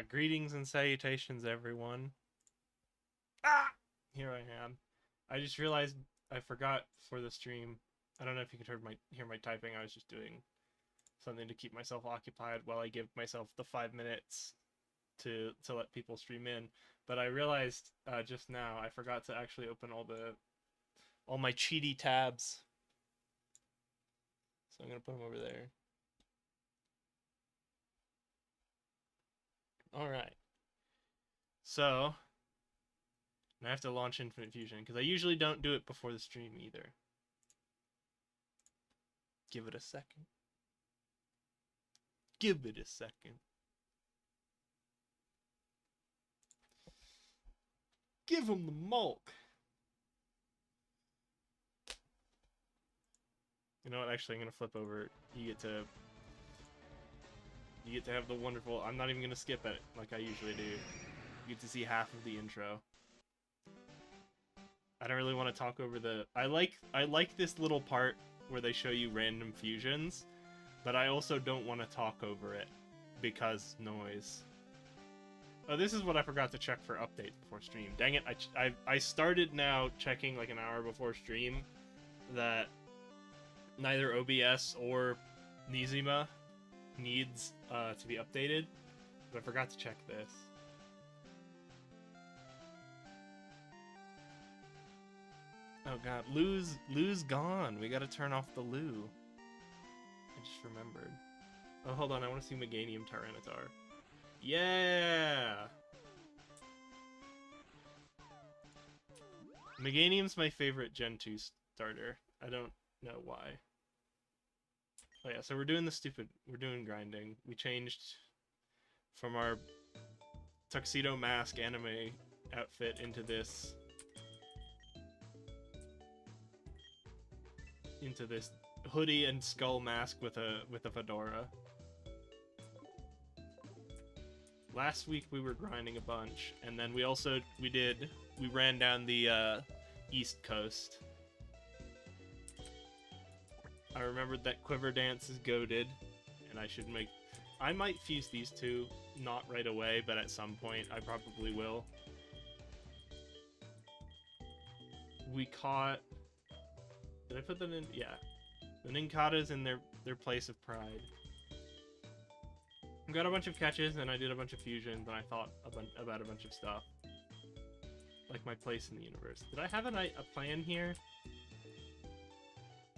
Greetings and salutations, everyone. Ah! Here I am. I just realized I forgot for the stream. I don't know if you could hear my typing. I was just doing something to keep myself occupied while I give myself the 5 minutes to let people stream in. But I realized just now I forgot to actually open all my cheaty tabs. So I'm gonna put them over there. All right. So I have to launch Infinite Fusion because I usually don't do it before the stream either. Give it a second. Give it a second. Give him the milk. You know what? Actually, I'm gonna flip over. You get to have the wonderful. I'm not even gonna skip it like I usually do. You get to see half of the intro. I don't really want to talk over the. I like this little part where they show you random fusions, but I also don't want to talk over it because noise. Oh, this is what I forgot to check for updates before stream. Dang it! I started now checking like an hour before stream that neither OBS or Nizima needs to be updated, but I forgot to check this. Oh god, Lou's gone. We gotta turn off the Lou. I just remembered. Oh, hold on, I want to see Meganium Tyranitar. Yeah! Meganium's my favorite Gen 2 starter. I don't know why. Oh yeah, so we're doing grinding. We changed from our tuxedo mask anime outfit into this hoodie and skull mask with a fedora. Last week we were grinding a bunch, and then we ran down the East Coast. I remembered that Quiver Dance is goated, and I might fuse these two, not right away, but at some point I probably will. We caught... Did I put them in? Yeah. The Ninkatas in their place of pride. I got a bunch of catches, and I did a bunch of fusions, and I thought about a bunch of stuff. Like my place in the universe. Did I have a plan here?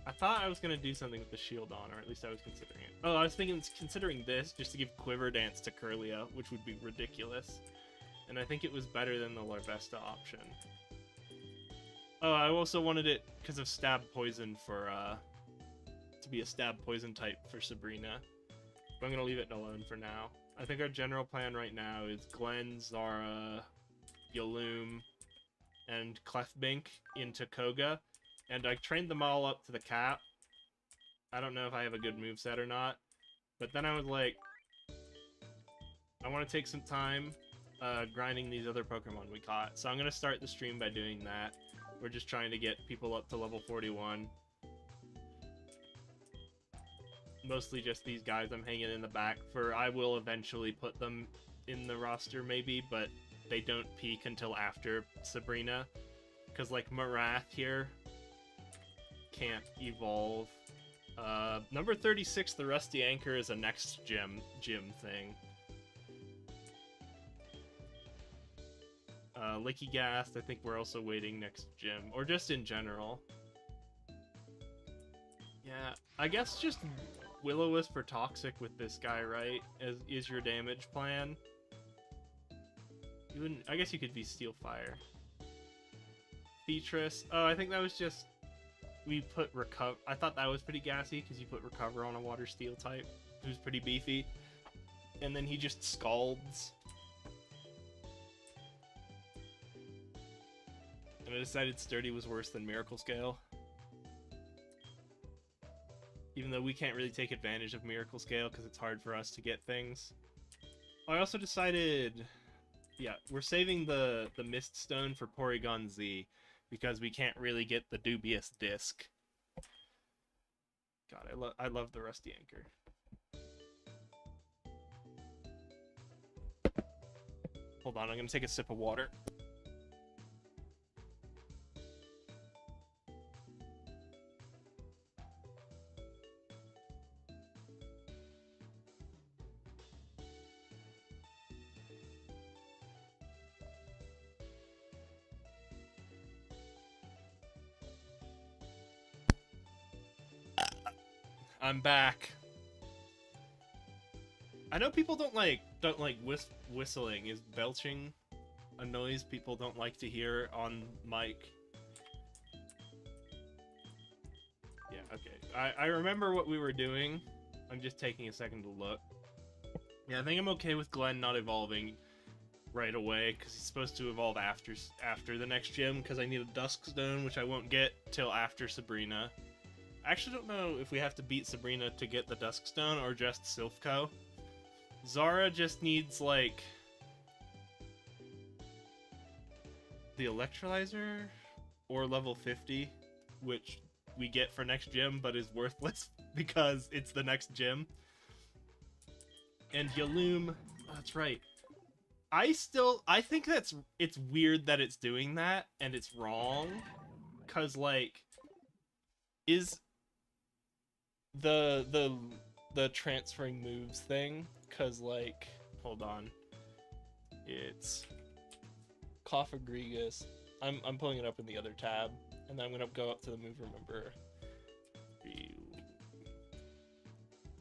I thought I was going to do something with the shield on, or at least I was considering it. Oh, I was considering this, just to give Quiver Dance to Curlia, which would be ridiculous. And I think it was better than the Larvesta option. Oh, I also wanted it, because of Stab Poison, to be a Stab Poison type for Sabrina. But I'm going to leave it alone for now. I think our general plan right now is Glenn, Zara, Yaloom, and Clefbink into Koga. And I trained them all up to the cap. I don't know if I have a good moveset or not. But then I was like, I want to take some time grinding these other Pokemon we caught. So I'm going to start the stream by doing that. We're just trying to get people up to level 41. Mostly just these guys I'm hanging in the back for. I will eventually put them in the roster maybe, but they don't peak until after Sabrina. Because like Marath here can't evolve. Number 36, the Rusty Anchor, is a next gym thing. Licky Ghast, I think we're also waiting next gym, or just in general. Yeah, I guess just Will-O-Wisp for Toxic with this guy, right? Is your damage plan. You wouldn't. I guess you could be Steel Fire. Beatrice. Oh, I think that was just. We put Recover. I thought that was pretty gassy because you put Recover on a Water Steel type who's pretty beefy. And then he just scalds. And I decided Sturdy was worse than Miracle Scale. Even though we can't really take advantage of Miracle Scale because it's hard for us to get things. I also decided... Yeah, we're saving the Mist Stone for Porygon Z. Because we can't really get the dubious disc. God, I love the Rusty Anchor. Hold on, I'm gonna take a sip of water. I'm back. I know people don't like whistling. Is belching a noise people don't like to hear on mic? Yeah, okay. I remember what we were doing. I'm just taking a second to look. Yeah, I think I'm okay with Glenn not evolving right away, because he's supposed to evolve after the next gym, because I need a Dusk Stone, which I won't get till after Sabrina. I actually don't know if we have to beat Sabrina to get the Dusk Stone, or just Silphco. Zara just needs, like, the Electrolyzer, or level 50, which we get for next gym, but is worthless, because it's the next gym. And Yaloom, oh, that's right. I think it's weird that it's doing that, and it's wrong, cause like, is the transferring moves thing, cause like, hold on, it's Cophagrigus. I'm pulling it up in the other tab, and then I'm gonna go up to the move remember.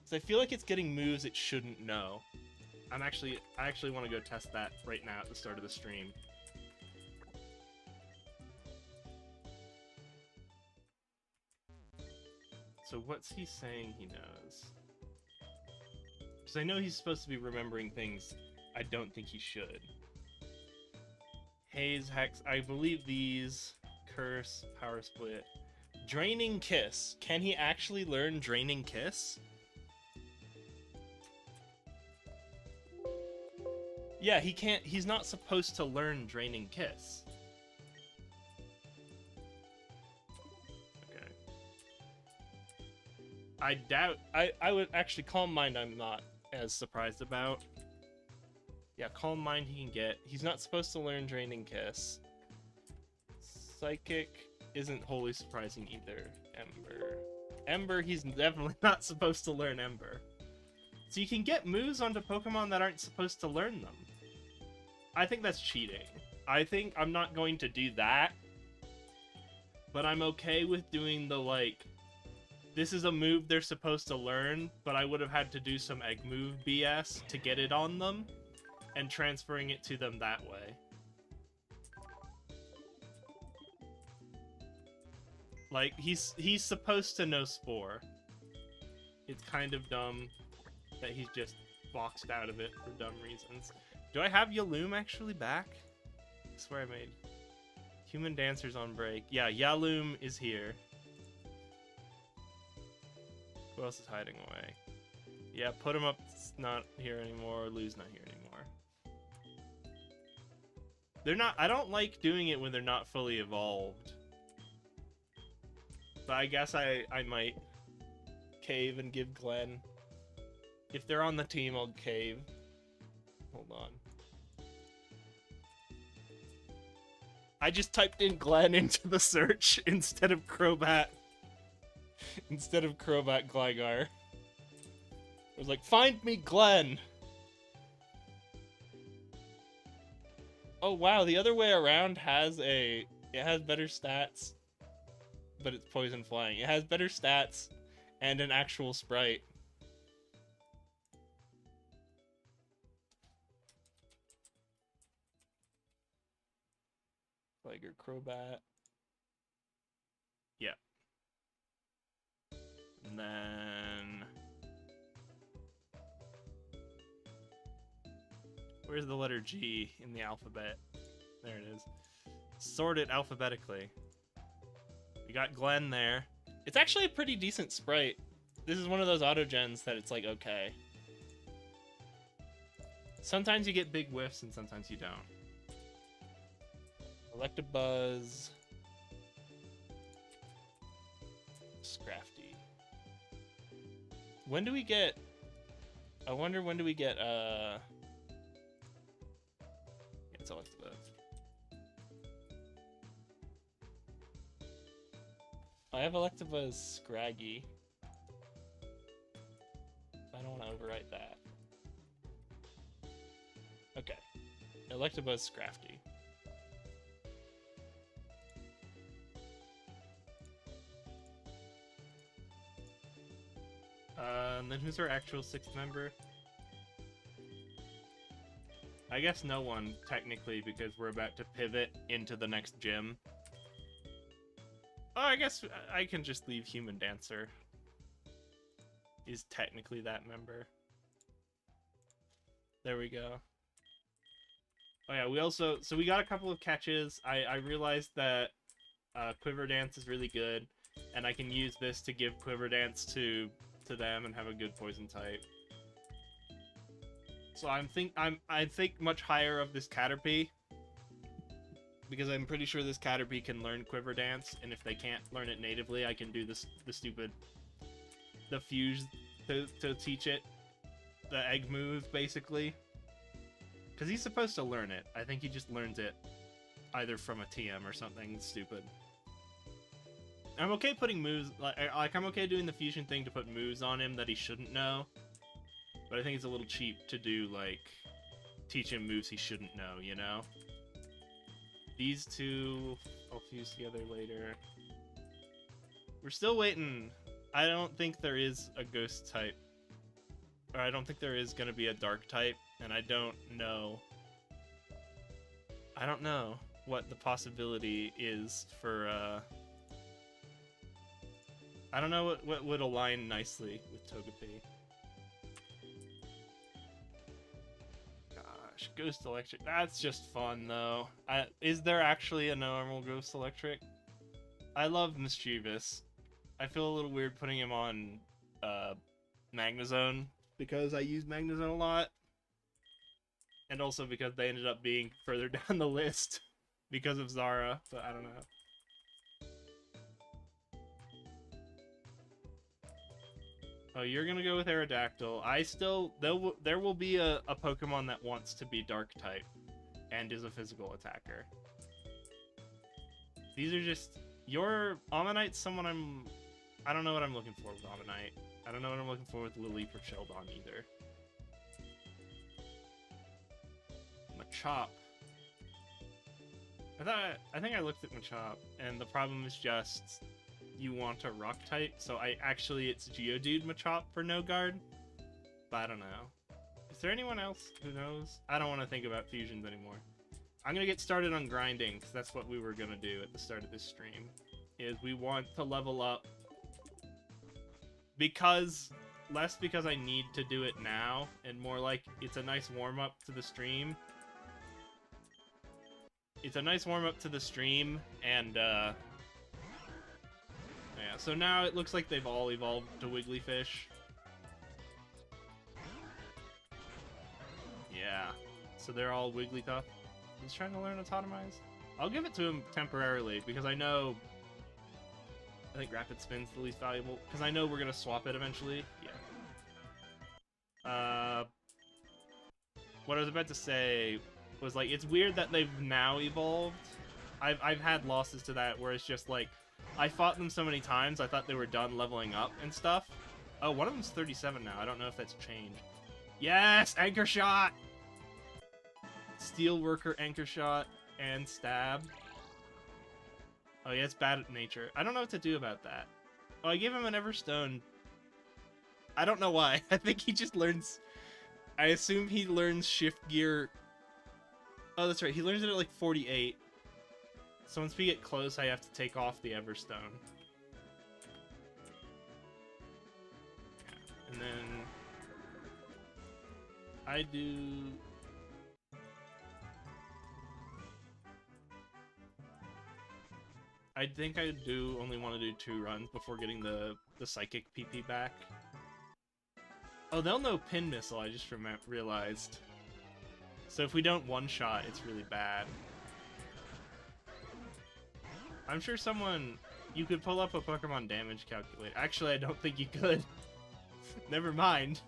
So I feel like it's getting moves it shouldn't know. I actually want to go test that right now at the start of the stream. So what's he saying he knows? Because I know he's supposed to be remembering things I don't think he should. Haze, Hex, I believe these. Curse, Power Split. Draining Kiss. Can he actually learn Draining Kiss? Yeah, he can't. He's not supposed to learn Draining Kiss. Okay. I doubt. I would actually Calm Mind. I'm not as surprised about. Yeah, Calm Mind he can get. He's not supposed to learn Draining Kiss. Psychic isn't wholly surprising either. Ember, he's definitely not supposed to learn Ember. So you can get moves onto Pokemon that aren't supposed to learn them. I think that's cheating. I think I'm not going to do that. But I'm okay with doing the, like, this is a move they're supposed to learn, but I would have had to do some egg move BS to get it on them, and transferring it to them that way. Like, he's supposed to know Spore. It's kind of dumb that he's just boxed out of it for dumb reasons. Do I have Yaloom actually back? I swear I made. Human Dancer's on break. Yeah, Yaloom is here. Who else is hiding away? Yeah, put him up, not here anymore. Lou's not here anymore. They're not. I don't like doing it when they're not fully evolved. But I guess I might cave and give Glenn. If they're on the team, I'll cave. Hold on. I just typed in Glenn into the search instead of Crobat. Instead of Crobat Gligar. I was like, find me Glenn! Oh wow, the other way around has it has better stats, but it's poison flying. It has better stats and an actual sprite. Tiger Crobat. Yeah. And then... where's the letter G in the alphabet? There it is. Sort it alphabetically. We got Glenn there. It's actually a pretty decent sprite. This is one of those auto-gens that it's like, okay. Sometimes you get big whiffs and sometimes you don't. Electabuzz. Scrafty. When do we get... I wonder when do we get, It's Electabuzz. I have Electabuzz Scraggy. I don't want to overwrite that. Okay. Electabuzz Scrafty. And then who's our actual 6th member? I guess no one, technically, because we're about to pivot into the next gym. Oh, I guess I can just leave Human Dancer. Is technically that member. There we go. Oh yeah, we also... So we got a couple of catches. I realized that Quiver Dance is really good, and I can use this to give Quiver Dance to them and have a good poison type. So I think much higher of this Caterpie, because I'm pretty sure this Caterpie can learn Quiver Dance, and if they can't learn it natively, I can do the fuse to teach it the egg move, basically. Because he's supposed to learn it. I think he just learns it either from a TM or something stupid. I'm okay putting moves, like I'm okay doing the fusion thing to put moves on him that he shouldn't know. But I think it's a little cheap to do, like, teach him moves he shouldn't know, you know? These two, I'll fuse together later. We're still waiting. I don't think there is a ghost type. Or I don't think there is going to be a dark type, and I don't know what the possibility is for, I don't know what would align nicely with Togepi. Gosh, Ghost Electric. That's just fun, though. Is there actually a normal Ghost Electric? I love Mischievous. I feel a little weird putting him on Magnezone, because I use Magnezone a lot. And also because they ended up being further down the list because of Zara, but I don't know. Oh, you're gonna go with Aerodactyl. There will be a Pokemon that wants to be Dark type and is a physical attacker. These are just... Your Ammonite's someone I don't know what I'm looking for with Ammonite. I don't know what I'm looking for with Lily for Sheldon either. Machop. I think I looked at Machop, and the problem is just... You want a rock type, so it's Geodude Machop for no guard, but I don't know. Is there anyone else who knows? I don't want to think about fusions anymore. I'm gonna get started on grinding, because that's what we were gonna do at the start of this stream. Is we want to level up, less because I need to do it now, and more like it's a nice warm up to the stream. It's a nice warm up to the stream, and yeah, so now it looks like they've all evolved to Wigglyfish. Yeah, so they're all Wigglytuff. He's trying to learn Autotomize. I'll give it to him temporarily, because I think Rapid Spin's the least valuable, because I know we're going to swap it eventually. Yeah. What I was about to say was, like, it's weird that they've now evolved. I've had losses to that, where it's just, like, I fought them so many times, I thought they were done leveling up and stuff. Oh, one of them's 37 now. I don't know if that's changed. Yes! Anchor Shot! Steelworker, Anchor Shot, and Stab. Oh, yeah, it's bad at nature. I don't know what to do about that. Oh, I gave him an Everstone. I don't know why. I think he just learns... I assume he learns Shift Gear... Oh, that's right. He learns it at, like, 48. So once we get close, I have to take off the Everstone. And then... I think I do only want to do 2 runs before getting the Psychic PP back. Oh, they'll know Pin Missile, I just realized. So if we don't one-shot, it's really bad. I'm sure you could pull up a Pokemon damage calculator. Actually, I don't think you could. Never mind.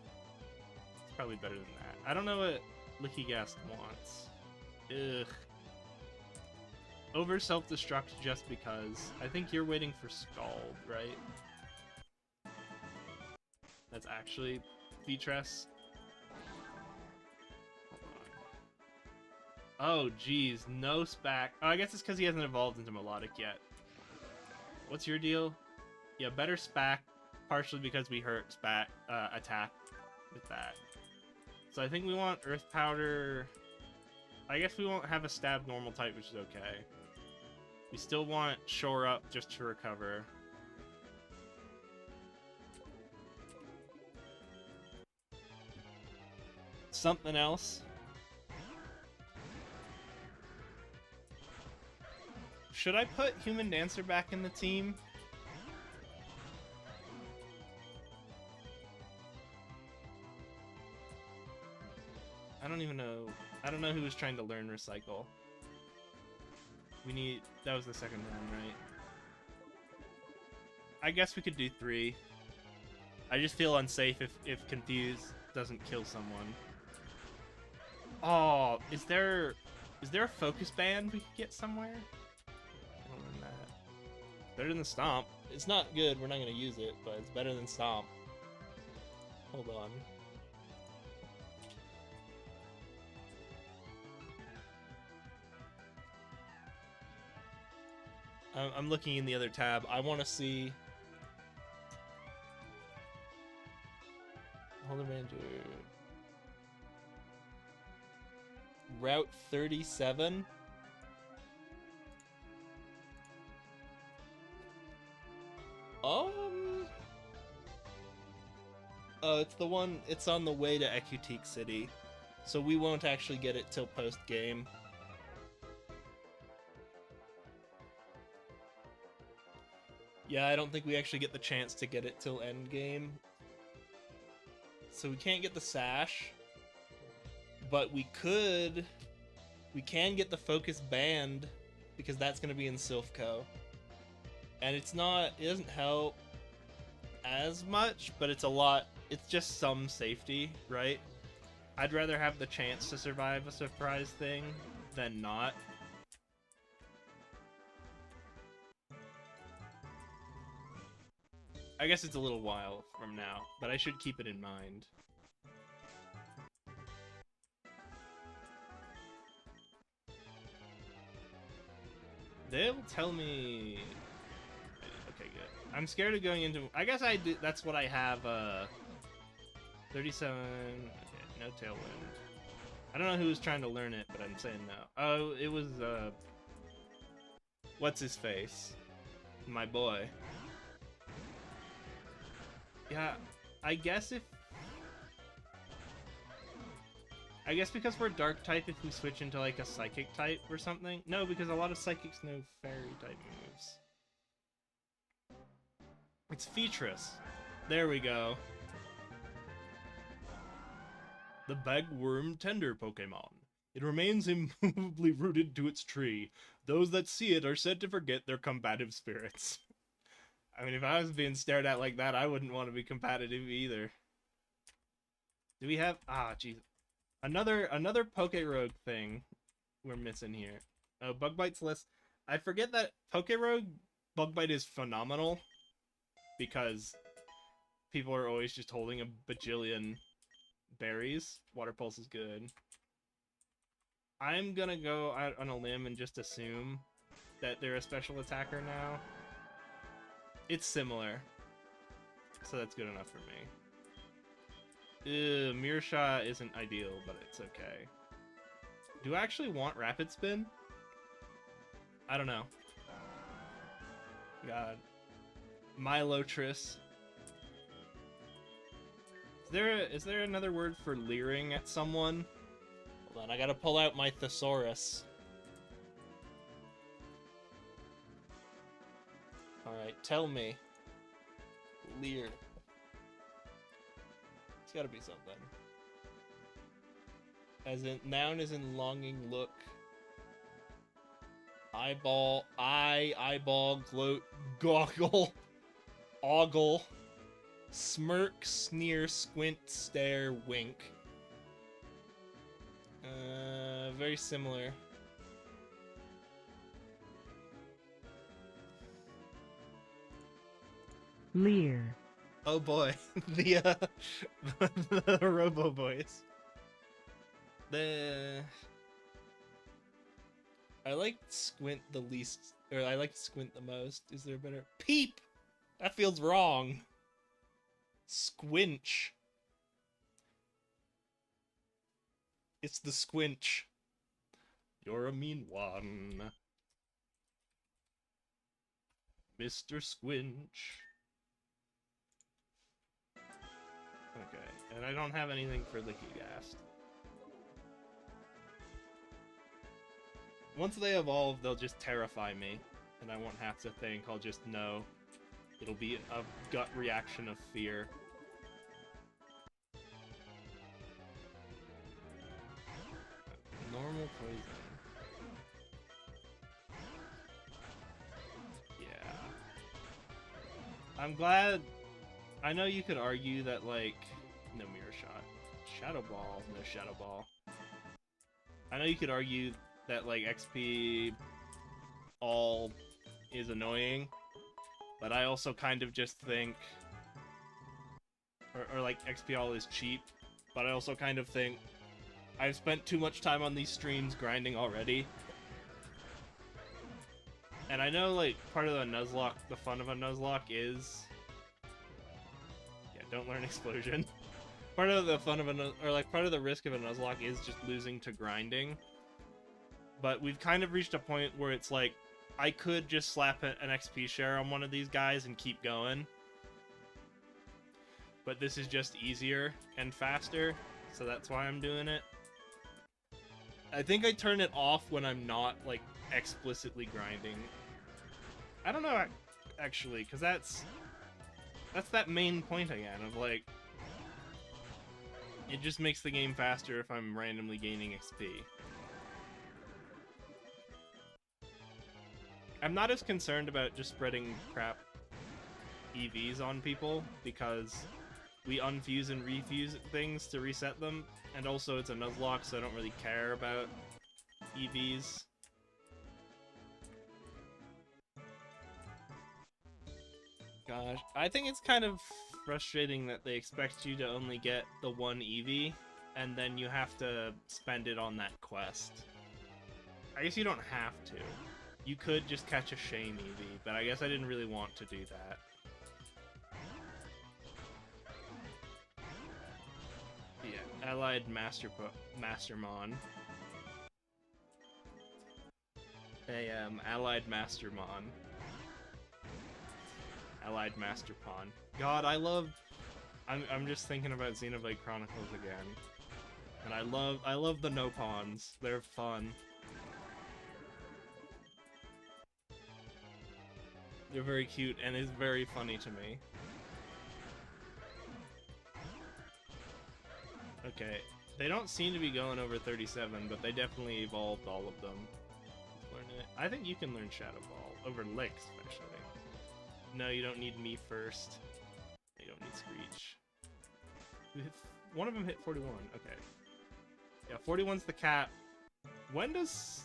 It's probably better than that. I don't know what Lickygast wants. Ugh. Over self-destruct just because. I think you're waiting for Scald, right? That's actually Featress. Oh, geez. No Spac. Oh, I guess it's because he hasn't evolved into Melodic yet. What's your deal? Yeah, better Spac, partially because we hurt Spac attack with that. So I think we want Earth Powder. I guess we won't have a stab normal type, which is okay. We still want Shore Up just to recover. Something else? Should I put Human Dancer back in the team? I don't even know. I don't know who was trying to learn Recycle. We need... That was the second one, right? I guess we could do 3. I just feel unsafe if Confuse doesn't kill someone. Oh, is there a focus band we could get somewhere? I don't know that. Better than Stomp. It's not good, we're not going to use it, but it's better than Stomp. Hold on. I'm looking in the other tab. I want to see... Hold on, Ranger. Route 37? Oh, it's the one... It's on the way to Ecutique City. So we won't actually get it till post-game. Yeah, I don't think we actually get the chance to get it till end game. So we can't get the Sash. But we can get the Focus Band, because that's going to be in Silphco. And it doesn't help as much, but it's a lot, it's just some safety, right? I'd rather have the chance to survive a surprise thing than not. I guess it's a little while from now, but I should keep it in mind. They'll tell me... Okay, good. I'm scared of going into... I guess I do... That's what I have, 37... Okay, no Tailwind. I don't know who was trying to learn it, but I'm saying no. Oh, it was, what's his face? My boy. Yeah, I guess because we're Dark type, if we switch into like a Psychic type or something. No, because a lot of Psychics know Fairy type moves. It's Featress. There we go. The Bagworm Tender Pokemon. It remains immovably rooted to its tree. Those that see it are said to forget their combative spirits. I mean, if I was being stared at like that, I wouldn't want to be competitive either. Do we have... Ah, jeez. Another Poke-Rogue thing we're missing here. Oh, Bug Bite's list. I forget that Poke-Rogue Bug Bite is phenomenal, because people are always just holding a bajillion berries. Water Pulse is good. I'm gonna go out on a limb and just assume that they're a special attacker now. It's similar, so that's good enough for me. Mearshaw isn't ideal, but it's okay. Do I actually want Rapid Spin? I don't know. God. Milotris. Is there another word for leering at someone? Hold on, I gotta pull out my Thesaurus. Alright, tell me. Leer. It's gotta be something. As in, noun is in longing look. Eyeball, eyeball, gloat, goggle, ogle, smirk, sneer, squint, stare, wink. Very similar. Lear. Oh boy, the Robo Boys. I like Squint the least, or I like Squint the most. Is there a better? Peep! That feels wrong. Squinch. It's the Squinch. You're a mean one. Mr. Squinch. Okay, and I don't have anything for Licky Ghast. Once they evolve, they'll just terrify me, and I won't have to think, I'll just know. It'll be a gut reaction of fear. Normal poison. Yeah. I'm glad... I know you could argue that, like... No Mirror Shot. Shadow Ball. No Shadow Ball. I know you could argue that, like, XP all is annoying, but I also kind of just think... Or like, XP all is cheap, but I also kind of think I've spent too much time on these streams grinding already. And I know, like, part of the Nuzlocke, the fun of a Nuzlocke is... Yeah, don't learn Explosion. Part of the fun of part of the risk of a Nuzlocke is just losing to grinding. But we've kind of reached a point where it's like, I could just slap an XP share on one of these guys and keep going. But this is just easier and faster, so that's why I'm doing it. I think I turn it off when I'm not, like, explicitly grinding. I don't know, actually, because that's that main point again, of, like, it just makes the game faster if I'm randomly gaining XP. I'm not as concerned about just spreading crap EVs on people, because we unfuse and refuse things to reset them, and also it's a Nuzlocke, so I don't really care about EVs. Gosh, I think it's kind of frustrating that they expect you to only get the one EV, and then you have to spend it on that quest. I guess you don't have to. You could just catch a Shame EV, but I guess I didn't really want to do that. Yeah, Allied Mastermon. Allied Mastermon. Allied Masterpon. God, I love... I'm just thinking about Xenoblade Chronicles again. And I love the no-pawns. They're fun. They're very cute, and it's very funny to me. Okay, they don't seem to be going over 37, but they definitely evolved all of them. Learn it. I think you can learn Shadow Ball over Lick, especially. No, you don't need me first. You don't need Screech. One of them hit 41. Okay. Yeah, 41's the cat. When does...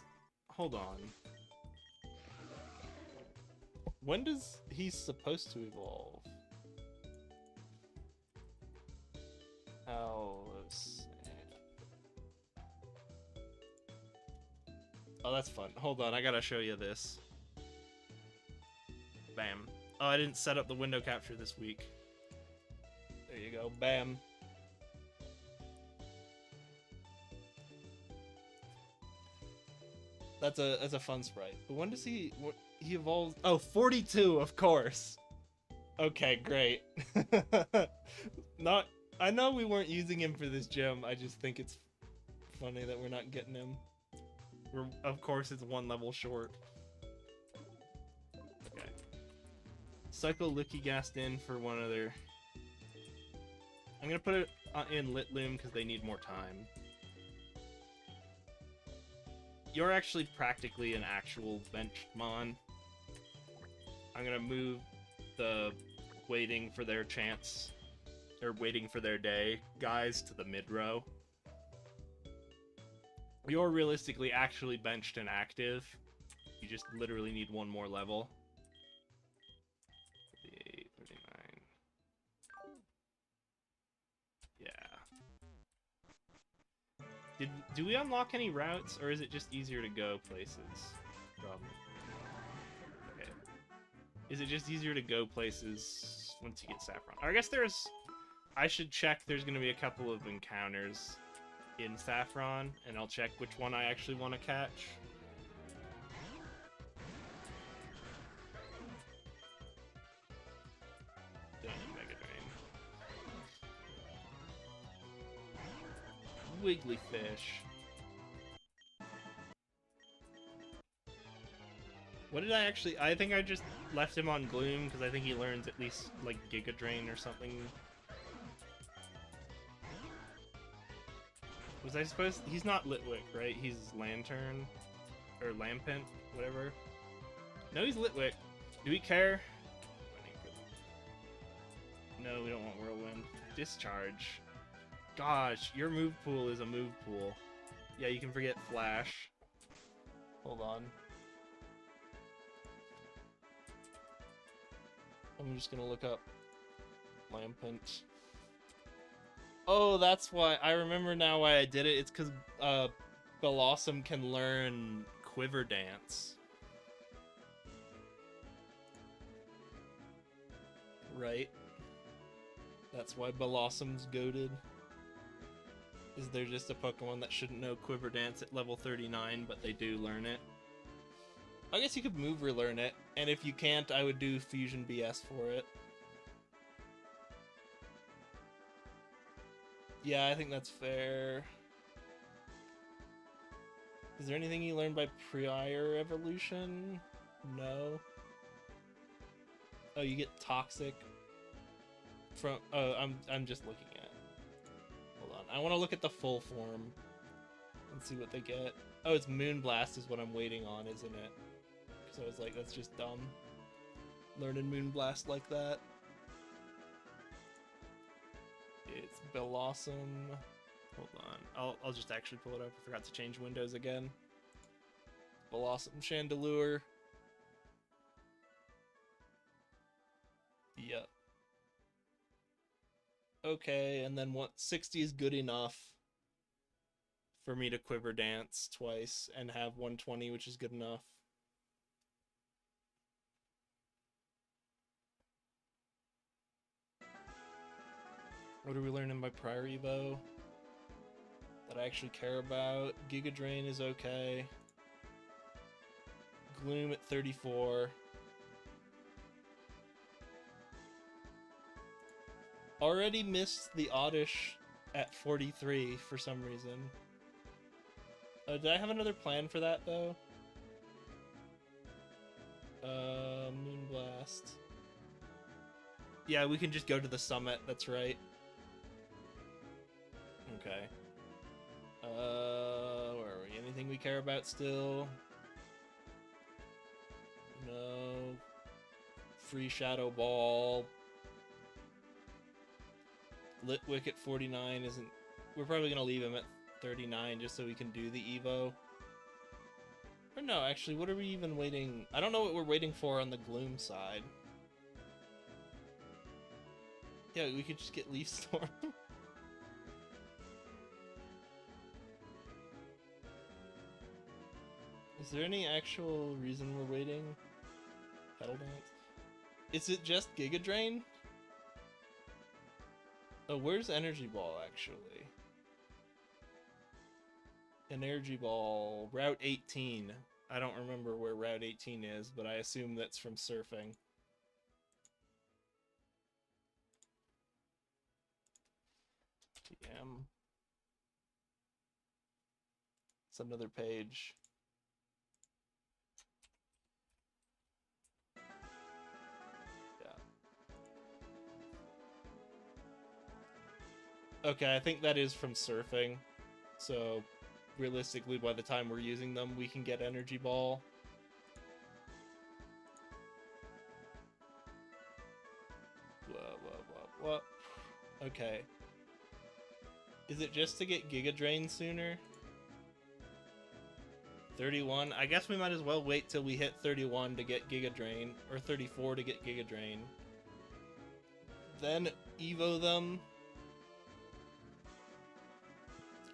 Hold on. When does he's supposed to evolve? Oh, that's fun. Hold on, I gotta show you this. Bam. Oh, I didn't set up the window capture this week. There you go. Bam. That's a fun sprite. But when does he evolves? Oh, 42, of course. Okay, great. I know we weren't using him for this gem. I just think it's funny that we're not getting him. Of course, it's one level short. Okay. Cycle Licky Ghast in for one other. I'm gonna put it in Litloom because they need more time. You're actually practically an actual benched mon. I'm gonna move the waiting for their chance, or waiting for their day guys to the mid row. You're realistically actually benched and active. You just literally need one more level. 38, 39. Yeah. Do we unlock any routes, or is it just easier to go places? Okay. Is it just easier to go places once you get Saffron? Or I guess there's... I should check. There's going to be a couple of encounters in Saffron, and I'll check which one I actually want to catch. Mega Drain. Wiggly fish. What did I actually... I think I just left him on Gloom, because I think he learns at least, like, Giga Drain or something. Was I supposed... He's not Litwick, right? He's Lantern. Or Lampent, whatever. No, he's Litwick. Do we care? No, we don't want Whirlwind. Discharge. Gosh, your move pool is a move pool. Yeah, you can forget Flash. Hold on. I'm just gonna look up Lampent. Oh, that's why. I remember now why I did it. It's because Blossom can learn Quiver Dance. Right? That's why Blossom's goated. Is there just a Pokemon that shouldn't know Quiver Dance at level 39, but they do learn it? I guess you could move relearn it, and if you can't, I would do Fusion BS for it. Yeah, I think that's fair. Is there anything you learned by prior evolution? No. Oh, you get Toxic from... Oh, I'm just looking at... Hold on. I want to look at the full form and see what they get. Oh, it's Moonblast is what I'm waiting on, isn't it? So I was like, that's just dumb. Learning Moonblast like that. It's Blossom. Hold on. I'll just actually pull it up. I forgot to change windows again. Blossom Chandelure. Yep. Okay, and then what? 60 is good enough for me to Quiver Dance twice and have 120, which is good enough. What are we learning by prior Evo that I actually care about? Giga Drain is okay. Gloom at 34. Already missed the Oddish at 43 for some reason. Did I have another plan for that though? Moonblast. Yeah, we can just go to the summit, that's right. Okay. Where are we? Anything we care about still? No. Free Shadow Ball. Litwick at 49 isn't... We're probably going to leave him at 39 just so we can do the Evo. Or no, actually, what are we even waiting... I don't know what we're waiting for on the Gloom side. Yeah, we could just get Leaf Storm. Is there any actual reason we're waiting? Petal Dance? Is it just Giga Drain? Oh, where's Energy Ball, actually? Energy Ball, Route 18. I don't remember where Route 18 is, but I assume that's from surfing. TM. It's another page. Okay, I think that is from surfing. So, realistically, by the time we're using them, we can get Energy Ball. What? Okay. Is it just to get Giga Drain sooner? 31. I guess we might as well wait till we hit 31 to get Giga Drain, or 34 to get Giga Drain. Then Evo them.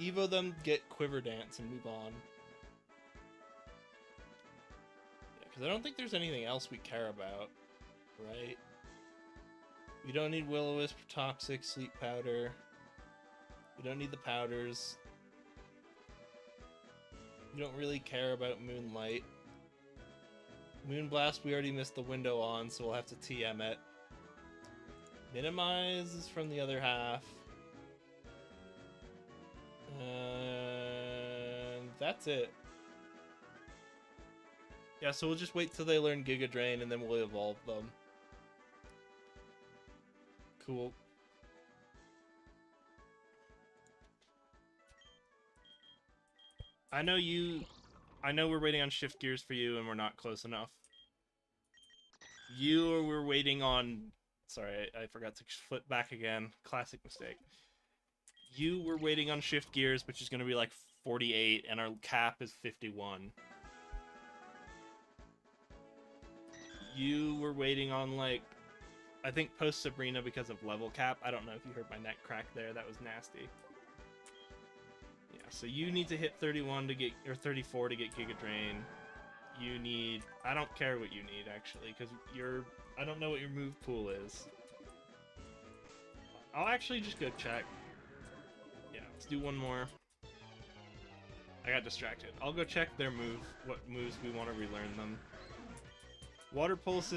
Evo them, get Quiver Dance, and move on. Yeah, because I don't think there's anything else we care about, right? We don't need Will-O-Wisp, Toxic, Sleep Powder. We don't need the powders. We don't really care about Moonlight. Moonblast we already missed the window on, so we'll have to TM it. Minimize is from the other half. And that's it. Yeah, so we'll just wait till they learn Giga Drain and then we'll evolve them. Cool. I know we're waiting on shift gears for you and we're not close enough. We're waiting on... Sorry, I forgot to flip back again. Classic mistake. We're waiting on shift gears, which is going to be like 48, and our cap is 51. We're waiting on, like, I think post Sabrina because of level cap. I don't know if you heard my neck crack there. That was nasty. Yeah, so you need to hit 31 to get, or 34 to get Giga Drain. You need, I don't care what you need, actually, because I don't know what your move pool is. I'll actually just go check. Yeah, let's do one more. I got distracted. I'll go check their what moves we want to relearn them. Water Pulse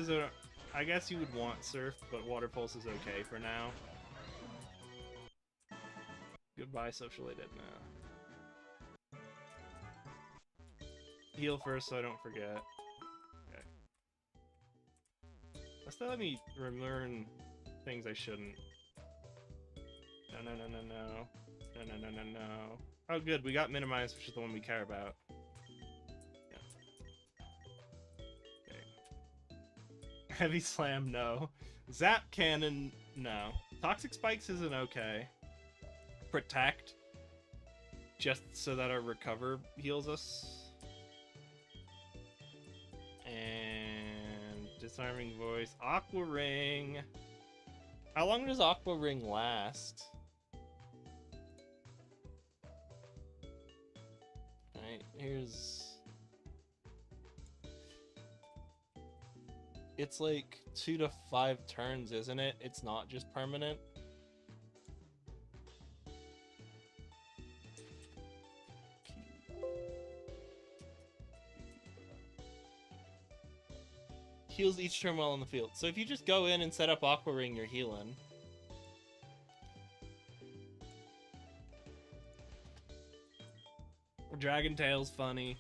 I guess you would want Surf, but Water Pulse is okay for now. Goodbye, Socialated now. Heal first so I don't forget. Okay. Let's let me relearn things I shouldn't. No. No. Oh, good. We got Minimize, which is the one we care about. Yeah. Okay. Heavy Slam, no. Zap Cannon, no. Toxic Spikes isn't okay. Protect. Just so that our Recover heals us. And Disarming Voice. Aqua Ring. How long does Aqua Ring last? Alright, here's... It's like 2 to 5 turns, isn't it? It's not just permanent. Heals each turn while on the field. So if you just go in and set up Aqua Ring, you're healing. Dragon Tail's funny.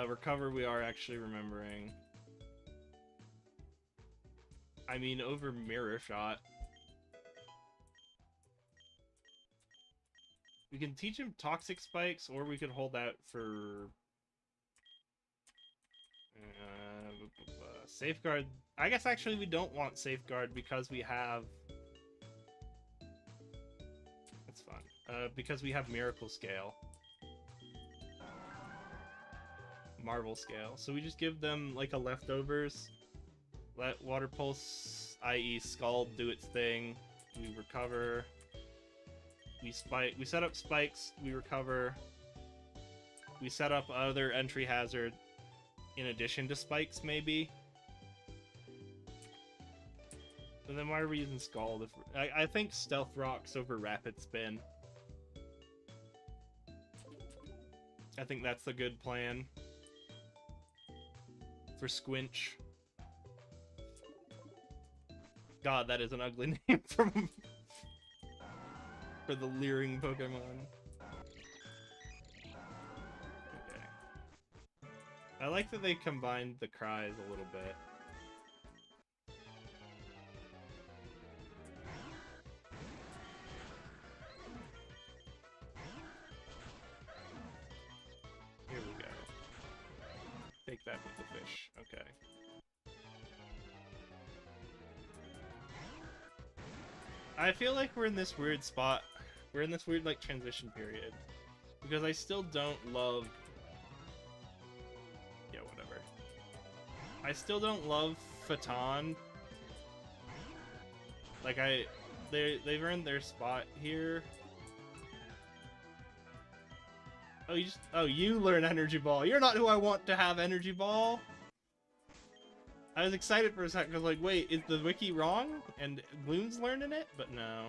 Recover we are actually remembering. I mean, over Mirror Shot. We can teach him Toxic Spikes, or we could hold out for... Safeguard. I guess actually we don't want Safeguard because we have... That's fun. Because we have Miracle Scale. Marvel Scale. So we just give them like a leftovers. Let Water Pulse, i.e. Scald, do its thing. We recover. We set up spikes. We recover. We set up other entry hazard in addition to spikes, maybe. And then why are we using Scald? I think Stealth Rocks over Rapid Spin. I think that's a good plan. For Squinch. God, that is an ugly name for the leering Pokemon. Okay. I like that they combined the cries a little bit. Here we go. Take that with the fish. Okay. I feel like we're in this weird spot. We're in this weird, like, transition period. Because I still don't love I still don't love Phaeton. Like, they've earned their spot here. Oh, you learn Energy Ball. You're not who I want to have Energy Ball. I was excited for a second, because, like, wait, is the wiki wrong? And Bloom's learning it? But no.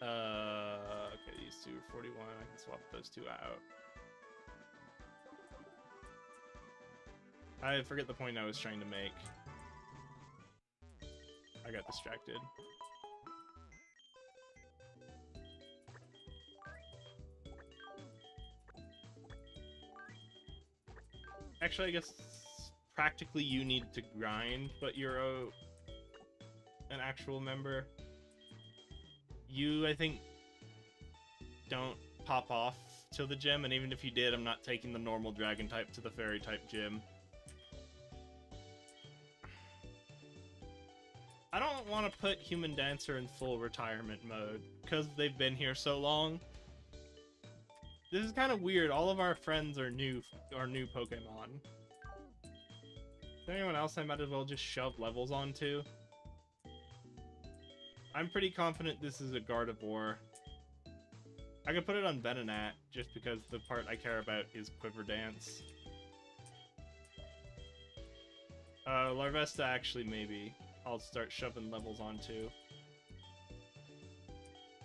Okay, these two are 41. I can swap those two out. I forget the point I was trying to make. I got distracted. Actually, I guess practically you need to grind, but you're an actual member. You, I think, don't pop off to the gym, and even if you did, I'm not taking the normal dragon type to the fairy type gym. I don't want to put Human Dancer in full retirement mode, because they've been here so long. This is kind of weird. All of our friends are new Pokemon. Is there anyone else I might as well just shove levels onto? I'm pretty confident this is a Gardevoir. I could put it on Venonat, just because the part I care about is Quiver Dance. Larvesta actually maybe. I'll start shoving levels onto.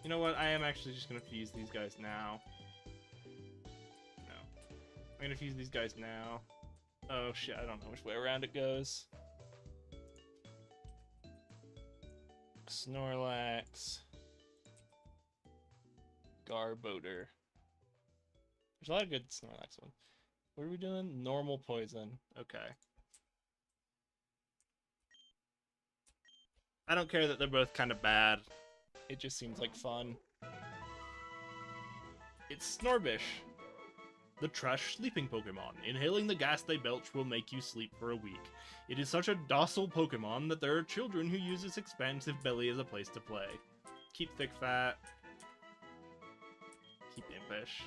You know what? I am actually just gonna fuse these guys now. No. I'm gonna fuse these guys now. Oh shit, I don't know which way around it goes. Snorlax. Garbodor. There's a lot of good Snorlax ones. What are we doing? Normal poison. Okay. I don't care that they're both kind of bad. It just seems like fun. It's Snorbish. The trash sleeping Pokemon. Inhaling the gas they belch will make you sleep for a week. It is such a docile Pokemon that there are children who use its expansive belly as a place to play. Keep Thick Fat. Keep Impish.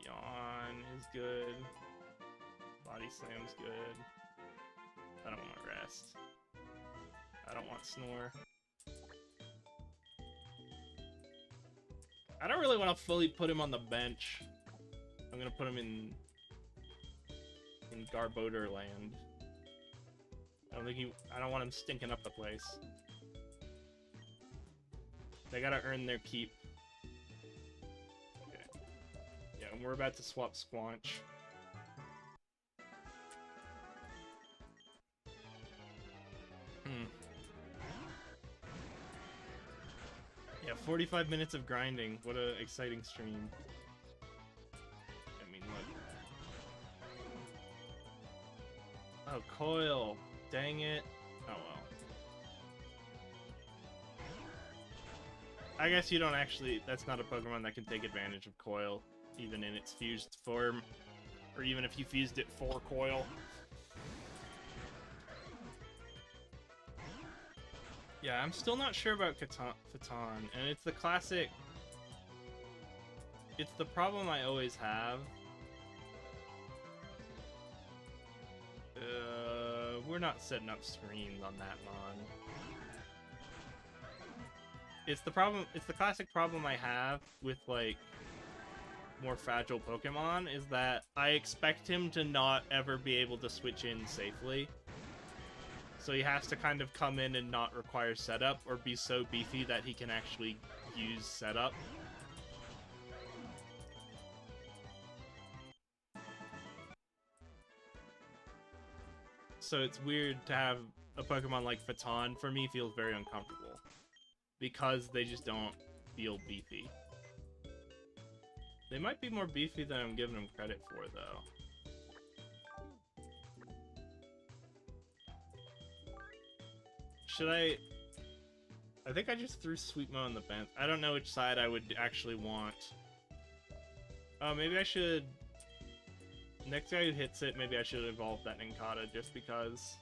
Yawn is good. Body Slam's good. I don't want Rest. I don't want Snore. I don't really want to fully put him on the bench. I'm gonna put him in Garbodor land. I don't want him stinking up the place. They gotta earn their keep. Okay. Yeah, and we're about to swap Squanch. Yeah, 45 minutes of grinding. What an exciting stream. I mean, look. Oh, Coil. Dang it. Oh, well. I guess you don't actually... That's not a Pokemon that can take advantage of Coil, even in its fused form. Or even if you fused it for Coil. Yeah, I'm still not sure about Phaeton, and it's the classic... It's the problem I always have. We're not setting up screens on that mon. It's the problem, it's the classic problem I have with, like, more fragile Pokemon, is that I expect him to not ever be able to switch in safely. So he has to kind of come in and not require setup, or be so beefy that he can actually use setup. So it's weird to have a Pokemon like Phaeton, for me, feels very uncomfortable. Because they just don't feel beefy. They might be more beefy than I'm giving them credit for, though. Should I think I just threw Sweetmo on the bench. I don't know which side I would actually want. Oh, maybe I should... Next guy who hits it, maybe I should evolve that Nincada, just because...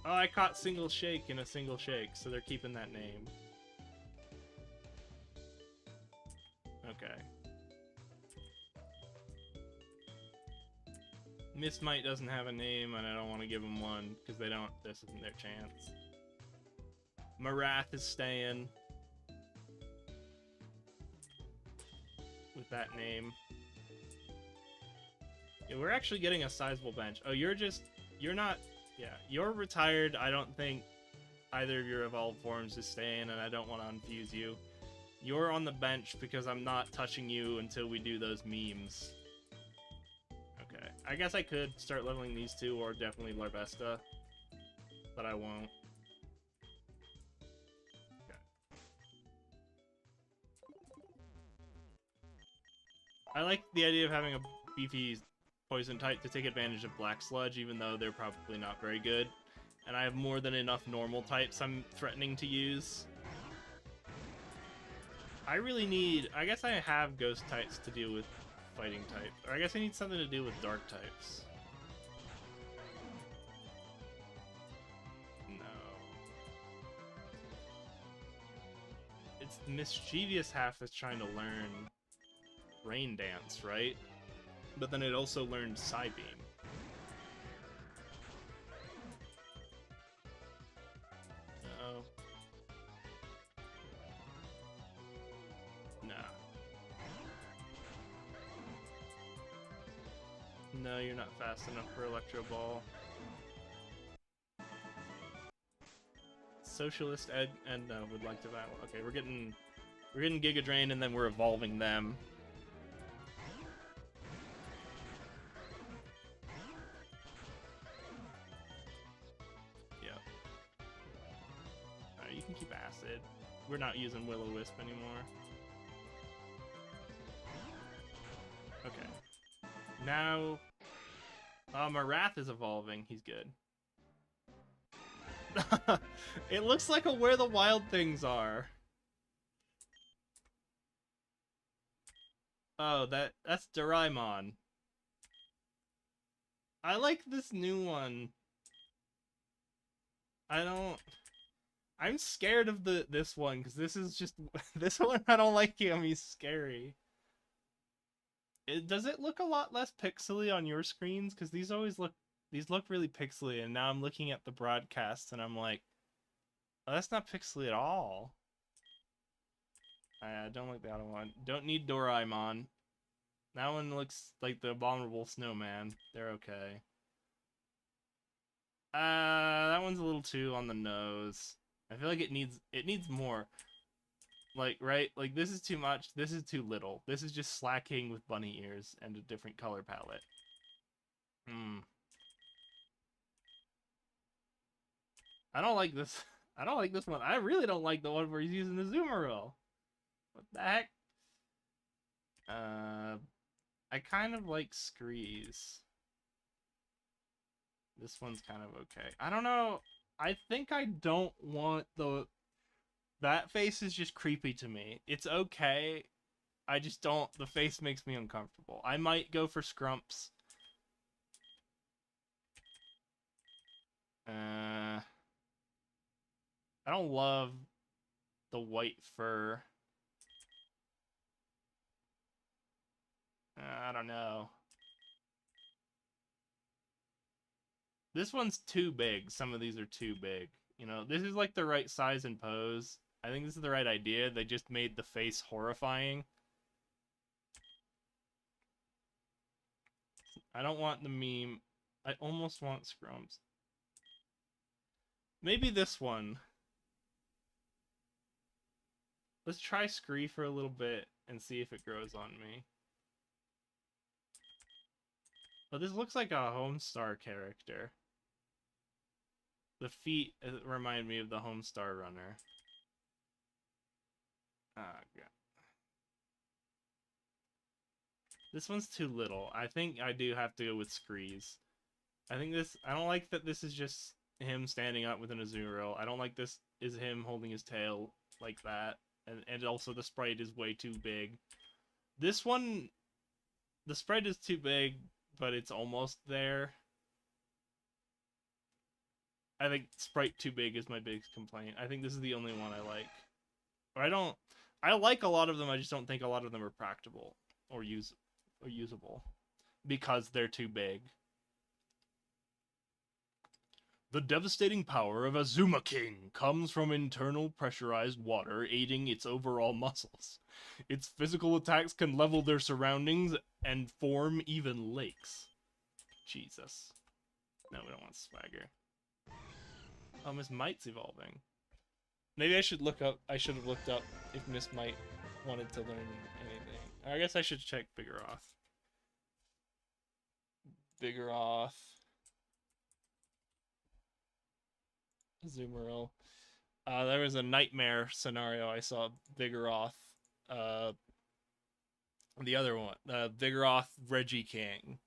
Oh, I caught Single Shake in a Single Shake, so they're keeping that name. Okay. Miss Might doesn't have a name, and I don't want to give them one, because they don't. This isn't their chance. Marath is staying with that name. Yeah, we're actually getting a sizable bench. Oh, you're not, yeah, you're retired. I don't think either of your evolved forms is staying, and I don't want to unfuse you. You're on the bench because I'm not touching you until we do those memes. Okay, I guess I could start leveling these two, or definitely Larvesta, but I won't. Okay. I like the idea of having a beefy poison type to take advantage of Black Sludge, even though they're probably not very good. And I have more than enough normal types I'm threatening to use. I really need... I guess I have ghost types to deal with fighting types. Or I guess I need something to do with dark types. No. It's the mischievous half that's trying to learn Rain Dance, right? But then it also learned Psybeam. Uh-oh. Nah. No, you're not fast enough for Electro Ball. Socialist Edna would like to battle. Okay, we're getting Giga Drain, and then we're evolving them. Yep. Alright, you can keep Acid. We're not using Will-O-Wisp anymore. Okay. Now... Marath is evolving. He's good. It looks like a Where the Wild Things Are. Oh, that's Doraemon. I like this new one. I'm scared of this one, because this is just... This one, I don't like him. He's scary. Does it look a lot less pixely on your screens? Because these look really pixely, and now I'm looking at the broadcast, and I'm like, oh, that's not pixely at all. I don't like the other one. Don't need Doraemon. That one looks like the Abominable Snowman. They're okay. That one's a little too on the nose. I feel like it needs more. Like, right? Like, this is too much. This is too little. This is just slacking with bunny ears and a different color palette. I don't like this. I don't like this one. I really don't like the one where he's using the Zoomeril. What the heck? I kind of like Screeze. This one's kind of okay. I don't know. I think I don't want the... That face is just creepy to me. It's okay. I just don't... The face makes me uncomfortable. I might go for Scrumps. I don't love the white fur. I don't know. This one's too big. Some of these are too big. You know, this is like the right size and pose. I think this is the right idea. They just made the face horrifying. I don't want the meme. I almost want Scrumps. Maybe this one. Let's try Scree for a little bit and see if it grows on me. Oh, this looks like a Homestar character. The feet remind me of the Homestar Runner. Ah, God. This one's too little. I think I do have to go with Screeze. I don't like that this is just him standing up with an Azurill. I don't like this is him holding his tail like that. And also the sprite is way too big. This one, the sprite is too big, but it's almost there. I think sprite too big is my biggest complaint. I think this is the only one I like. Or I like a lot of them, I just don't think a lot of them are practical or usable. Because they're too big. The devastating power of Azuma King comes from internal pressurized water aiding its overall muscles. Its physical attacks can level their surroundings and form even lakes. Jesus. No, we don't want Swagger. Oh, Miss Might's evolving. Maybe I should look up. I should have looked up if Miss Might wanted to learn anything. I guess I should check Vigoroth. Vigoroth. Azumarill. There was a nightmare scenario I saw. Vigoroth. The other one. Vigoroth Reggie King.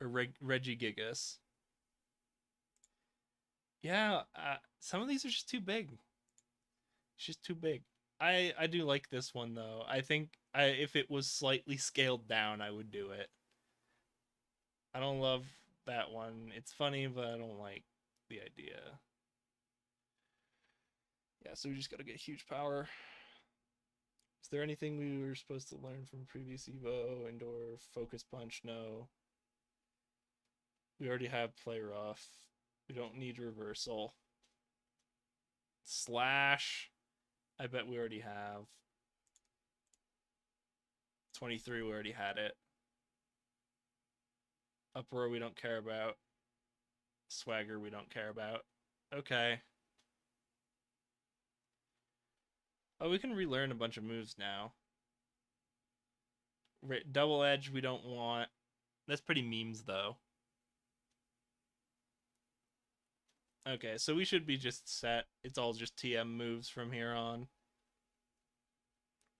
Or Regigigas. Yeah, some of these are just too big. It's just too big. I do like this one though. I think if it was slightly scaled down, I would do it. I don't love that one. It's funny, but I don't like the idea. Yeah, so we just gotta get huge power. Is there anything we were supposed to learn from previous Evo? Indoor Focus Punch? No. We already have Play Rough. We don't need Reversal. Slash. I bet we already have. 23, we already had it. Uproar, we don't care about. Swagger, we don't care about. Okay. Oh, we can relearn a bunch of moves now. Double Edge, we don't want. That's pretty memes, though. Okay, so we should be just set. It's all just TM moves from here on.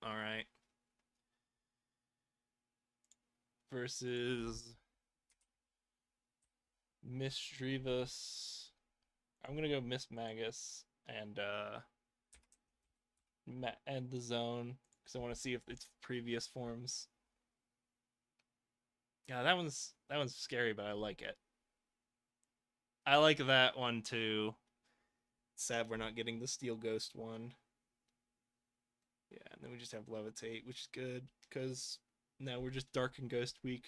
Alright. Versus Misdreavus. I'm gonna go Miss Magus and the zone because I want to see if it's previous forms. Yeah, that one's scary, but I like it. I like that one too. Sad we're not getting the Steel Ghost one. Yeah, and then we just have Levitate, which is good because now we're just Dark and Ghost weak.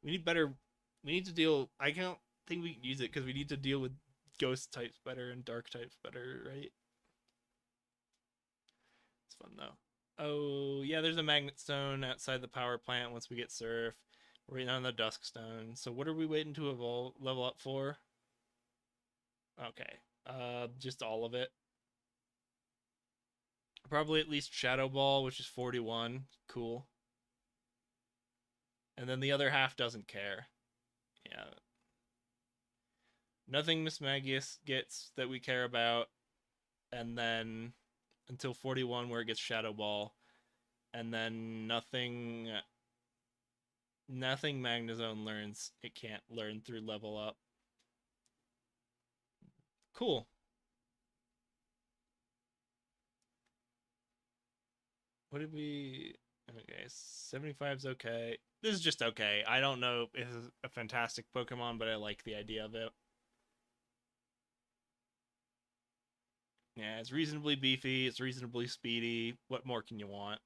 We need better. We need to deal. I can't think we can use it because we need to deal with Ghost types better and Dark types better, right? It's fun though. Oh yeah, there's a Magnet Stone outside the power plant. Once we get Surf, we're waiting on the Dusk Stone. So what are we waiting to evolve level up for? Okay, just all of it. Probably at least Shadow Ball, which is 41. Cool. And then the other half doesn't care. Yeah. Nothing Miss Magius gets that we care about. And then until 41 where it gets Shadow Ball. And then nothing Magnezone learns. It can't learn through level up. Cool. What did we... Okay, 75's okay. This is just okay. I don't know if it's a fantastic Pokemon, but I like the idea of it. Yeah, it's reasonably beefy. It's reasonably speedy. What more can you want?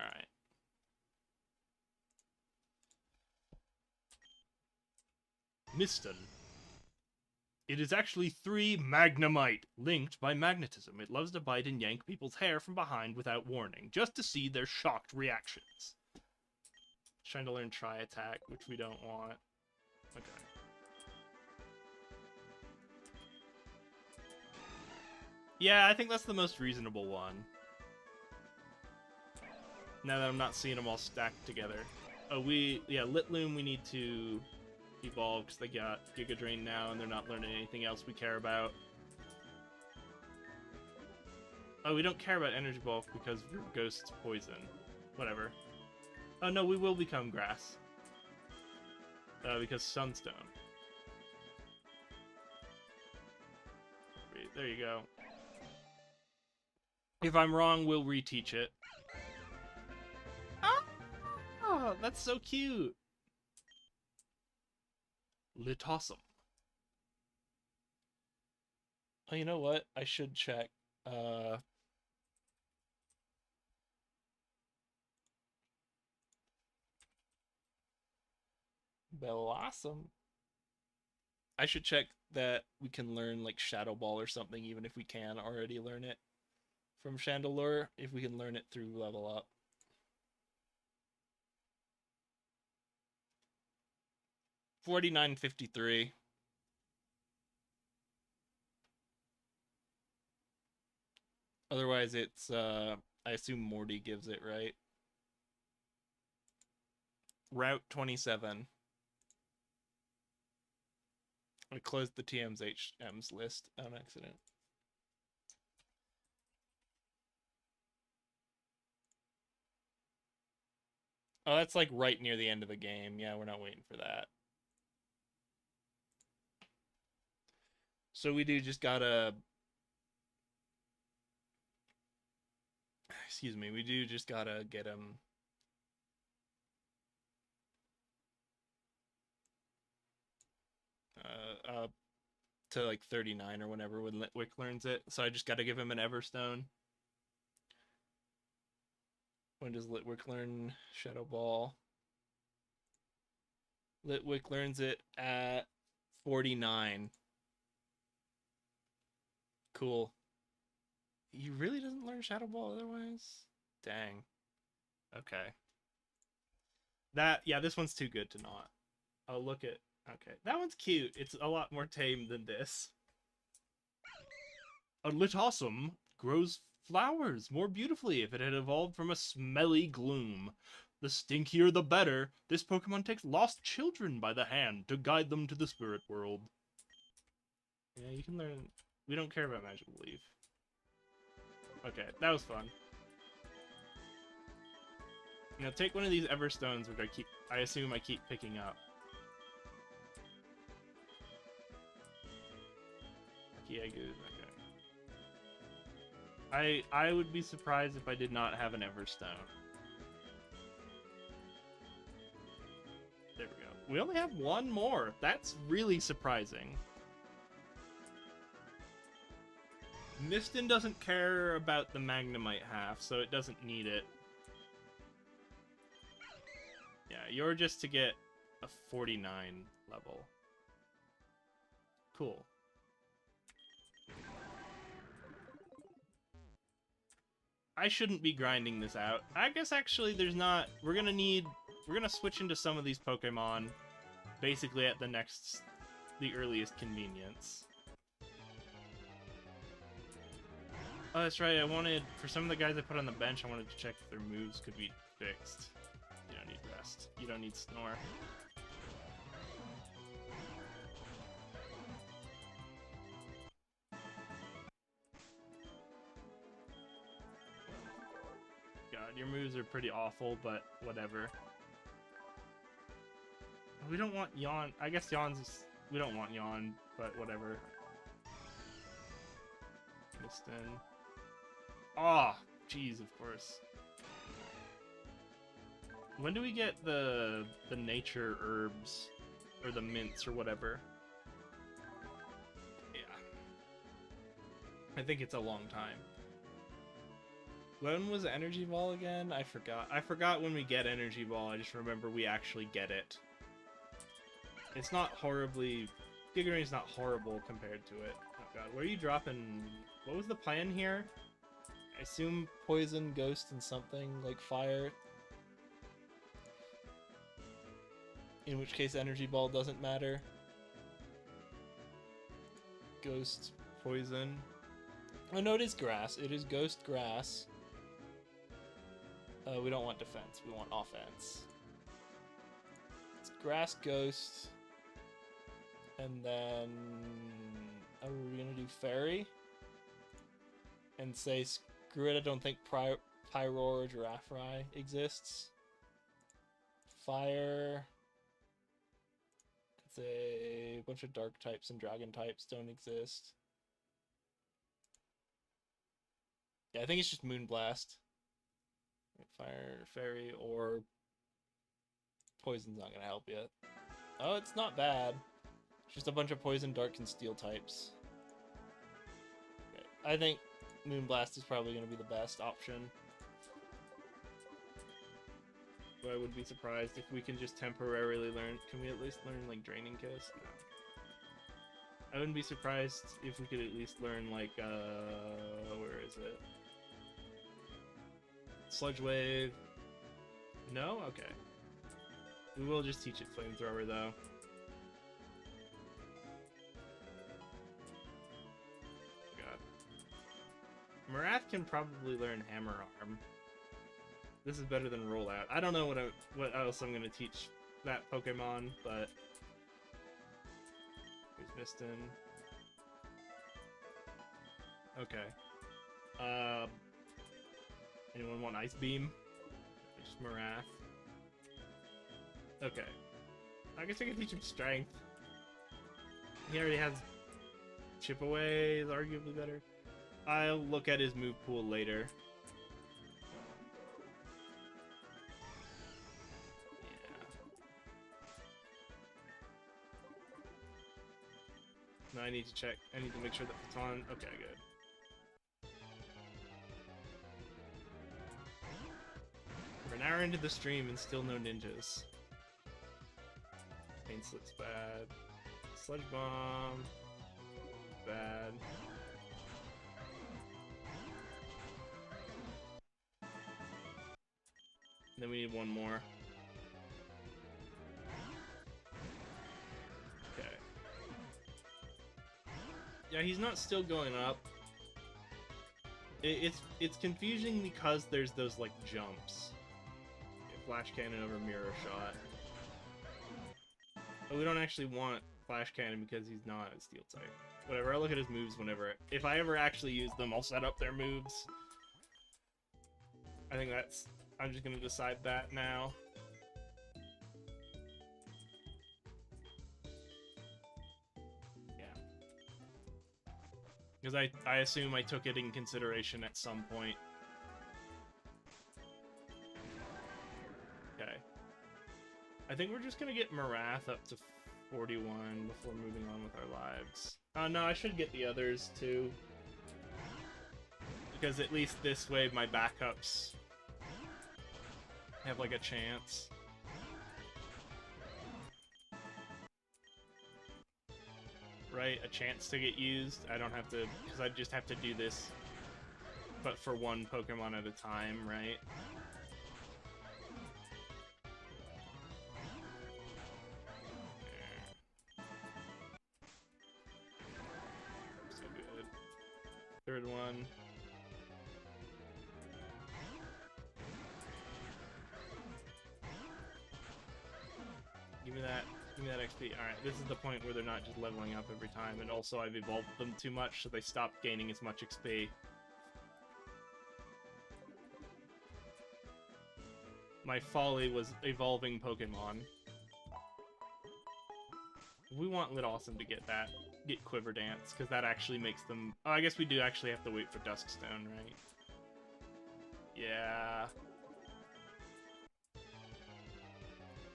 Alright. Miston. It is actually 3 Magnemite, linked by magnetism. It loves to bite and yank people's hair from behind without warning, just to see their shocked reactions. Trying to learn Tri-Attack, which we don't want. Okay. Yeah, I think that's the most reasonable one. Now that I'm not seeing them all stacked together. Oh, Litloom we need to evolve because they got Giga Drain now and they're not learning anything else we care about. Oh, we don't care about Energy Bulk because Ghost's poison. Whatever. Oh no, we will become Grass. Because Sunstone. There you go. If I'm wrong, we'll reteach it. Oh, that's so cute. Litossum. Oh, you know what? I should check. Blossom. I should check that we can learn like Shadow Ball or something, even if we can already learn it from Chandelure, if we can learn it through level up. $49.53. Otherwise, it's I assume Morty gives it, right? Route 27. I closed the TM's list on accident. Oh, that's like right near the end of the game. Yeah, we're not waiting for that. So we do just gotta... Excuse me, we do just gotta get him... up to like 39 or whenever when Litwick learns it. So I just gotta give him an Everstone. When does Litwick learn Shadow Ball? Litwick learns it at 49. Cool. He really doesn't learn Shadow Ball otherwise? Dang. Okay. Yeah, this one's too good to not. Oh, look at... Okay, that one's cute. It's a lot more tame than this. A Litosum grows flowers more beautifully if it had evolved from a smelly gloom. The stinkier the better. This Pokemon takes lost children by the hand to guide them to the spirit world. Yeah, you can learn... We don't care about Magical Leaf. Okay, that was fun. Now take one of these Everstones, which I assume I keep picking up. Kiagoos, okay. I would be surprised if I did not have an Everstone. There we go. We only have one more. That's really surprising. Mistin doesn't care about the Magnemite half, so it doesn't need it. Yeah, you're just to get a 49 level. Cool. I shouldn't be grinding this out. I guess actually there's not... We're gonna switch into some of these Pokemon basically at the earliest convenience. Oh, that's right, for some of the guys I put on the bench, I wanted to check if their moves could be fixed. You don't need Rest. You don't need Snore. God, your moves are pretty awful, but whatever. We don't want Yawn. I guess Yawn's... We don't want Yawn, but whatever. Mistin. Oh, jeez, of course. When do we get the nature herbs? Or the mints or whatever? Yeah. I think it's a long time. When was Energy Ball again? I forgot. I forgot when we get Energy Ball. I just remember we actually get it. It's not horribly... Gigaring's not horrible compared to it. Oh god, where are you dropping... What was the plan here? I assume Poison, Ghost, and something like Fire. In which case Energy Ball doesn't matter. Ghost, Poison. Oh no, it is Grass. It is Ghost, Grass. We don't want defense, we want offense. It's Grass, Ghost, and then... Are we gonna do Fairy? And say, screw it, I don't think Pyroar or Giraffri exists. Fire... It's a bunch of Dark types and Dragon types don't exist. Yeah, I think it's just Moonblast. Fire, Fairy, or Poison's not gonna help yet. Oh, it's not bad. It's just a bunch of Poison, Dark, and Steel types. Okay. I think Moonblast is probably gonna be the best option. But I would be surprised if we can just temporarily learn. Can we at least learn like Draining Kiss? No. I wouldn't be surprised if we could at least learn, like, where is it? Sludge Wave. No? Okay. We will just teach it Flamethrower, though. God. Marath can probably learn Hammer Arm. This is better than Rollout. I don't know what else I'm going to teach that Pokemon, but... Here's Mistin. Okay. Anyone want Ice Beam? Just Marath. Okay. I guess I can teach him Strength. He already has Chip Away is arguably better. I'll look at his move pool later. Yeah. No, I need to check. I need to make sure that it's on. Okay, good. We're an hour into the stream and still no ninjas. Pain Slip's bad. Sludge Bomb. Bad. Then we need one more. Okay. Yeah, he's not still going up. It's confusing because there's those like jumps. Flash Cannon over Mirror Shot. But we don't actually want Flash Cannon because he's not a Steel type. Whatever, I'll look at his moves whenever... If I ever actually use them, I'll set up their moves. I think that's... I'm just gonna decide that now. Yeah. Because I assume I took it in consideration at some point. Okay. I think we're just gonna get Marath up to 41 before moving on with our lives. Oh no, I should get the others too. Because at least this way my backups have like a chance. Right? A chance to get used. I don't have to, because I just have to do this, but for one Pokemon at a time, right? So good. Third one. Give me that. Give me that XP. Alright, this is the point where they're not just leveling up every time, and also I've evolved them too much, so they stop gaining as much XP. My folly was evolving Pokemon. We want Lit Awesome to get that. Get Quiver Dance, because that actually makes them... Oh, I guess we do actually have to wait for Duskstone, right? Yeah.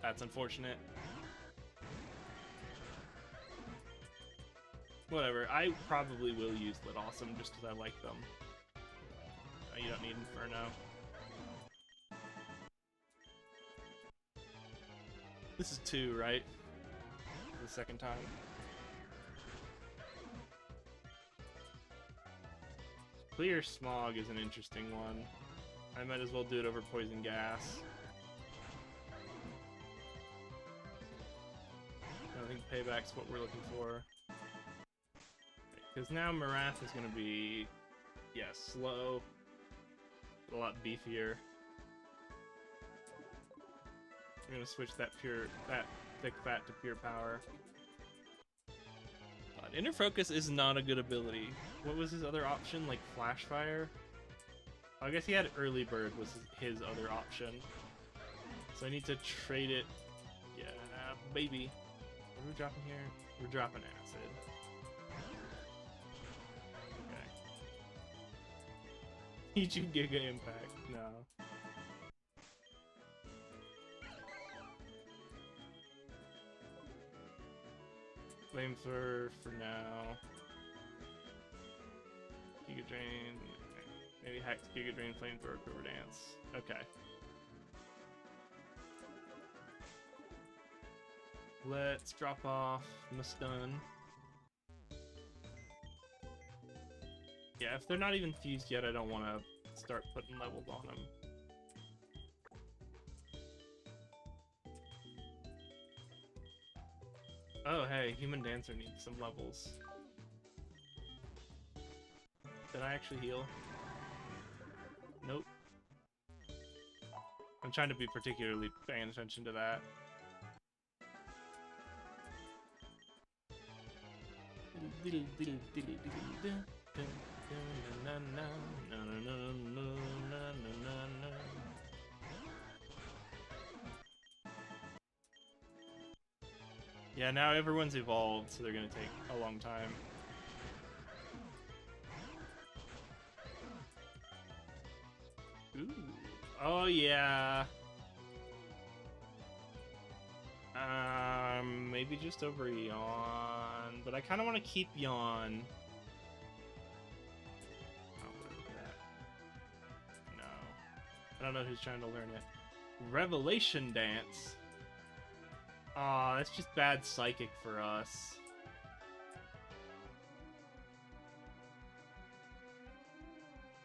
That's unfortunate. Whatever, I probably will use Lit Awesome just because I like them. Oh, you don't need Inferno. This is 2, right? For the second time. Clear Smog is an interesting one. I might as well do it over Poison Gas. I think Payback's what we're looking for. Because now Marath is going to be, yeah, slow, a lot beefier. I'm going to switch that thick fat to pure power. God, Inner Focus is not a good ability. What was his other option? Like Flash Fire? I guess he had Early Bird was his other option. So I need to trade it. Yeah, baby. What are we dropping here? We're dropping Acid. YouTube Giga Impact, no. Flamethrower for now. Giga Drain, maybe Hex, Giga Drain, Flamethrower, Quiver Dance. Okay. Let's drop off Mustun. Yeah, if they're not even fused yet, I don't want to start putting levels on them. Oh, hey, Human Dancer needs some levels. Did I actually heal? Nope. I'm trying to be particularly paying attention to that. Yeah, now everyone's evolved, so they're gonna take a long time. Ooh. Oh, yeah. Maybe just over Yawn, but I kind of want to keep Yawn. Oh, no. I don't know who's trying to learn it. Revelation Dance. Aw, that's just bad psychic for us.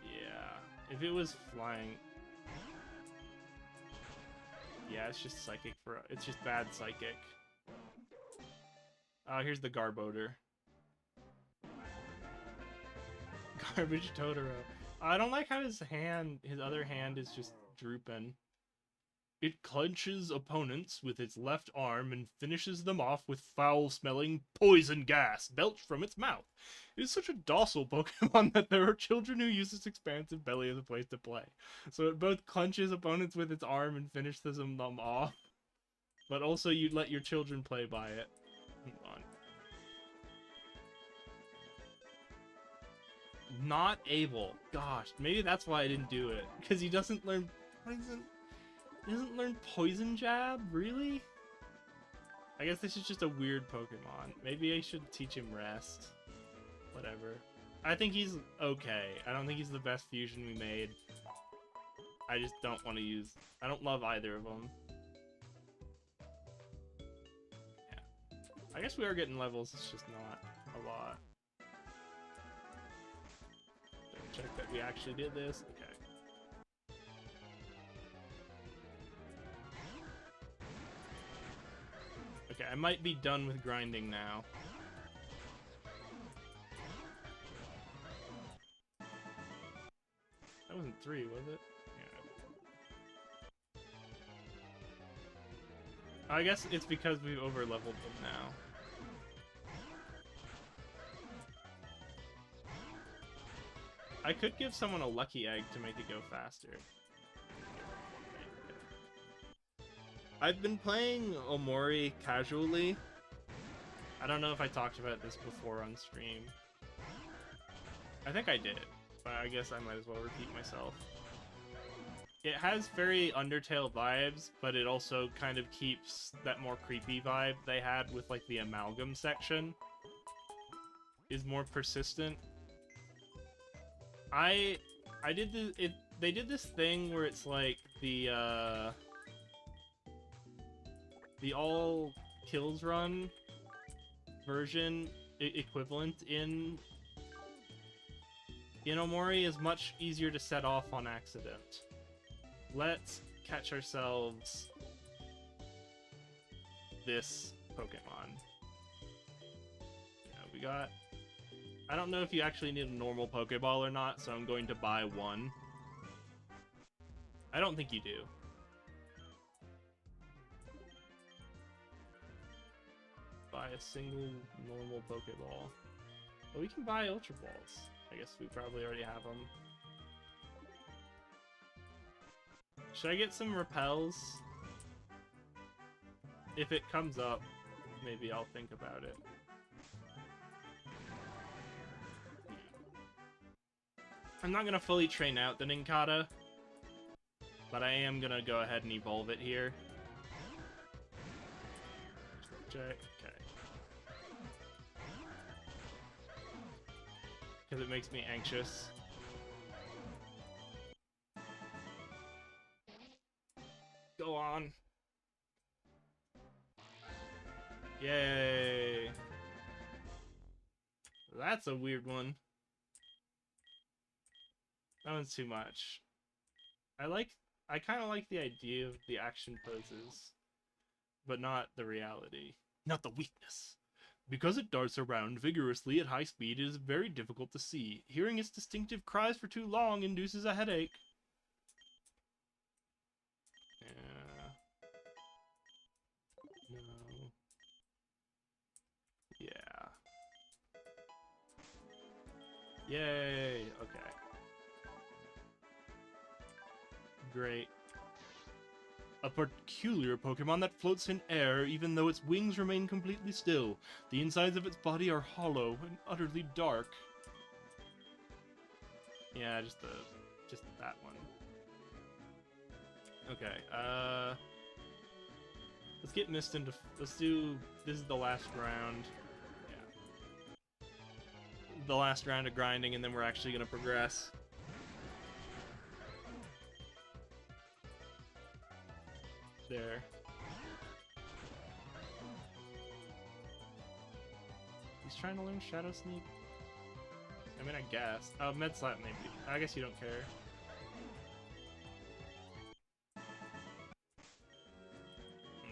Yeah. If it was flying... Yeah, it's just psychic for... It's just bad psychic. Here's the Garboder. Garbage Totoro. I don't like how his other hand is just drooping. It clenches opponents with its left arm and finishes them off with foul-smelling poison gas belched from its mouth. It is such a docile Pokemon that there are children who use its expansive belly as a place to play. So it both clenches opponents with its arm and finishes them off, but also you let your children play by it. Hold on. Not able. Gosh, maybe that's why I didn't do it. Because he doesn't learn poison. He doesn't learn poison jab? Really? I guess this is just a weird Pokemon. Maybe I should teach him rest. Whatever. I think he's okay. I don't think he's the best fusion we made. I just don't want to use... I don't love either of them. Yeah. I guess we are getting levels. It's just not a lot. Check that we actually did this. Okay. Okay, I might be done with grinding now. That wasn't 3, was it? Yeah. I guess it's because we've over-leveled them now. I could give someone a lucky egg to make it go faster. I've been playing Omori casually. I don't know if I talked about this before on stream. I think I did, but I guess I might as well repeat myself. It has very Undertale vibes, but it also kind of keeps that more creepy vibe they had with like the amalgam section. Is more persistent. They did this thing where it's like the all kills run version equivalent in Omori is much easier to set off on accident. Let's catch ourselves this Pokemon. We got... I don't know if you actually need a normal Pokeball or not, so I'm going to buy one. I don't think you do. Buy a single normal Pokeball. But we can buy Ultra Balls. I guess we probably already have them. Should I get some repels? If it comes up, maybe I'll think about it. I'm not gonna fully train out the Nincada, but I am gonna go ahead and evolve it here. Check. Okay. Because it makes me anxious. Go on. Yay. That's a weird one. That one's too much. I kind of like the idea of the action poses, but not the reality. Not the weakness. Because it darts around vigorously at high speed, it is very difficult to see. Hearing its distinctive cries for too long induces a headache. Yeah. No. Yeah. Yay! Okay. Great. A peculiar Pokemon that floats in air even though its wings remain completely still. The insides of its body are hollow and utterly dark. Yeah, just that one. Okay, let's get Mist into... Let's do... This is the last round. Yeah. The last round of grinding, and then we're actually going to progress. There. He's trying to learn Shadow Sneak? I mean, I guess. Oh, Med Slap maybe. I guess you don't care.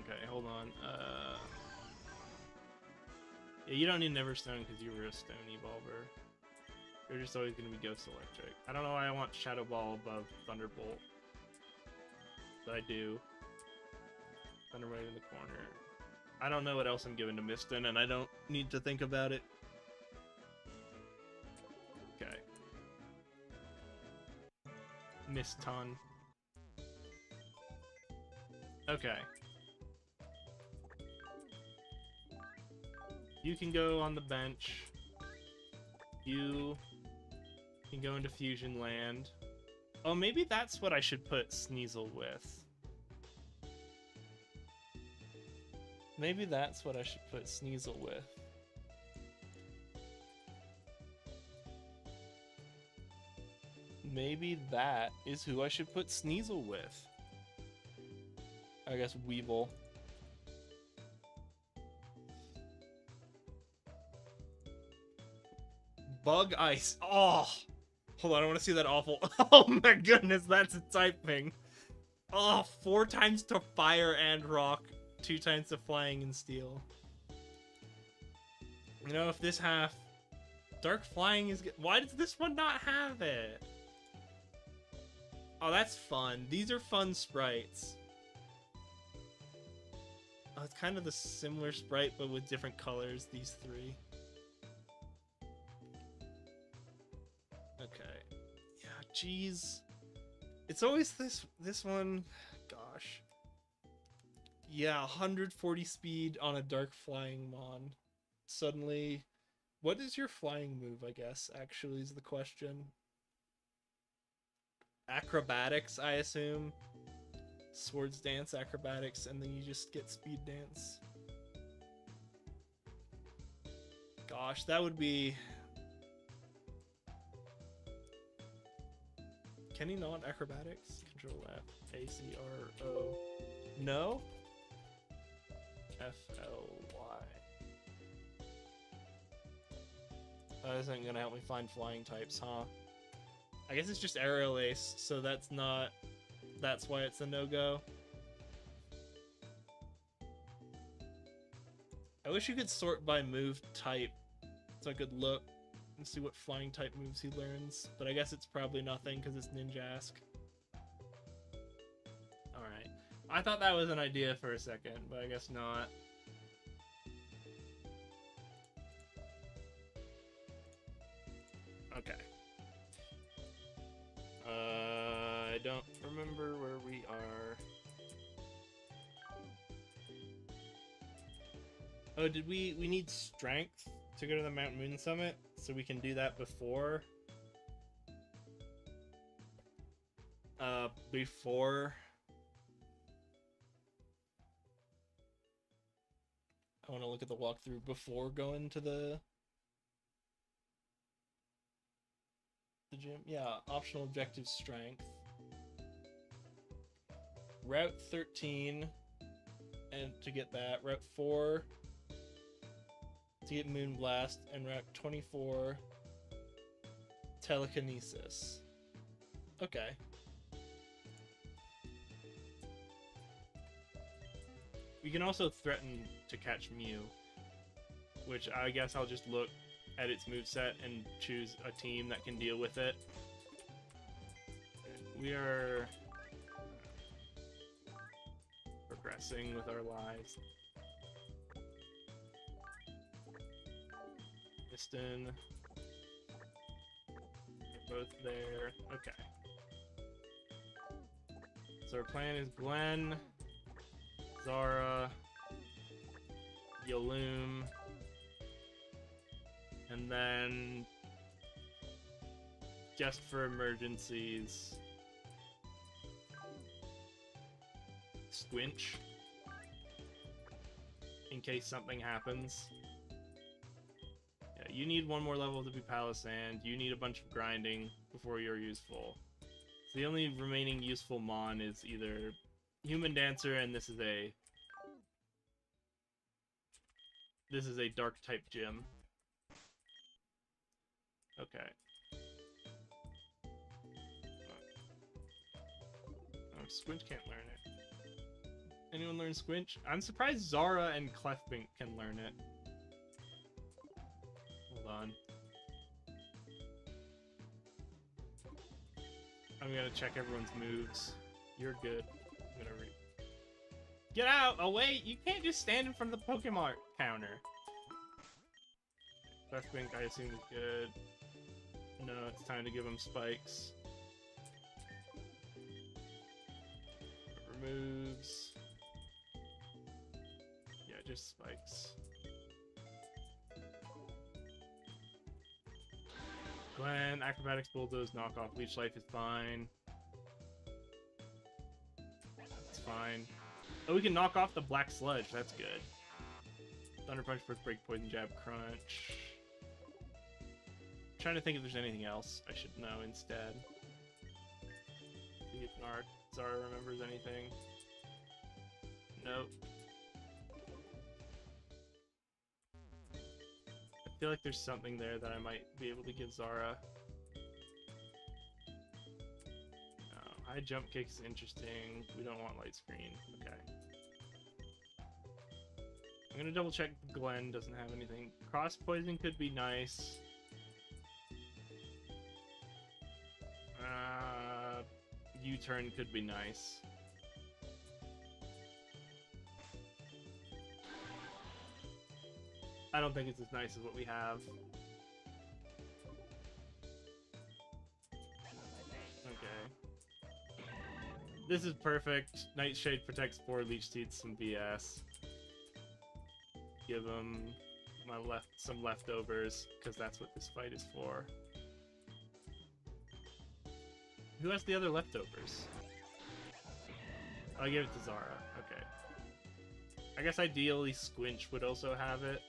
Okay, hold on. Yeah, you don't need Neverstone because you were a Stone Evolver. You're just always going to be Ghost Electric. I don't know why I want Shadow Ball above Thunderbolt. But I do. Thunderwave in the corner. I don't know what else I'm giving to Miston, and I don't need to think about it. Okay. Miston. Okay. You can go on the bench. You can go into Fusion Land. Oh, maybe that's what I should put Sneasel with. Maybe that's what I should put Sneasel with. Maybe that is who I should put Sneasel with. I guess Weevil. Bug Ice. Oh! Hold on, I want to see that awful... Oh my goodness, that's a typing. Oh, 4 times to Fire and Rock. 2 times to Flying and Steel. You know, if this half... Dark Flying is... Why does this one not have it? Oh, that's fun. These are fun sprites. Oh, it's kind of the similar sprite, but with different colors, these 3. Okay. Yeah, jeez. It's always this one... Gosh. Yeah, 140 speed on a Dark Flying Mon. Suddenly... What is your flying move, I guess, actually, is the question. Acrobatics, I assume. Swords Dance, Acrobatics, and then you just get Speed Dance. Gosh, that would be... Can he not Acrobatics? Control F. A-C-R-O. No? F-L-Y. That isn't gonna help me find flying types, huh? I guess it's just Aerial Ace, so that's not... That's why it's a no-go. I wish you could sort by move type, so I could look and see what flying type moves he learns, but I guess it's probably nothing because it's Ninjask. Alright. I thought that was an idea for a second, but I guess not. Okay. I don't remember where we are. Oh, did we need strength to go to the Mount Moon Summit? So we can do that before... before... I want to look at the walkthrough before going to the gym. Yeah, optional objective strength. Route 13, and to get that. Route 4 to get Moonblast, and Route 24 telekinesis. Okay. We can also threaten to catch Mew, which I guess I'll just look at its moveset and choose a team that can deal with it. We are progressing with our lives. Piston. They're both there. Okay. So our plan is Glenn, Zara, Yaloom, and then just for emergencies, Squinch, in case something happens. Yeah, you need one more level to be Palisand. You need a bunch of grinding before you're useful. So the only remaining useful Mon is either Human Dancer, and this is a Dark type gym. Okay. Oh, Squinch can't learn it. Anyone learn Squinch? I'm surprised Zara and Clefbink can learn it. Hold on. I'm gonna check everyone's moves. You're good. I'm gonna Get out! Oh wait, you can't just stand in front of the Pokemon counter. Clefbink, I assume, is good. No, it's time to give him spikes. Removes. Yeah, just spikes. Glenn, Acrobatics, Bulldoze, Knockoff, Leech Life is fine. It's fine. Oh, we can knock off the Black Sludge. That's good. Thunder Punch, Brick Break, Poison Jab, Crunch. I'm trying to think if there's anything else I should know instead. See if Zara remembers anything. Nope. I feel like there's something there that I might be able to give Zara. High jump kick is interesting. We don't want light screen. Okay. I'm gonna double check Glenn doesn't have anything. Cross poison could be nice. U-turn could be nice. I don't think it's as nice as what we have. Okay. This is perfect. Nightshade protects 4 Leech Teeth, some BS. Give him some leftovers, because that's what this fight is for. Who has the other leftovers? I'll give it to Zara. Okay. I guess ideally Squinch would also have it.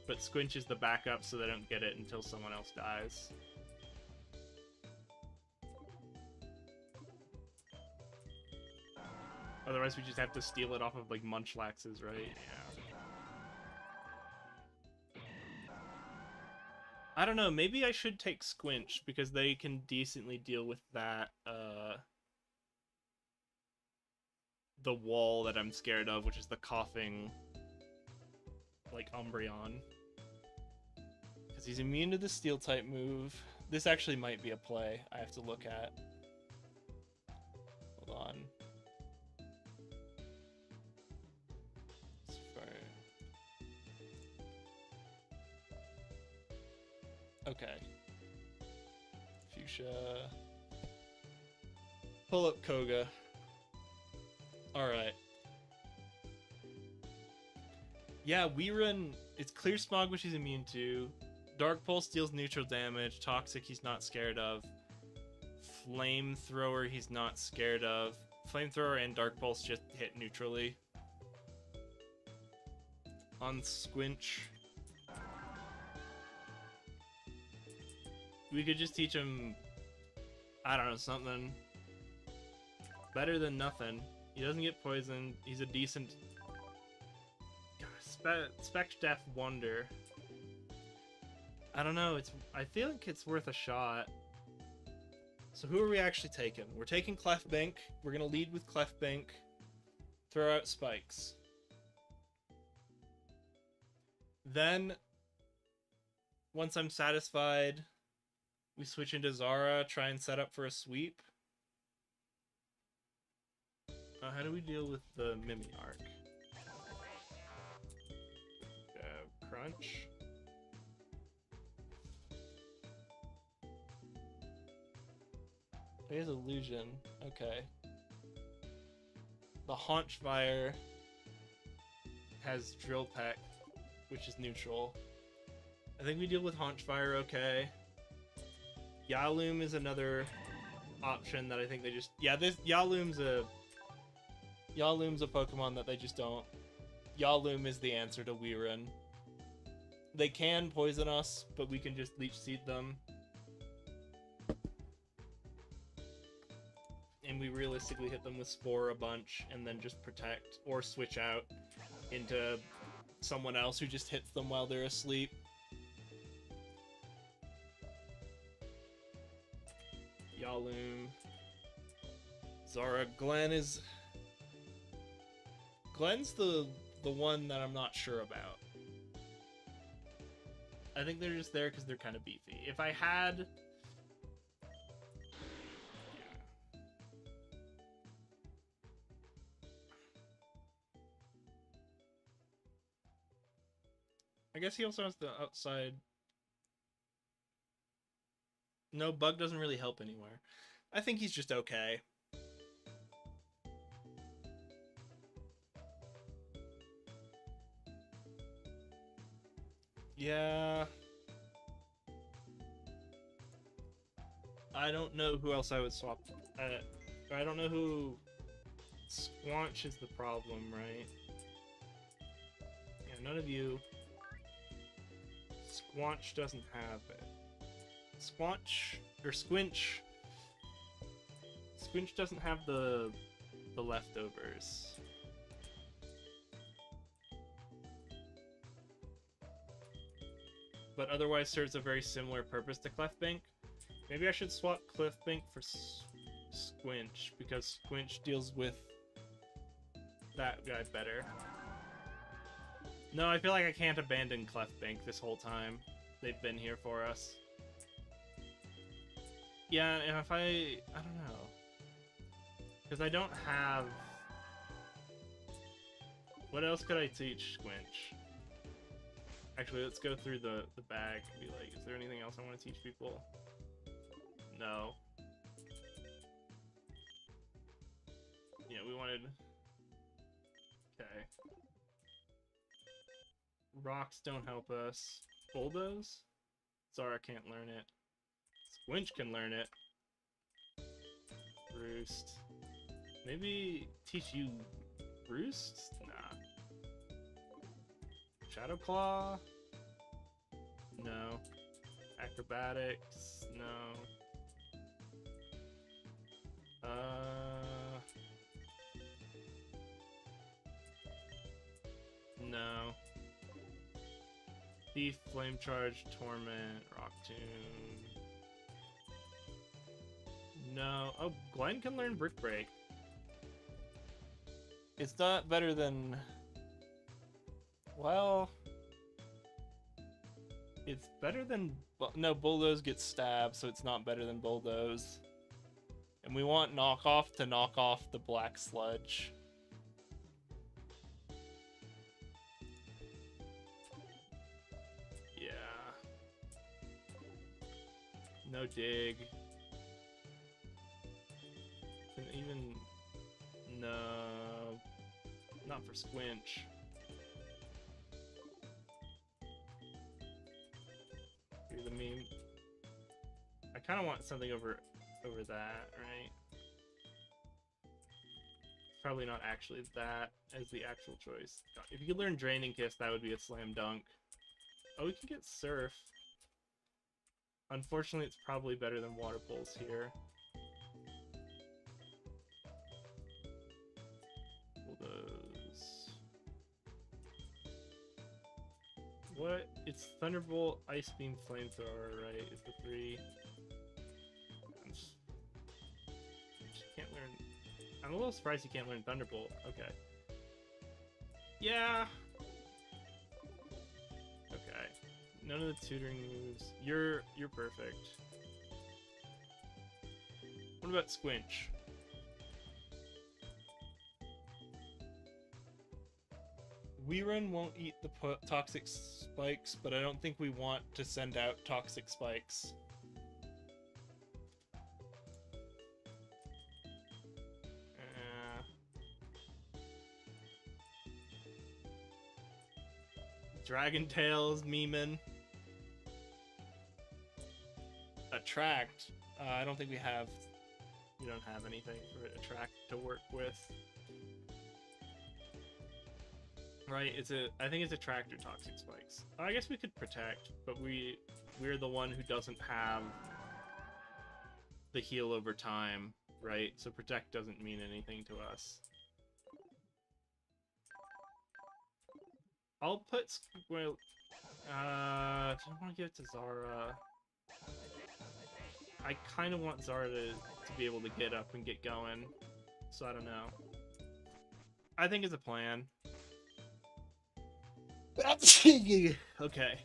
But Squinch is the backup, so they don't get it until someone else dies. Otherwise we just have to steal it off of, like, Munchlaxes, right? Yeah. I don't know, maybe I should take Squinch, because they can decently deal with that, the wall that I'm scared of, which is the coughing, like, Umbreon. Because he's immune to the Steel-type move. This actually might be a play I have to look at. Hold on. Okay. Fuchsia. Pull up Koga. Alright. Yeah, we run... It's Clear Smog, which he's immune to. Dark Pulse deals neutral damage. Toxic, he's not scared of. Flamethrower, he's not scared of. Flamethrower and Dark Pulse just hit neutrally. On Squinch... We could just teach him, I don't know, something better than nothing. He doesn't get poisoned. He's a decent Spec Def Wonder. I don't know. I feel like it's worth a shot. So who are we actually taking? We're taking Clefbank. We're gonna lead with Clefbank. Throw out spikes. Then, once I'm satisfied, we switch into Zara, try and set up for a sweep. How do we deal with the Mimi arc? Crunch. There's illusion. Okay. The Haunch Fire has Drill Peck, which is neutral. I think we deal with Haunch Fire okay. Yaloom is another option that I think they just... Yeah, this Yaloom's a Pokemon that they just don't... Yaloom is the answer to Weirun. They can poison us, but we can just Leech Seed them. And we realistically hit them with Spore a bunch, and then just protect, or switch out into someone else who just hits them while they're asleep. Yaloom. Zara. Glenn's the one that I'm not sure about. I think they're just there because they're kind of beefy. If I had... I guess he also has the outside... No, Bug doesn't really help anywhere. I think he's just okay. Yeah. I don't know who else I would swap. I don't know who... Squanch is the problem, right? Yeah, none of you... Squanch doesn't have it. Squanch or Squinch. Squinch doesn't have the leftovers. But otherwise serves a very similar purpose to Clefbank. Maybe I should swap Clefbank for Squinch, because Squinch deals with that guy better. No, I feel like I can't abandon Clefbank this whole time. They've been here for us. Yeah, and if I don't know. Because I don't have... What else could I teach Squinch? Actually, let's go through the bag and be like, is there anything else I want to teach people? No. Yeah, we wanted... Okay. Rocks don't help us. Bulldoze? Zara can't learn it. Squinch can learn it. Roost. Maybe teach you Roost? Nah. Shadow Claw? No. Acrobatics? No. No. Thief, Flame Charge, Torment, Rock Tomb. No. Oh, Glenn can learn Brick Break. It's not better than... Well... It's better than... No, Bulldoze gets stabbed, so it's not better than Bulldoze. And we want Knockoff to knock off the Black Sludge. Yeah. No Dig. And even... No... Not for Squinch. Here's the meme. I kind of want something over that, right? Probably not actually that as the actual choice. If you could learn Draining Kiss, that would be a slam dunk. Oh, we can get Surf. Unfortunately, it's probably better than Water Pulse here. Bulldoze. What? It's Thunderbolt, Ice Beam, Flamethrower, right? It's the 3. Can't learn. I'm a little surprised you can't learn Thunderbolt. Okay. Yeah. Okay. None of the tutoring moves. You're perfect. What about Squinch? Weerun won't eat the toxic spikes, but I don't think we want to send out toxic spikes. Dragon Tails, Meeman. Attract. I don't think we don't have anything for Attract to work with. Right, I think it's Attract or Toxic Spikes. I guess we could Protect, but we're the one who doesn't have the heal over time, right? So Protect doesn't mean anything to us. I'll put I don't want to give it to Zara. I kind of want Zara to be able to get up and get going, so I don't know. I think it's a plan. Okay.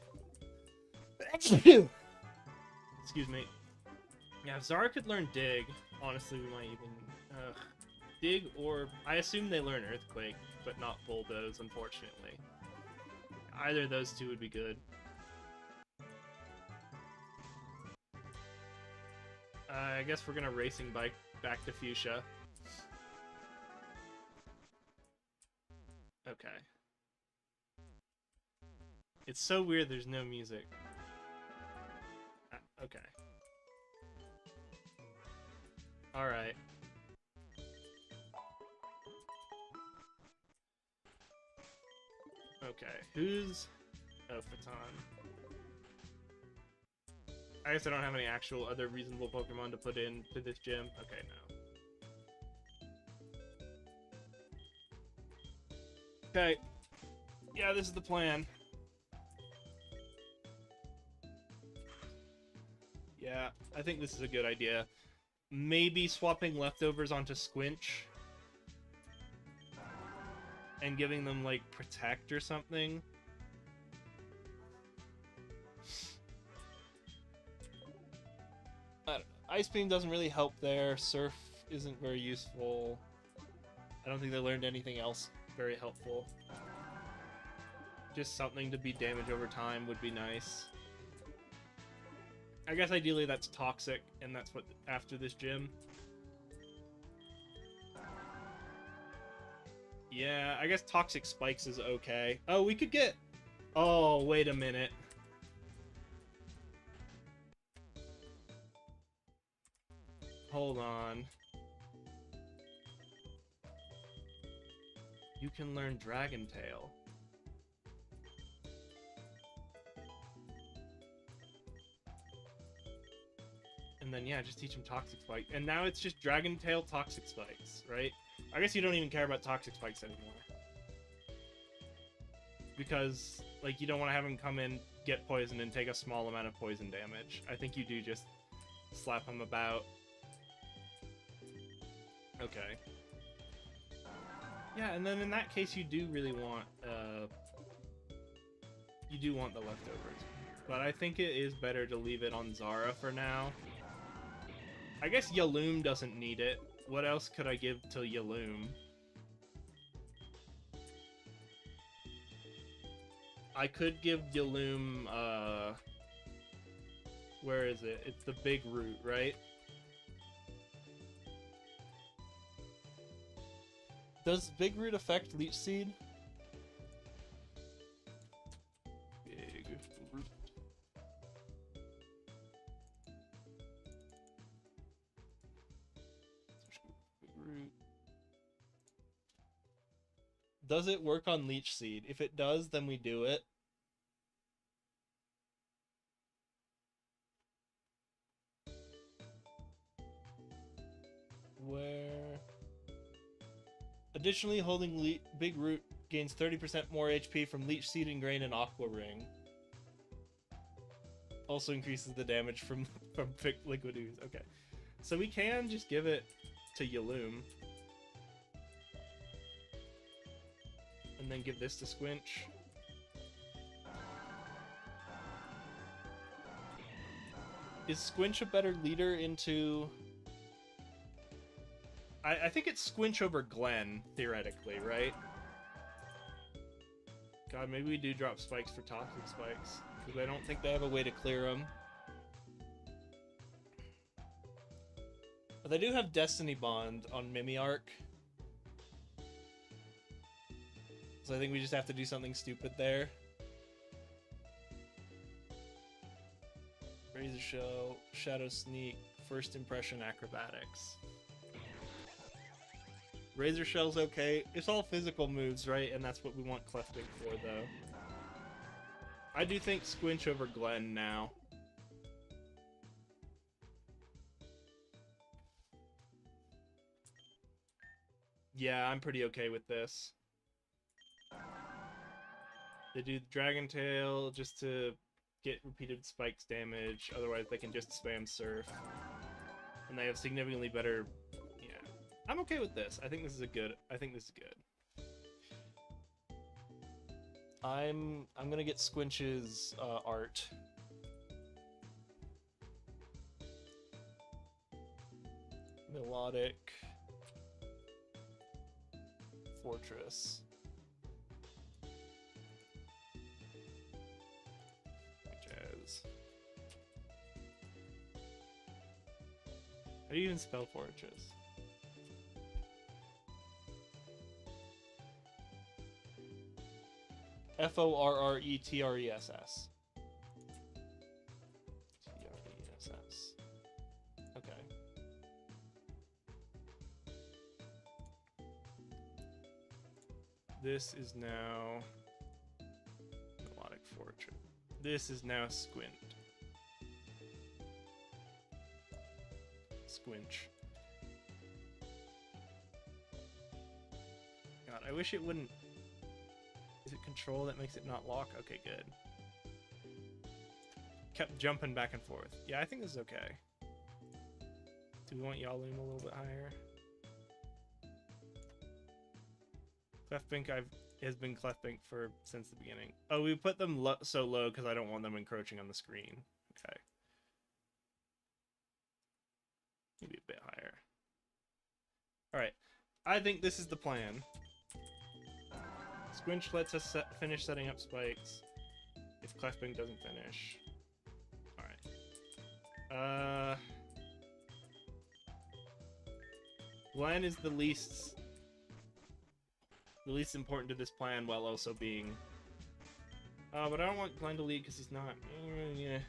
Excuse me. Yeah, if Zara could learn Dig, honestly, we might even... Dig, or... I assume they learn Earthquake, but not Bulldoze, unfortunately. Either of those two would be good. I guess we're gonna Racing Bike back to Fuchsia. Okay. It's so weird there's no music. Okay. Alright. Okay, who's... Oh, Phaeton. I guess I don't have any actual other reasonable Pokemon to put into this gym. Okay, no. Okay. Yeah, this is the plan. Yeah, I think this is a good idea. Maybe swapping leftovers onto Squinch. And giving them, like, Protect or something. I don't know. Ice Beam doesn't really help there. Surf isn't very useful. I don't think they learned anything else very helpful. Just something to beat damage over time would be nice. I guess ideally that's Toxic, and that's what after this gym. Yeah, I guess Toxic Spikes is okay. Oh, we could get... Oh, wait a minute. Hold on. You can learn Dragon Tail. And then, yeah, just teach him Toxic Spike. And now it's just Dragon Tail, Toxic Spikes, right? I guess you don't even care about Toxic Spikes anymore. Because, like, you don't want to have him come in, get poisoned, and take a small amount of poison damage. I think you do just slap him about. Okay. Yeah, and then in that case, you do really want, you do want the leftovers. But I think it is better to leave it on Zara for now. I guess Yaloom doesn't need it. What else could I give to Yaloom? I could give Yaloom, where is it? It's the big root, right? Does Big Root affect Leech Seed? Big Root. Big Root. Does it work on Leech Seed? If it does, then we do it. Where... Additionally, holding Big Root gains 30% more HP from Leech Seed, Ingrain, and Aqua Ring. Also increases the damage from Liquid Ooze. Okay. So we can just give it to Yaloom. And then give this to Squinch. Is Squinch a better leader into... I think it's Squinch over Glenn, theoretically, right? God, maybe we do drop spikes for Toxic Spikes. Because I don't think they have a way to clear them. But they do have Destiny Bond on Mimiarch. So I think we just have to do something stupid there. Razor Shell, Shadow Sneak, First Impression Acrobatics. Razor Shell's okay. It's all physical moves, right? And that's what we want Clefting for, though. I do think Squinch over Glenn now. Yeah, I'm pretty okay with this. They do Dragon Tail just to get repeated spikes damage. Otherwise, they can just spam Surf. And they have significantly better... Yeah. I'm okay with this. I think this is good. I'm gonna get Squinch's art. Melodic. Fortress. Jazz. How do you even spell Fortress? Forretress. Tress. Okay. This is now Melodic Fortress. This is now Squint. Squinch. God, I wish it wouldn't... Is it control that makes it not lock? Okay, good. Kept jumping back and forth. Yeah, I think this is okay. Do we want Yaloom a little bit higher? Clefbink has been Clefbink since the beginning. Oh, we put them so low because I don't want them encroaching on the screen. Okay. Maybe a bit higher. Alright. I think this is the plan. Squinch lets us finish setting up spikes if Clefbink doesn't finish. Alright. Glenn is the least important to this plan while also being... but I don't want Glenn to lead because he's not... yeah.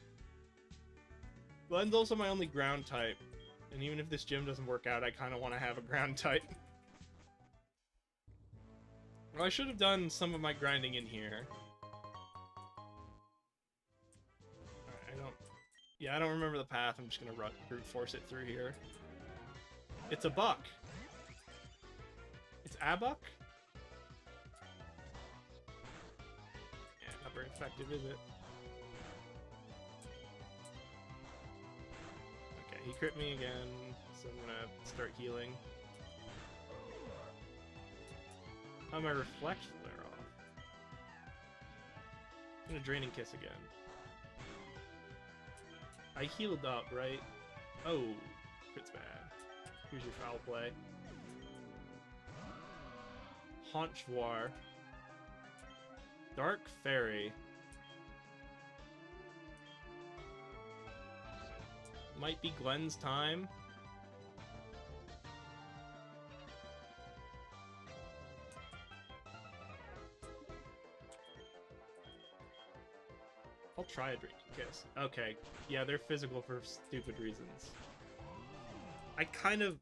Glenn's also my only ground type. And even if this gym doesn't work out, I kind of want to have a ground type. Well, I should have done some of my grinding in here. Alright, I don't remember the path. I'm just gonna brute force it through here. It's a buck. It's a buck? Yeah, not very effective, is it? Okay, he crit me again, so I'm gonna start healing. Oh, my reflect flare off. I'm gonna Draining Kiss again. I healed up, right? Oh, crit's bad. Here's your foul play. Haunchvoir. Dark Fairy. Might be Glenn's time. I'll try a Draining Kiss. Okay, yeah, they're physical for stupid reasons. I kind of...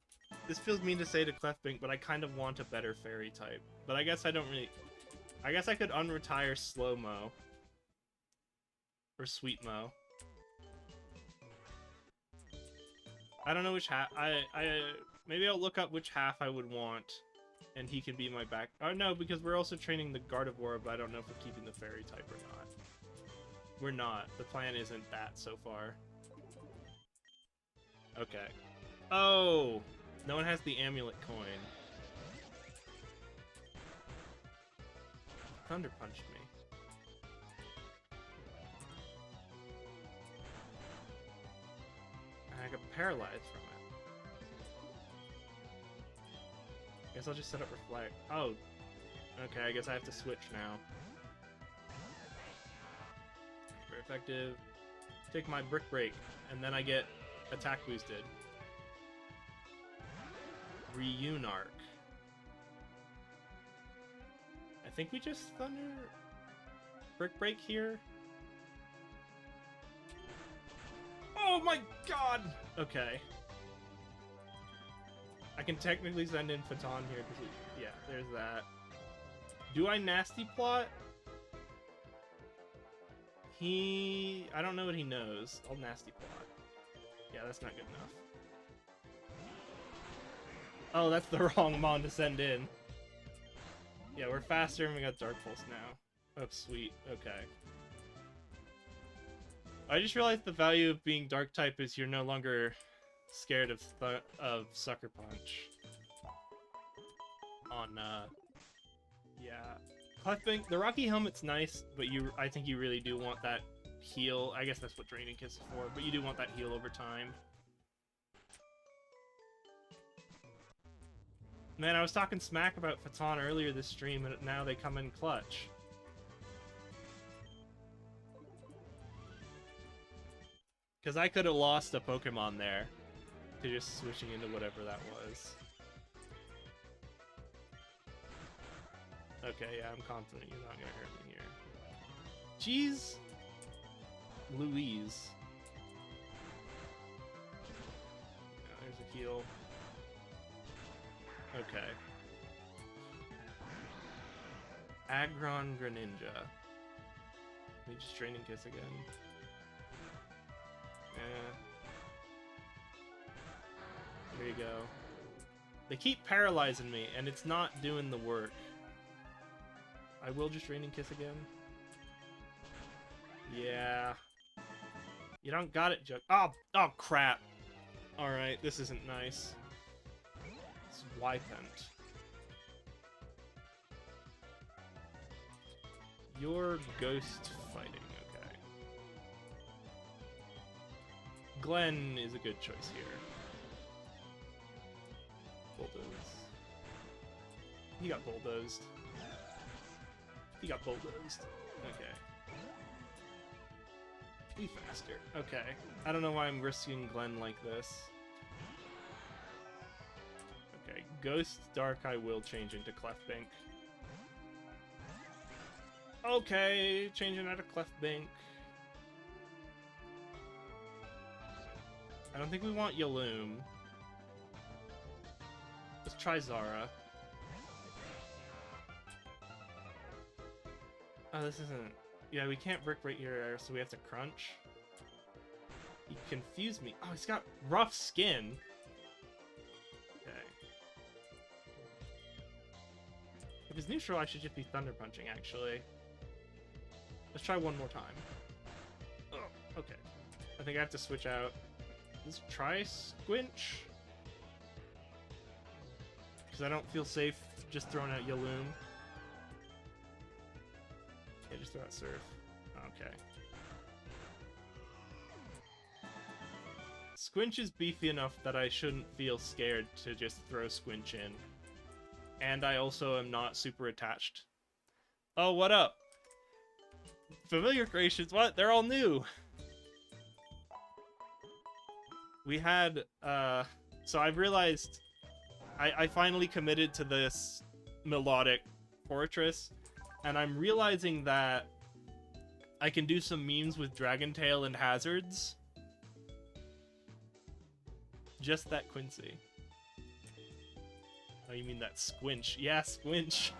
This feels mean to say to Clefbink, but I kind of want a better fairy type. But I guess I don't really... I guess I could unretire Slow-Mo. Or Sweet-Mo. I don't know which half... Maybe I'll look up which half I would want. And he can be my back... Oh, no, because we're also training the Gardevoir, but I don't know if we're keeping the fairy type or not. We're not. The plan isn't that so far. Okay. Oh! No one has the amulet coin. Thunder punched me. And I got paralyzed from it. Guess I'll just set up reflect. Oh. Okay, I guess I have to switch now. Very effective. Take my brick break, and then I get attack boosted. Reunarch. I think we just thunder brick break here. Oh my god! Okay. I can technically send in Phaeton here because yeah, there's that. Do I nasty plot? I don't know what he knows. I'll nasty plot. Yeah, that's not good enough. Oh, that's the wrong Mon to send in. Yeah, we're faster and we got Dark Pulse now. Oh, sweet. Okay. I just realized the value of being Dark type is you're no longer scared of Sucker Punch. On, yeah. Clefbank, the Rocky Helmet's nice, but I think you really do want that heal. I guess that's what Draining Kiss is for, but you do want that heal over time. Man, I was talking smack about Phaeton earlier this stream, and now they come in clutch. Because I could have lost a Pokemon there to just switching into whatever that was. Okay, yeah, I'm confident you're not gonna hurt me here. Jeez! Louise. Yeah, there's a heal. Okay. Aggron Greninja. We just Draining Kiss again. There you go. They keep paralyzing me, and it's not doing the work. I will just Draining Kiss again. Yeah. You don't got it, Jug. Oh crap. Alright, this isn't nice. It's Wypent. You're ghost fighting, okay. Glenn is a good choice here. Bulldoze. He got bulldozed. He got bulldozed. Okay. Be faster. Okay. I don't know why I'm risking Glenn like this. Okay. Ghost Dark I will change into Clefbank. Okay. Changing out of Clefbank. I don't think we want Yaloom. Let's try Zara. Oh, this isn't... Yeah, we can't Brick Break your air, so we have to Crunch. He confused me. Oh, he's got rough skin. Okay. If it's neutral, I should just be Thunder Punching, actually. Let's try one more time. Oh, okay. I think I have to switch out. Let's try Squinch. Because I don't feel safe just throwing out Yaloom. Yeah, just throw out Surf. Okay. Squinch is beefy enough that I shouldn't feel scared to just throw Squinch in. And I also am not super attached. Oh, what up? Familiar creations, what? They're all new! We had, so I've realized I finally committed to this melodic fortress, and I'm realizing that I can do some memes with Dragon Tail and Hazards. Just that Quincy. Oh, you mean that Squinch? Yeah, Squinch.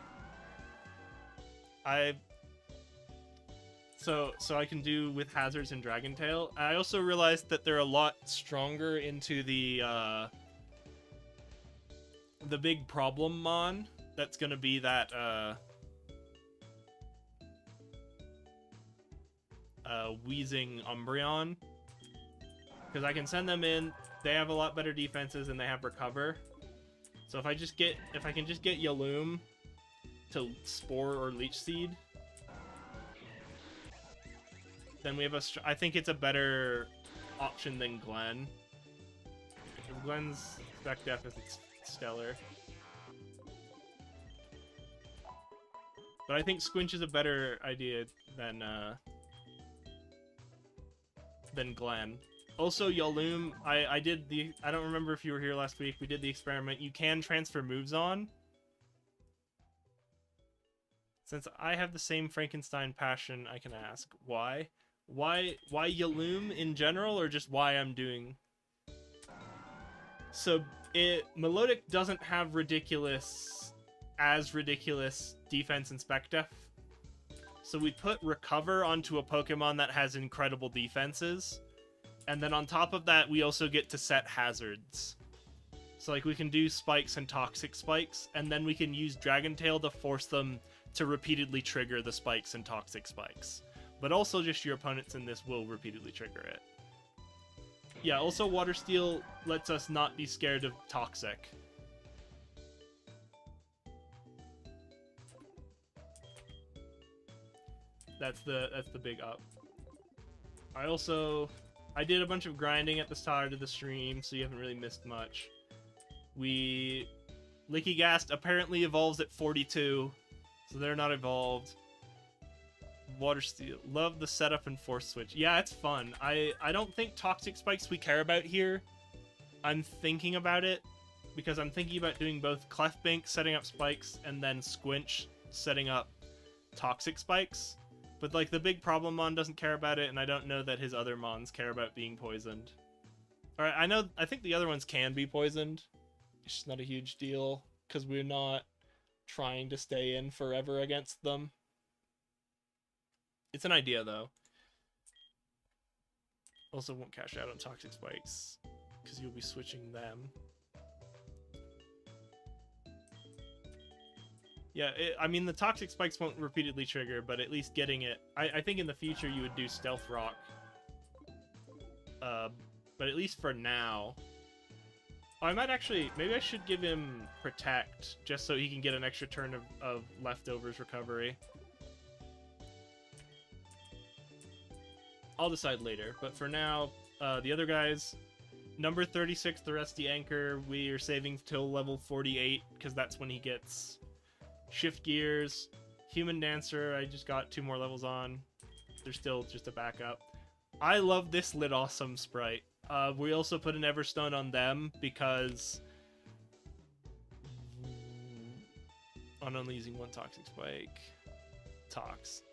So I can do with Hazards and Dragon Tail. I also realized that they're a lot stronger into the big problem mon. That's gonna be that Wheezing Umbreon. Because I can send them in, they have a lot better defenses and they have Recover. So if I can just get Yaloom to Spore or Leech Seed, then we have I think it's a better option than Glenn. Because Glenn's Spec Def isn't stellar. But I think Squinch is a better idea than Glenn. Also, Yaloom, I don't remember if you were here last week, we did the experiment. You can transfer moves on. Since I have the same Frankenstein passion, I can ask, why? Why Yaloom in general, or just why I'm doing... So, Melodic doesn't have ridiculous defense and Spec Def. So we put Recover onto a Pokemon that has incredible defenses. And then on top of that, we also get to set hazards. So like we can do spikes and toxic spikes, and then we can use Dragon Tail to force them to repeatedly trigger the spikes and toxic spikes. But also just your opponents in this will repeatedly trigger it. Yeah, also Water Steel lets us not be scared of toxic. That's the big up. I did a bunch of grinding at the start of the stream, so you haven't really missed much. Licky Gast apparently evolves at 42, so they're not evolved. Water Steel. Love the setup and force switch. Yeah, it's fun. I don't think toxic spikes we care about here. I'm thinking about it, because I'm thinking about doing both Clefbank setting up spikes, and then Squinch setting up toxic spikes. But, like, the big problem Mon doesn't care about it, and I don't know that his other Mons care about being poisoned. Alright, I think the other ones can be poisoned. It's just not a huge deal, because we're not trying to stay in forever against them. It's an idea, though. Also won't cash out on toxic spikes, because you'll be switching them. Yeah, I mean, the toxic spikes won't repeatedly trigger, but at least getting it... I think in the future you would do Stealth Rock. But at least for now... Oh, I might actually... Maybe I should give him Protect, just so he can get an extra turn of Leftovers recovery. I'll decide later, but for now, the other guys... Number 36, the Rusty Anchor, we are saving till level 48, because that's when he gets... Shift Gears, Human Dancer, I just got 2 more levels on. They're still just a backup. I love this Lit Awesome sprite. We also put an Everstone on them because... On only using 1 Toxic Spike. Tox.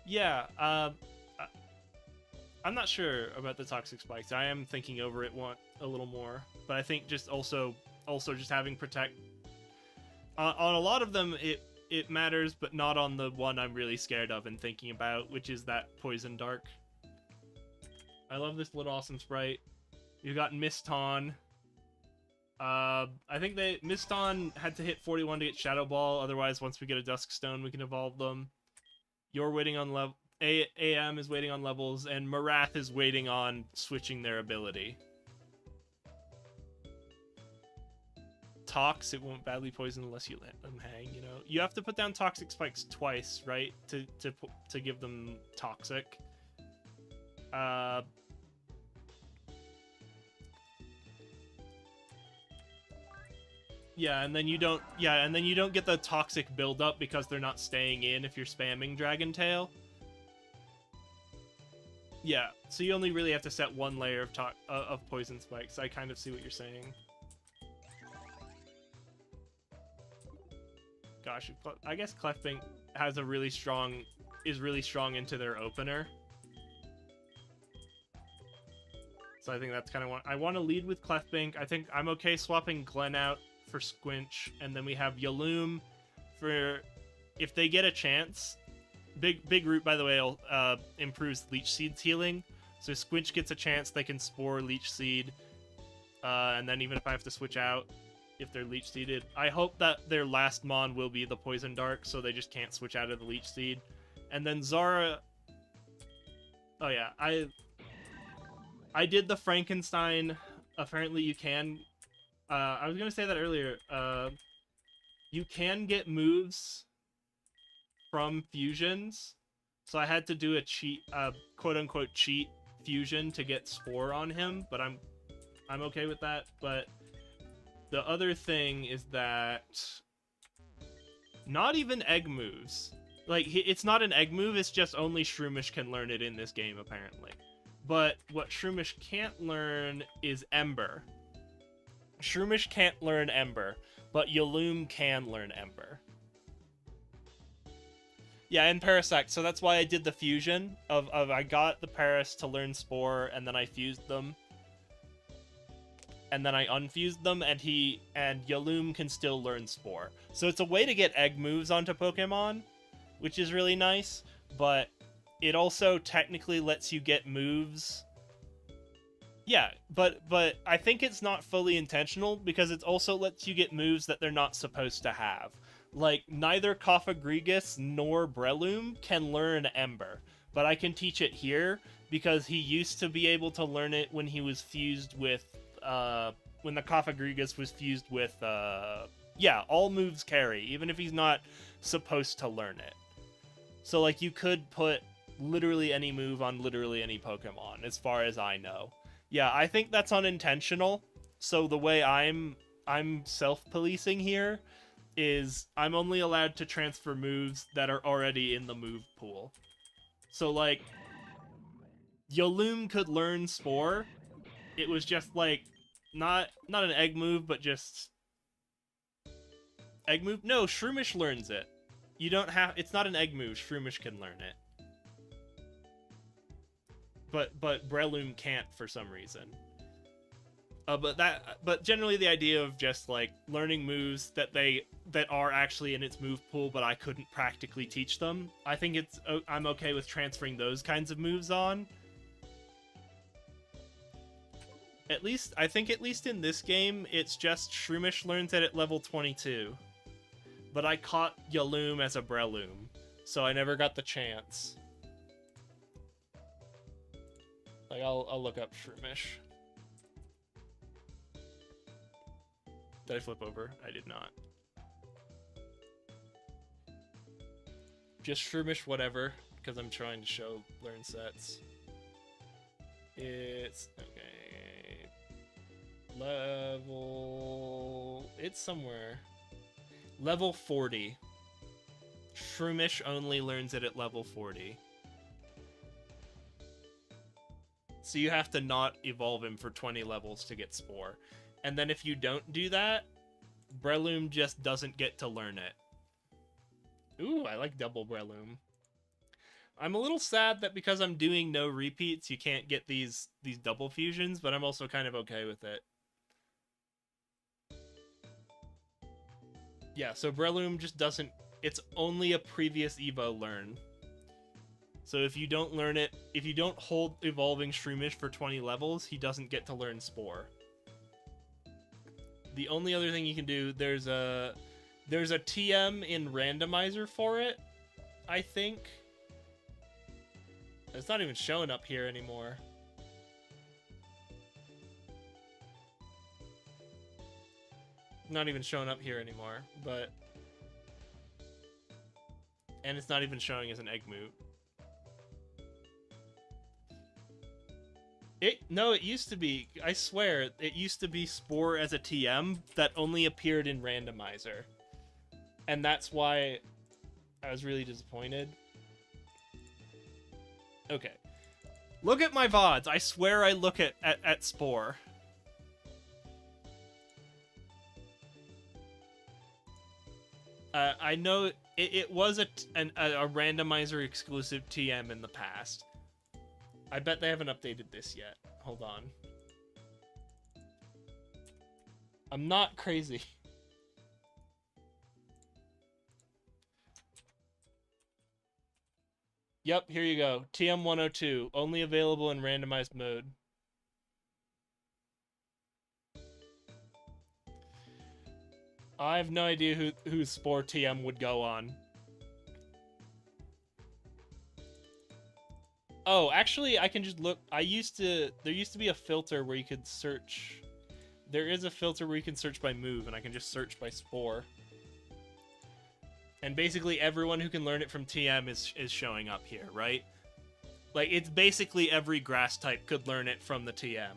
Yeah, I'm not sure about the Toxic Spikes. I am thinking over it a little more. But I think just also just having Protect... on a lot of them, it matters, but not on the one I'm really scared of and thinking about, which is that Poison Dark. I love this Lit Awesome sprite. You've got Miston. I think Miston had to hit 41 to get Shadow Ball, otherwise once we get a Dusk Stone we can evolve them. You're waiting on level... AM is waiting on levels, and Marath is waiting on switching their ability. Tox, it won't badly poison unless you let them hang, you know. You have to put down toxic spikes twice, right? To give them toxic. Yeah, and then you don't get the toxic buildup because they're not staying in if you're spamming Dragon Tail. Yeah, so you only really have to set 1 layer of poison spikes. I kind of see what you're saying. Gosh, I guess Clefbank has is really strong into their opener. So I think that's kind of what I want to lead with Clefbank. I think I'm okay swapping Glenn out for Squinch, and then we have Yaloom for if they get a chance. Big Root, by the way, improves Leech Seed's healing. So if Squinch gets a chance, they can Spore Leech Seed, and then even if I have to switch out, if they're Leech Seeded. I hope that their last Mon will be the Poison Dark, so they just can't switch out of the Leech Seed. And then Zara... Oh yeah, I did the Frankenstein. Apparently you can. I was gonna say that earlier. You can get moves from fusions, so I had to do a cheat, quote unquote cheat fusion to get Spore on him, but I'm okay with that. But the other thing is that not even egg moves. Like, it's not an egg move, it's just only Shroomish can learn it in this game, apparently. But what Shroomish can't learn is Ember. Shroomish can't learn Ember, but Yaloom can learn Ember. Yeah, and Parasect, so that's why I did the fusion of I got the Paras to learn Spore, and then I fused them. And then I unfused them, and Yaloom can still learn Spore. So it's a way to get egg moves onto Pokemon, which is really nice, but it also technically lets you get moves. Yeah, but I think it's not fully intentional, because it also lets you get moves that they're not supposed to have. Like, neither Cofagrigus nor Breloom can learn Ember, but I can teach it here, because he used to be able to learn it when he was fused with, when the Cofagrigus was fused with, yeah, all moves carry, even if he's not supposed to learn it. So, like, you could put literally any move on literally any Pokemon, as far as I know. Yeah, I think that's unintentional. So the way I'm self-policing here is I'm only allowed to transfer moves that are already in the move pool. So, like, Yaloom could learn Spore. It was just, like, not an egg move, but just... Egg move? No, Shroomish learns it. You don't have... It's not an egg move. Shroomish can learn it. But Breloom can't for some reason. But generally the idea of just, like, learning moves that are actually in its move pool, but I couldn't practically teach them. I think I'm okay with transferring those kinds of moves on. I think at least in this game, it's just Shroomish learns it at level 22. But I caught Yaloom as a Breloom, so I never got the chance. Like, I'll look up Shroomish. Did I flip over? I did not. Just Shroomish whatever, because I'm trying to show learn sets. It's... okay... level... it's somewhere. Level 40. Shroomish only learns it at level 40. So you have to not evolve him for 20 levels to get Spore. And then if you don't do that, Breloom just doesn't get to learn it. Ooh, I like double Breloom. I'm a little sad that because I'm doing no repeats, you can't get these double fusions, but I'm also kind of okay with it. Yeah, so Breloom just doesn't... it's only a previous Evo learn. So if you don't learn it, if you don't hold evolving Shroomish for 20 levels, he doesn't get to learn Spore. The only other thing you can do, there's a TM in randomizer for it, I think. It's not even showing up here anymore. Not even showing up here anymore, but... and it's not even showing as an egg move. No, it used to be, I swear, it used to be Spore as a TM that only appeared in randomizer. And that's why I was really disappointed. Okay. Look at my VODs. I swear I look at Spore. I know it was a randomizer exclusive TM in the past. I bet they haven't updated this yet. Hold on. I'm not crazy. Yep, here you go. TM102, only available in randomized mode. I have no idea who Spore TM would go on. Oh, actually, I can just look. There used to be a filter where you could search. There is a filter where you can search by move, and I can just search by Spore. And basically everyone who can learn it from TM is showing up here, right? Like, it's basically every grass type could learn it from the TM.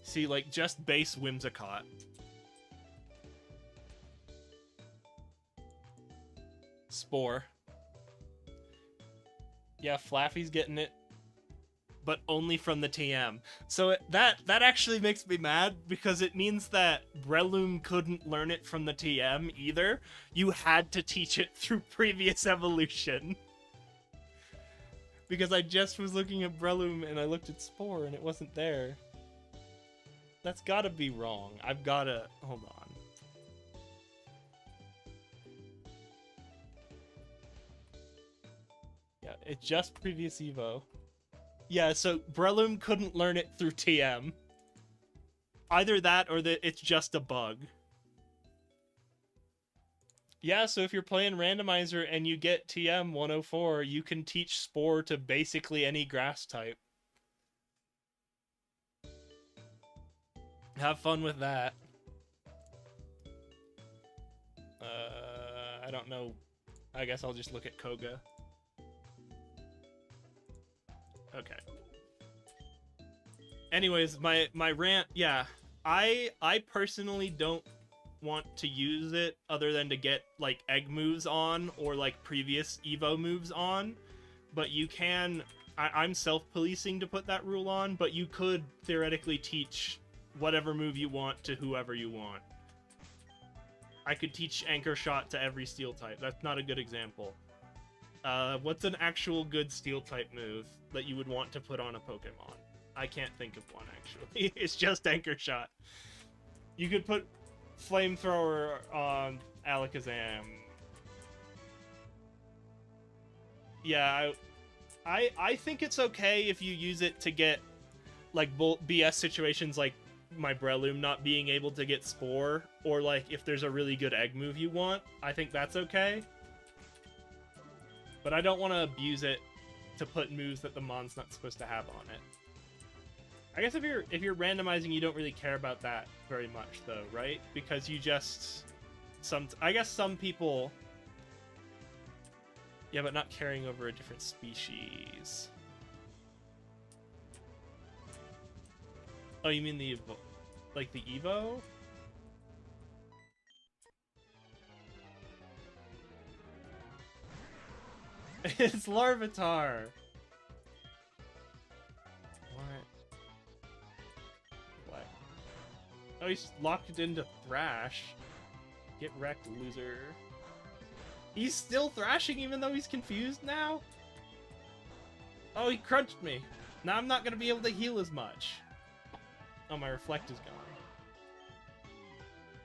See, like, just base Whimsicott. Spore. Yeah, Flaffy's getting it, but only from the TM. So that actually makes me mad, because it means that Breloom couldn't learn it from the TM either. You had to teach it through previous evolution. Because I just was looking at Breloom and I looked at Spore and it wasn't there. That's gotta be wrong. I've gotta... Hold on. Yeah, it's just previous Evo. Yeah, so Breloom couldn't learn it through TM. Either that or that it's just a bug. Yeah, so if you're playing Randomizer and you get TM 104, you can teach Spore to basically any grass type. Have fun with that. I don't know. I guess I'll just look at Koga. Okay. Anyways, my rant, yeah. I personally don't want to use it other than to get like egg moves on or like previous Evo moves on, but you can... I'm self-policing to put that rule on, but you could theoretically teach whatever move you want to whoever you want. I could teach Anchor Shot to every steel type. That's not a good example. What's an actual good steel type move that you would want to put on a Pokemon? I can't think of one, actually. It's just Anchor Shot. You could put Flamethrower on Alakazam. Yeah, I think it's okay if you use it to get like BS situations like my Breloom not being able to get Spore, or like if there's a really good egg move you want. I think that's okay. But I don't want to abuse it to put moves that the Mon's not supposed to have on it. I guess if you're randomizing, you don't really care about that very much, though, right? Because you just... I guess some people... Yeah, but not carrying over a different species. Oh, you mean the Evo... Like the Evo? It's Larvitar! What? Oh, he's locked it into Thrash. Get wrecked, loser. He's still thrashing even though he's confused now? Oh, he crunched me. Now I'm not going to be able to heal as much. Oh, my reflect is gone.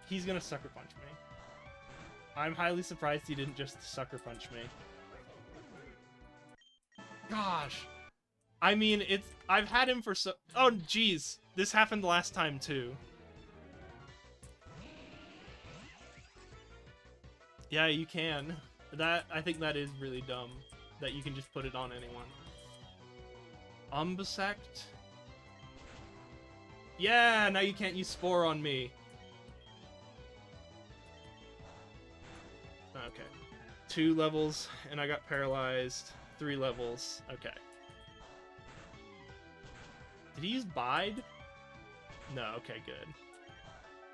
He's going to Sucker Punch me. I'm highly surprised he didn't just Sucker Punch me. Gosh. I mean, I've had him for so... Oh, jeez. This happened last time, too. Yeah, you can. I think that is really dumb. That you can just put it on anyone. Umbisect? Yeah, now you can't use Spore on me. Okay. 2 levels, and I got paralyzed. 3 levels. Okay. Did he use Bide? No, okay, good.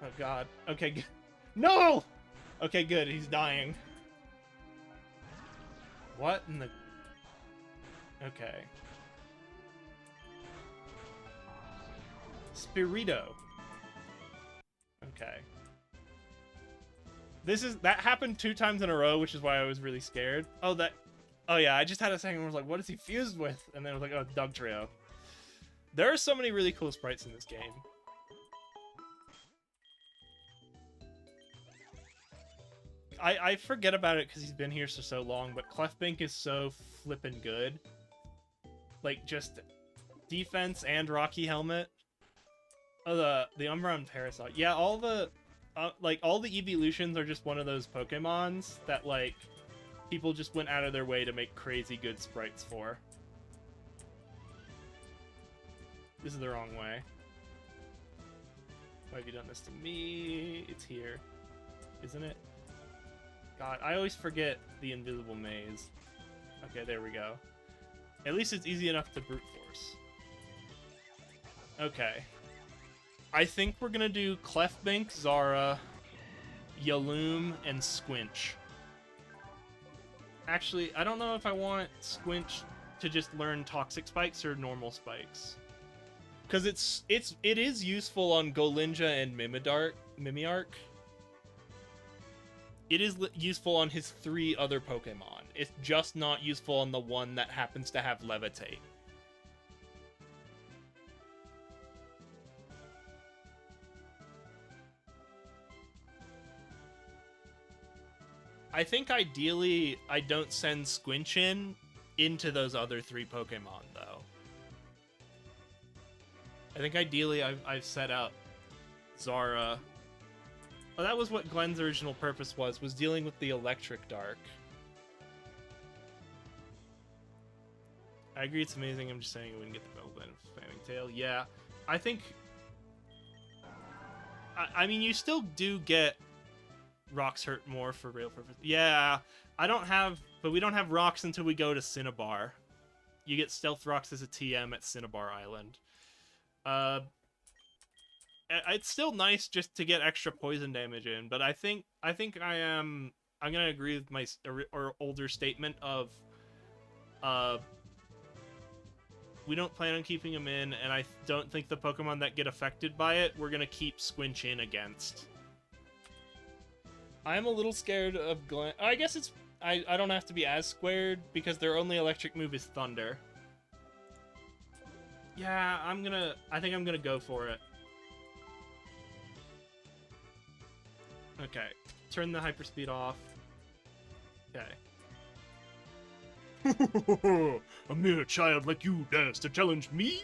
Oh god. Okay, good. No! Okay, good, he's dying. What in the... Okay. Spirito. Okay. That happened 2 times in a row, which is why I was really scared. Oh, yeah, I just had a second where I was like, what is he fused with? And then I was like, oh, Dugtrio. There are so many really cool sprites in this game. I forget about it because he's been here for so long, but Clefbank is so flippin' good. Like, just defense and Rocky Helmet. Oh, the Umbreon Parasite. Yeah, all the evolutions are just one of those Pokemons that, like, people just went out of their way to make crazy good sprites for. This is the wrong way. Why have you done this to me? It's here. Isn't it? God, I always forget the invisible maze. Okay, there we go. At least it's easy enough to brute force. Okay. I think we're gonna do Clefbank, Zara, Yaloom, and Squinch. Actually, I don't know if I want Squinch to just learn Toxic Spikes or normal Spikes. Because it is useful on Golinja and Mimiark. It is useful on his 3 other Pokemon. It's just not useful on the one that happens to have Levitate. I think ideally I don't send Squinch into those other 3 Pokemon, though. I think ideally I've set up Zara. Oh, that was what Glenn's original purpose was dealing with the Electric Dark. I agree it's amazing, I'm just saying I wouldn't get the Velvet of Spamming Tail. Yeah, I think... I mean, you still do get Rocks Hurt more for real purpose. Yeah, I don't have... But we don't have Rocks until we go to Cinnabar. You get Stealth Rocks as a TM at Cinnabar Island. It's still nice just to get extra poison damage in, but I think I'm gonna agree with my older statement of we don't plan on keeping him in, and I don't think the Pokemon that get affected by it we're gonna keep Squinch in against. I'm a little scared of Glen. I guess it's I don't have to be as scared because their only electric move is Thunder. Yeah, I think I'm gonna go for it. Okay, turn the hyperspeed off. Okay. A mere child like you dares to challenge me?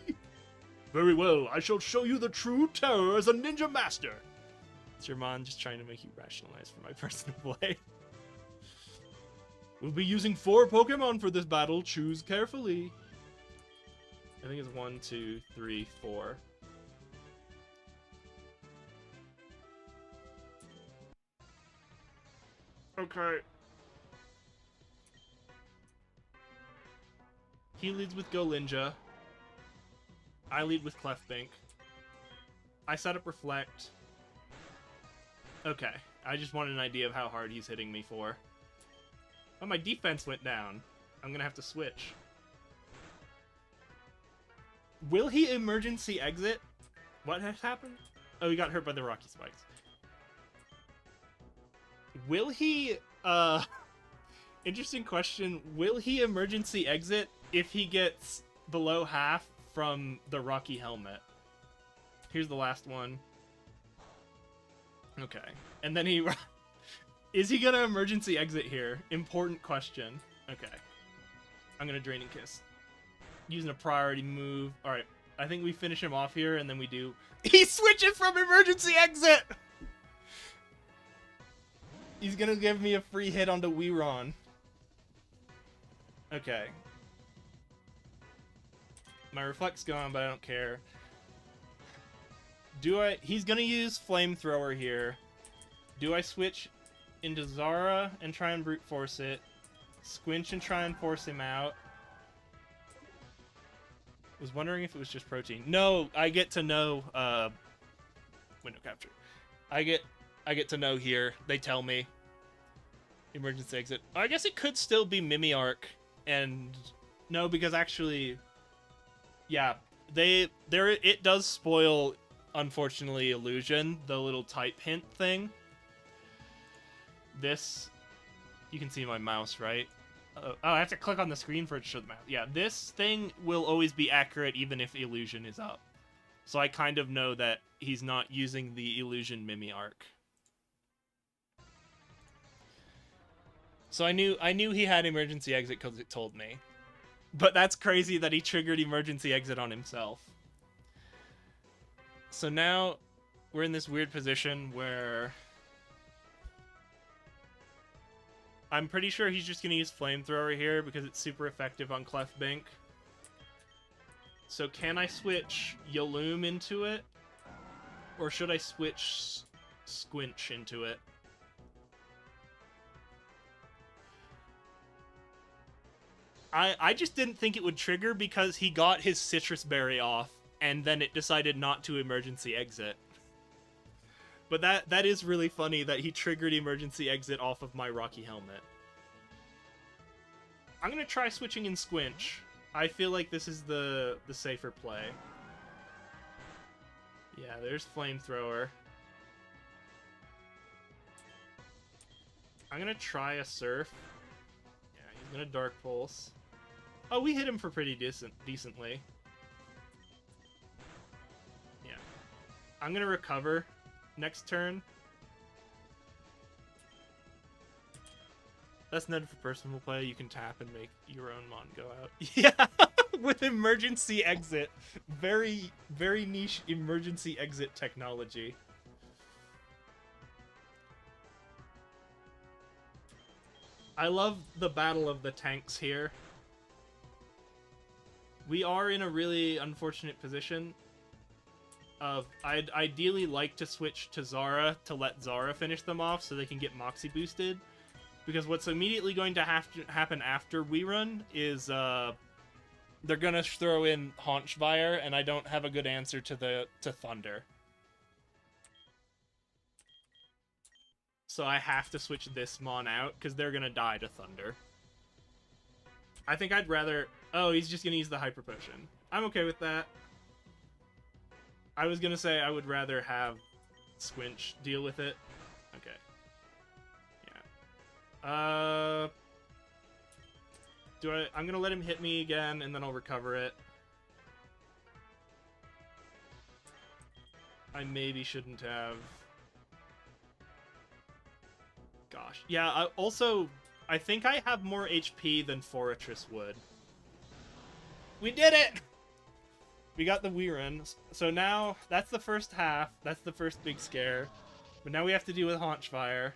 Very well, I shall show you the true terror as a ninja master. It's your mom just trying to make you rationalize for my personal play. We'll be using 4 Pokemon for this battle. Choose carefully. I think it's 1, 2, 3, 4. Okay. He leads with Golinja. I lead with Clefbank. I set up Reflect. Okay. I just wanted an idea of how hard he's hitting me for. Oh, my defense went down. I'm gonna have to switch. Will he emergency exit? What has happened? Oh, he got hurt by the Rocky Spikes. Will he, interesting question. Will he emergency exit if he gets below half from the Rocky Helmet? Here's the last one. Okay. And then he... Is he gonna emergency exit here? Important question. Okay. I'm gonna Draining Kiss. Using a priority move. Alright. I think we finish him off here, and then we do... He's switching from emergency exit! He's gonna give me a free hit onto Weiron. Okay. My Reflect's gone, but I don't care. He's gonna use Flamethrower here. Do I switch into Zara and try and brute force it? Squinch and try and force him out? Was wondering if it was just protein. No, I get to know, window capture. I get to know here. They tell me. Emergency exit. I guess it could still be Mimiark. And no, because actually, yeah, it does spoil, unfortunately, Illusion, the little type hint thing. This, you can see my mouse, right? Oh, I have to click on the screen for it to show the mouse. Yeah, this thing will always be accurate even if Illusion is up. So I kind of know that he's not using the Illusion Mimiark. So I knew he had emergency exit because it told me. But that's crazy that he triggered emergency exit on himself. So now we're in this weird position where I'm pretty sure he's just going to use Flamethrower here because it's super effective on Clefbank. So can I switch Yaloom into it? Or should I switch Squinch into it? I just didn't think it would trigger because he got his Citrus Berry off, and then it decided not to emergency exit. But that is really funny that he triggered emergency exit off of my Rocky Helmet. I'm gonna try switching in Squinch. I feel like this is the safer play. Yeah, there's Flamethrower. I'm gonna try a Surf. Yeah, he's gonna Dark Pulse. Oh, we hit him for pretty decently. Yeah. I'm gonna recover next turn. That's noted for personal play. You can tap and make your own mon go out. Yeah, with emergency exit. Very, very niche emergency exit technology. I love the battle of the tanks here. We are in a really unfortunate position of I'd ideally like to switch to Zara to let Zara finish them off so they can get Moxie boosted. Because what's immediately going to have to happen after we run is they're gonna throw in Haunchvire, and I don't have a good answer to Thunder. So I have to switch this Mon out because they're gonna die to Thunder. I think I'd rather. Oh, he's just gonna use the Hyper Potion. I'm okay with that. I was gonna say I would rather have Squinch deal with it. Okay. I'm gonna let him hit me again, and then I'll recover it. I maybe shouldn't have. Gosh. Yeah, I think I have more HP than Fortress would. We did it! We got the Weerun. So now, that's the first half. That's the first big scare. But now we have to deal with Haunchfire.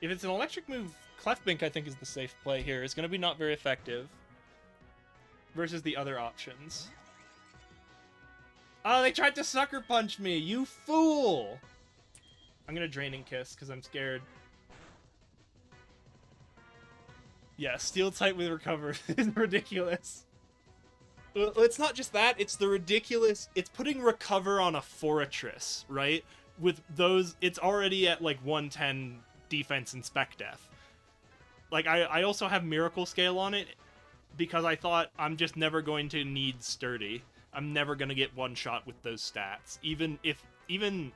If it's an electric move, Clefbink I think is the safe play here. It's going to be not very effective versus the other options. Oh, they tried to Sucker Punch me! You fool! I'm going to Draining Kiss because I'm scared. Yeah, Steel type with Recover is ridiculous. Well, it's not just that, it's the ridiculous... It's putting Recover on a Fortress, right? With those, it's already at like 110... defense and spec def. Like I also have Miracle Scale on it because I thought I'm just never going to need Sturdy. I'm never going to get one shot with those stats. Even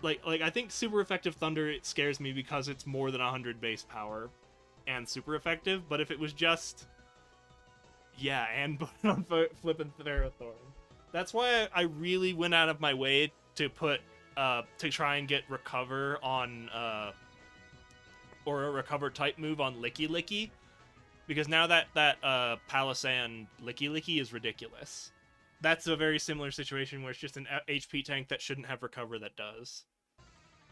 like I think super effective Thunder, it scares me because it's more than 100 base power and super effective, but if it was just and on Flippin' Ferrothorn. That's why I really went out of my way to put to try and get Recover on or a Recover type move on Licky Licky, because now that Palisand Licky Licky is ridiculous. That's a very similar situation where it's just an HP tank that shouldn't have Recover that does.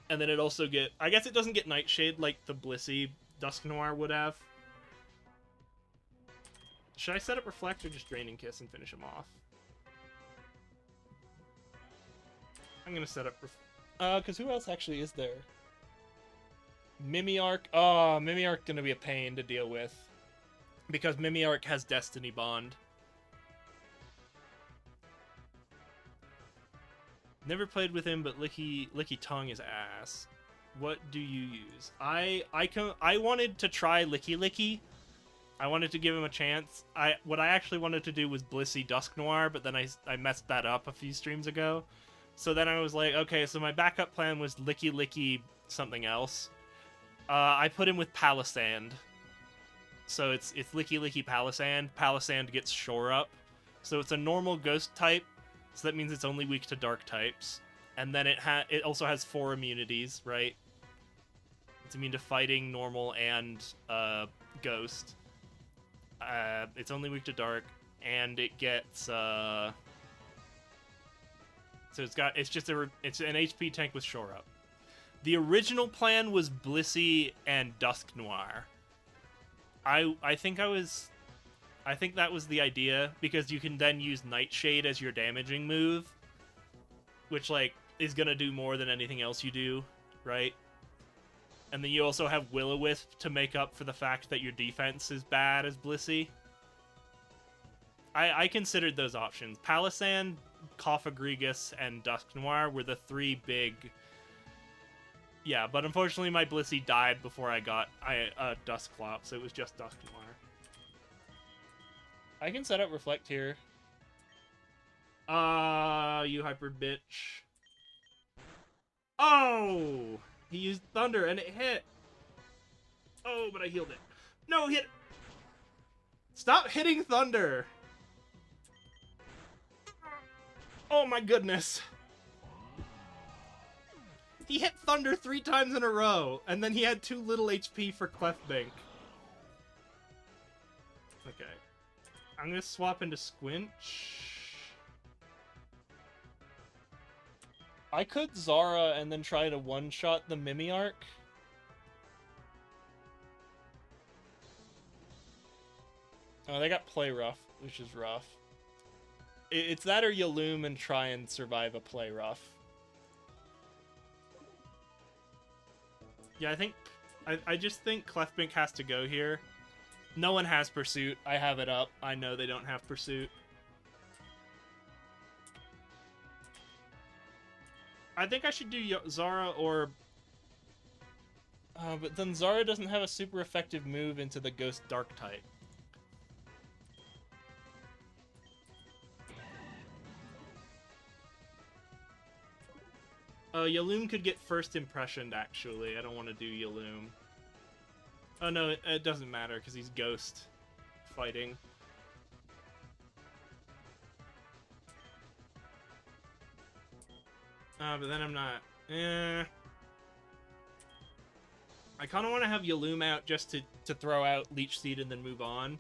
And then it also I guess it doesn't get Nightshade like the Blissey Dusk Noir would have. Should I set up Reflect or just Draining Kiss and finish him off? I'm gonna set up because who else actually is there? Mimiark. Oh, Mimiark gonna be a pain to deal with because Mimiark has Destiny Bond. Never played with him, but Licky Tongue is ass. What do you use? I wanted to try Licky Licky. I wanted to give him a chance. What I actually wanted to do was Blissey Dusk Noir, but then I messed that up a few streams ago. So then I was like, okay, so my backup plan was Licky Licky something else. I put him with Palisand. So it's Licky Licky Palisand. Palisand gets Shore Up. So it's a normal ghost type. So that means it's only weak to dark types. And then it also has 4 immunities, right? It's immune to fighting, normal, and ghost. It's only weak to dark, and it gets so it's an HP tank with Shore Up. The original plan was Blissey and Dusk Noir. I think I I think that was the idea, because you can then use Nightshade as your damaging move, which, like, is gonna do more than anything else you do, right? And then you also have Will-O-Wisp to make up for the fact that your defense is bad as Blissey. I considered those options. Palisand, Coffagrigus, and Dusk Noir were the three big... Yeah, but unfortunately my Blissey died before I got Dusclops, so it was just Dusk Noir. I can set up Reflect here. You hyper bitch. Oh! He used Thunder and it hit. Oh, but I healed it. No, hit. Stop hitting Thunder. Oh my goodness. He hit Thunder 3 times in a row, and then he had 2 little HP for Clefbank. Okay. I'm gonna swap into Squinch. I could Zara and then try to one-shot the Mimiarch. Oh, they got Play Rough, which is rough. It's that or you Loom and try and survive a Play Rough. Yeah, I just think Clefbank has to go here. No one has Pursuit. I have it up. I know they don't have Pursuit. I think I should do Zara or... but then Zara doesn't have a super effective move into the Ghost Dark type. Yaloom could get first impressioned, actually. I don't want to do Yaloom. Oh no, it doesn't matter, because he's Ghost fighting. But then I'm not... I kind of want to have Yaloom out just to throw out Leech Seed and then move on.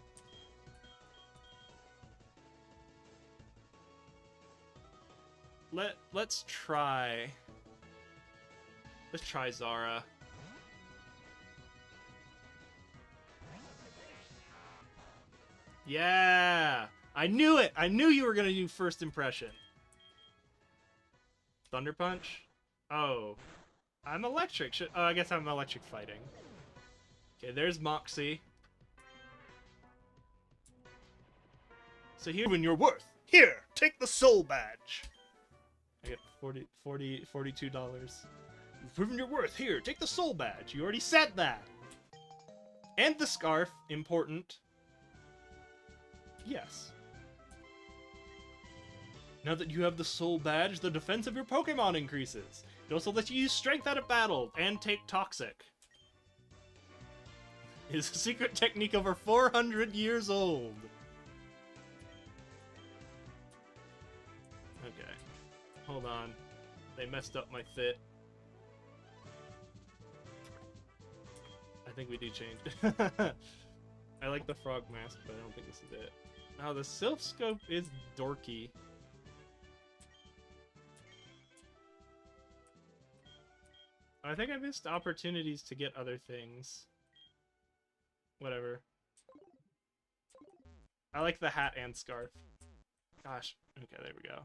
Let's try... Let's try Zara. Yeah! I knew it! I knew you were gonna do first impression. Thunder Punch? Oh. I'm electric. Oh, I guess I'm electric fighting. Okay, there's Moxie. So here, when you're worth. Here, take the soul badge. I get $42. You've proven your worth. Here, take the soul badge. You already said that. And the scarf. Important. Yes. Now that you have the soul badge, the defense of your Pokemon increases. It also lets you use strength out of battle and take Toxic. It is a secret technique over 400 years old. Okay. Hold on. They messed up my fit. I think we do change. I like the frog mask, but I don't think this is it. Oh, the Sylph Scope is dorky. I think I missed opportunities to get other things. Whatever. I like the hat and scarf. Gosh. Okay, there we go.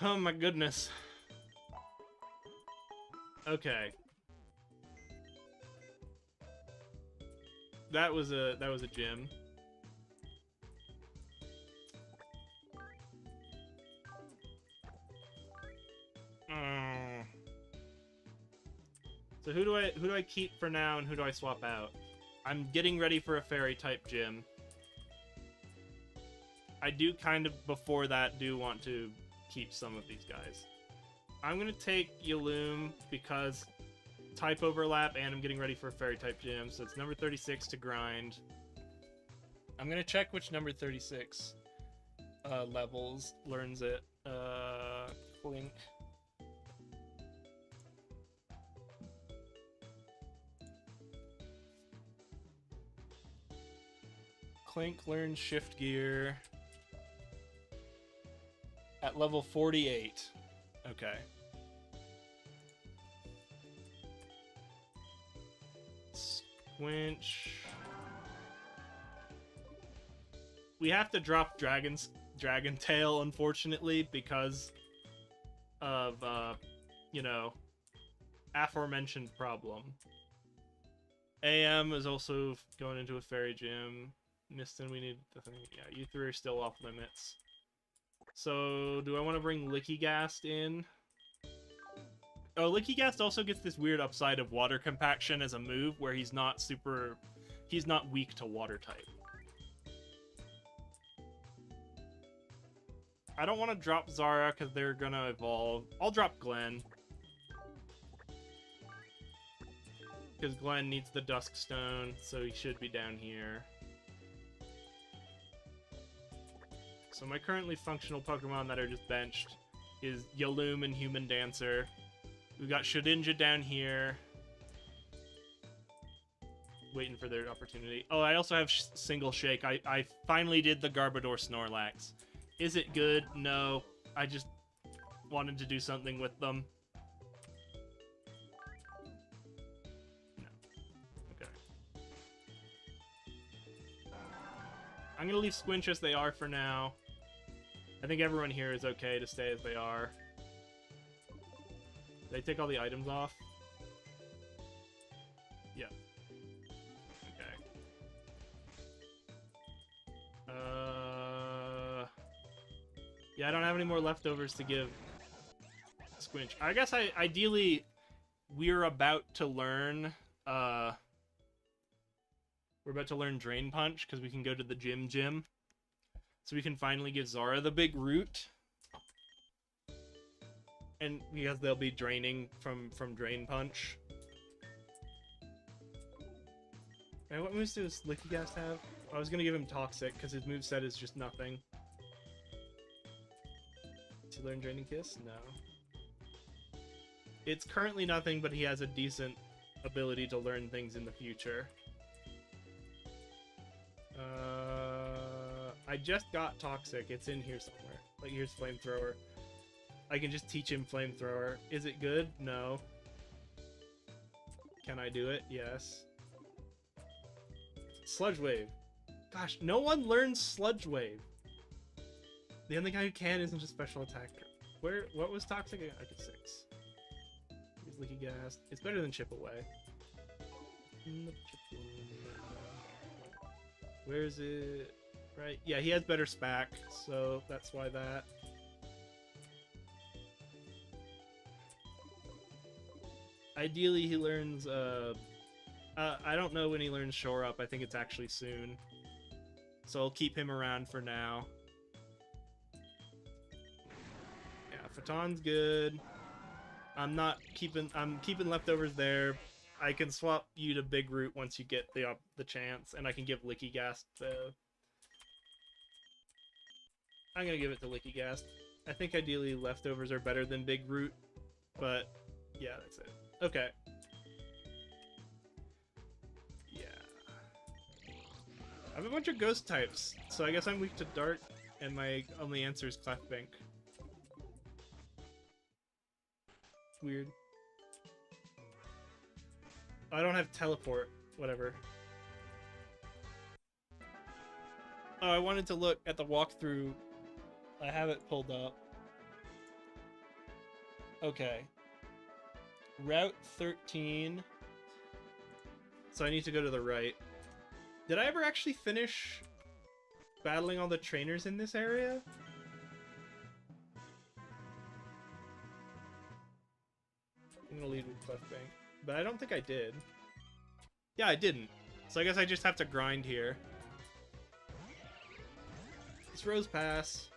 Oh my goodness. Okay. That was a gym. So who do I keep for now and who do I swap out? I'm getting ready for a fairy type gym. I do kind of before that do want to keep some of these guys. I'm gonna take Yaloom because type overlap and I'm getting ready for a fairy type gym, so it's number 36 to grind. I'm gonna check which number 36 levels learns it. Clink. Clink learns Shift Gear at level 48. Okay. Squinch. We have to drop Dragon Tail, unfortunately, because of, you know, aforementioned problem. AM is also going into a fairy gym. Miston, we need the thing. Yeah, you three are still off limits. So, do I want to bring Lickygast in? Oh, Lickygast also gets this weird upside of water compaction as a move, where he's not weak to water type. I don't want to drop Zara because they're gonna evolve. I'll drop Glenn. Because Glenn needs the Dusk Stone, so he should be down here. So my currently functional Pokemon that are just benched is Yaloom and Human Dancer. We've got Shedinja down here. Waiting for their opportunity. Oh, I also have Single Shake. I finally did the Garbodor Snorlax. Is it good? No. I just wanted to do something with them. No. Okay. I'm gonna leave Squinch as they are for now. I think everyone here is okay to stay as they are. Did I take all the items off? Yeah. Okay. Yeah, I don't have any more leftovers to give Squinch. I guess ideally we're about to learn Drain Punch because we can go to the gym. So we can finally give Zara the big root. And because they'll be draining from Drain Punch. And what moves does Lickygast have? I was gonna give him Toxic because his moveset is just nothing. Does he learn Draining Kiss? No. It's currently nothing, but he has a decent ability to learn things in the future. I just got Toxic. It's in here somewhere. Like, here's Flamethrower. I can just teach him Flamethrower. Is it good? No. Can I do it? Yes. Sludge Wave. Gosh, no one learns Sludge Wave. The only guy who can isn't a special attacker. What was Toxic? I get 6. Here's Lickygast. It's better than Chip Away. Where is it? Right, yeah, he has better SPAC, so that's why that. Ideally, he learns, I don't know when he learns Shore Up. I think it's actually soon. So I'll keep him around for now. Yeah, Phaeton's good. I'm keeping leftovers there. I can swap you to Big Root once you get the chance, and I can give Lickygast the... I'm gonna give it to Lickygast. I think ideally leftovers are better than Big Root, but yeah, that's it. Okay. Yeah. I have a bunch of ghost types, so I guess I'm weak to Dart, and my only answer is Clefbank. Weird. I don't have Teleport. Whatever. Oh, I wanted to look at the walkthrough. I have it pulled up. Okay. Route 13. So I need to go to the right. Did I ever actually finish battling all the trainers in this area? I'm gonna lead with Clefbank. But I don't think I did. Yeah, I didn't. So I guess I just have to grind here. It's Rose Pass.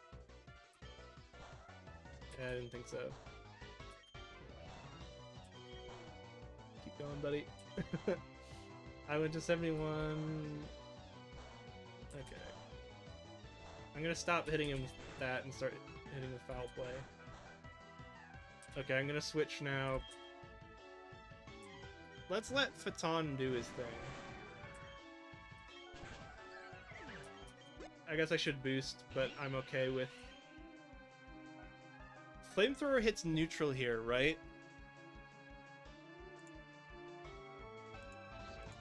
Yeah, I didn't think so. Keep going, buddy. I went to 71. Okay. I'm gonna stop hitting him with that and start hitting with Foul Play. Okay, I'm gonna switch now. Let's let Phaeton do his thing. I guess I should boost, but I'm okay with... Flamethrower hits neutral here, right?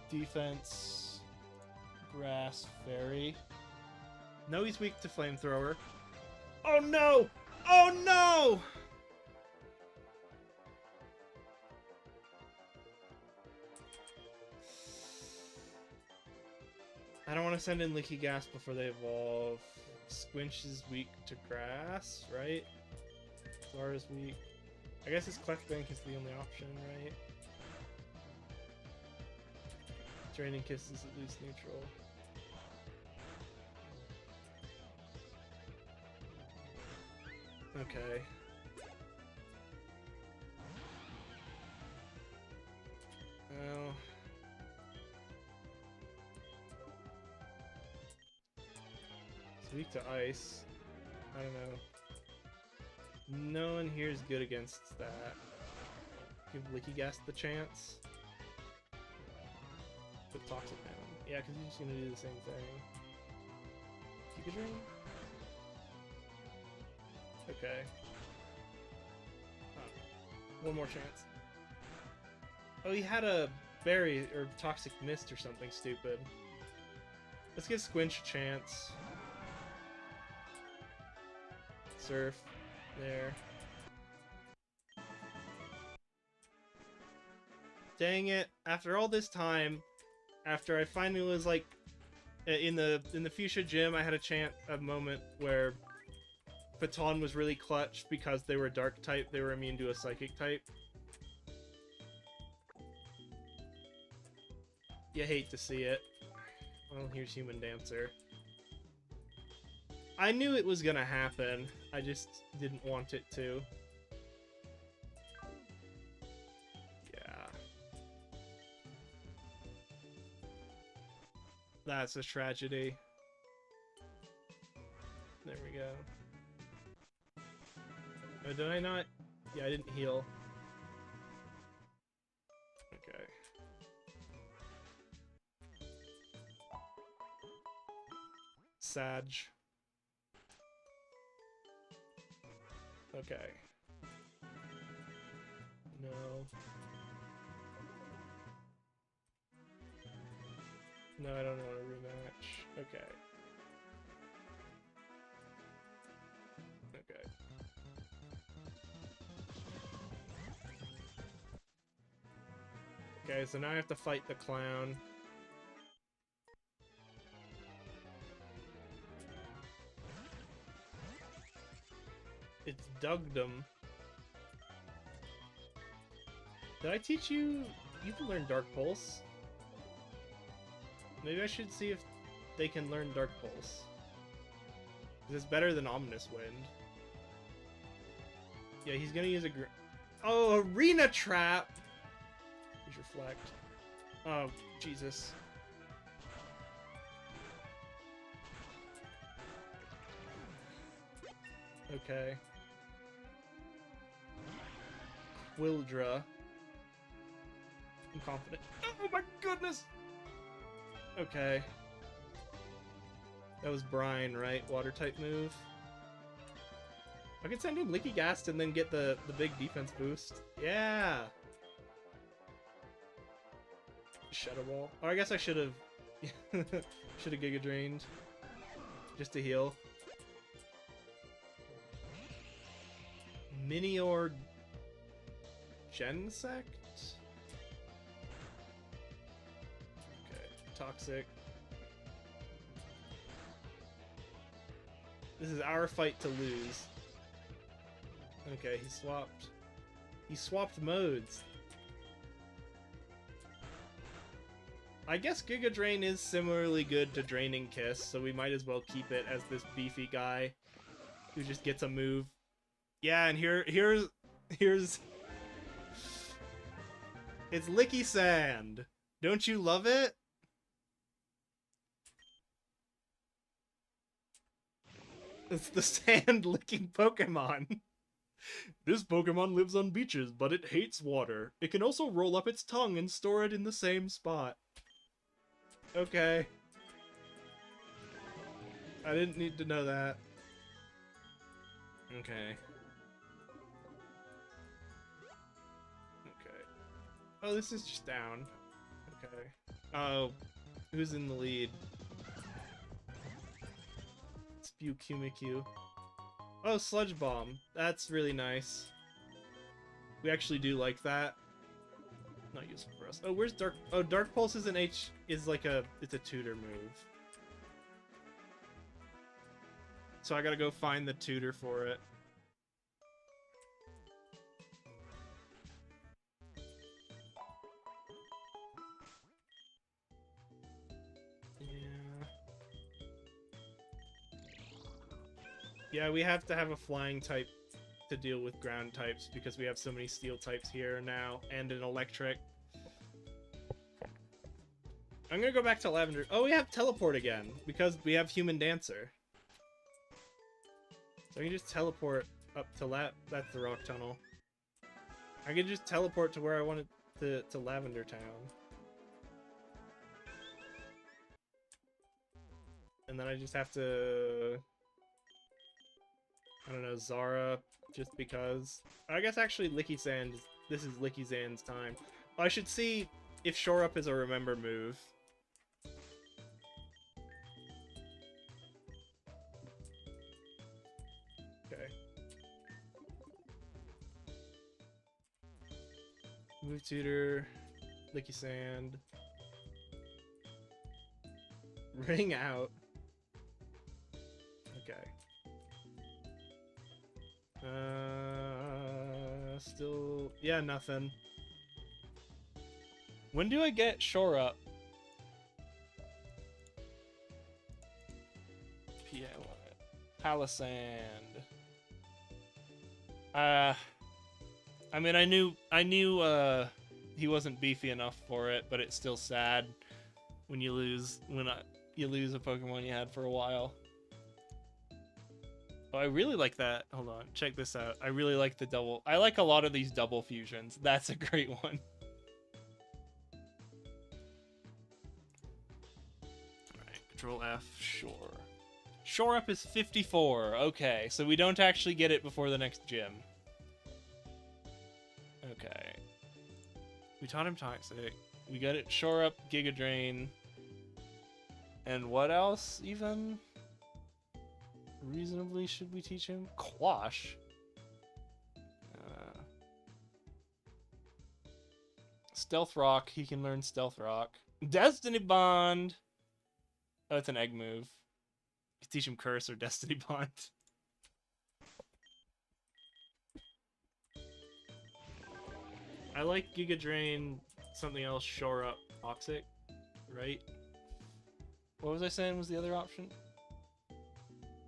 Defense... Grass, Fairy... No, he's weak to flamethrower. Oh no! Oh no! I don't want to send in Licky Gas before they evolve. Squinch is weak to grass, right? Zara's weak. I guess his Clef Bank is the only option, right? Draining Kiss is at least neutral. Okay. Well... it's weak to ice. I don't know. No one here is good against that. Give Licky Gas the chance. Put Toxic down. Yeah, because he's just gonna do the same thing. Giga Drain? Okay. Oh, one more chance. Oh, he had a Berry or Toxic Mist or something stupid. Let's give Squinch a chance. Surf. There. Dang it. After all this time, after I finally was like in the Fuchsia gym, I had a moment where Phaeton was really clutch because they were dark type, they were immune to a psychic type. You hate to see it. Well, here's Human Dancer. I knew it was gonna happen. I just didn't want it to. Yeah. That's a tragedy. There we go. Oh, did I not? Yeah, I didn't heal. Okay. Sag. Okay. No. No, I don't want a rematch. Okay. Okay. Okay, so now I have to fight the clown. It's Dugdom. Did I teach you? You can learn Dark Pulse. Maybe I should see if they can learn Dark Pulse. Because it's better than Ominous Wind. Yeah, he's gonna use a oh, Arena Trap! Use Reflect. Oh, Jesus. Okay. Quildra. I'm confident. Oh my goodness! Okay. That was Brine, right? Water type move. I could send him Licky Gas and then get the big defense boost. Yeah! Shadow Ball. Oh, I guess I should have should have Giga Drained. Just to heal. Minior Gensect? Okay, Toxic. This is our fight to lose. Okay, he swapped modes. I guess Giga Drain is similarly good to Draining Kiss, so we might as well keep it as this beefy guy who just gets a move. Yeah, and here's it's Licky Sand. Don't you love it? It's the sand licking Pokemon. This Pokemon lives on beaches, but it hates water. It can also roll up its tongue and store it in the same spot. Okay. I didn't need to know that. Okay. Okay. Oh, this is just down. Okay. Oh, who's in the lead? Spew Kumikyu. Oh, Sludge Bomb. That's really nice. We actually do like that. Not useful for us. Oh, where's Dark... Oh, Dark Pulse is an H... is like a... It's a tutor move. So I gotta go find the tutor for it. Yeah, we have to have a flying type to deal with ground types because we have so many steel types here now and an electric. I'm gonna go back to Lavender. Oh, we have teleport again because we have Human Dancer. So I can just teleport up to that's the rock tunnel. I can just teleport to where I want it to Lavender Town. And then I just have to... I don't know, Zara, just because. I guess actually Licky Sand, this is Licky Sand's time. I should see if Shore Up is a remember move. Okay. Move Tutor, Licky Sand. Ring out. Okay. Still... Yeah, nothing. When do I get Shore Up? Palisand. I mean, I knew he wasn't beefy enough for it, but it's still sad when you lose you lose a Pokemon you had for a while. Oh, I really like that. Hold on, check this out. I really like the double. I like a lot of these double fusions. That's a great one. Alright, Control F, Shore. Shore Up is 54. Okay, so we don't actually get it before the next gym. Okay. We taught him Toxic. We got it Shore Up, Giga Drain. And what else, even? Reasonably, should we teach him? Quash. Stealth Rock. He can learn Stealth Rock. Destiny Bond. Oh, it's an egg move. You teach him Curse or Destiny Bond. I like Giga Drain. Something else. Shore Up. Toxic. Right? What was I saying was the other option?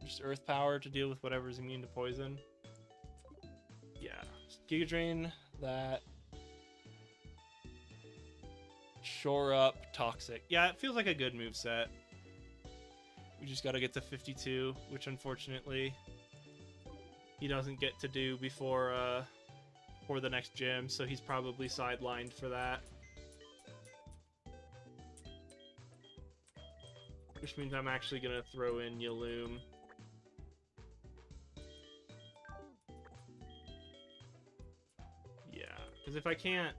Just Earth Power to deal with whatever's immune to poison. Yeah. Giga Drain, that. Shore Up, Toxic. Yeah, it feels like a good moveset. We just gotta get to 52, which unfortunately he doesn't get to do before the next gym, so he's probably sidelined for that. Which means I'm actually gonna throw in Yaloom. Yeah, because if I can't...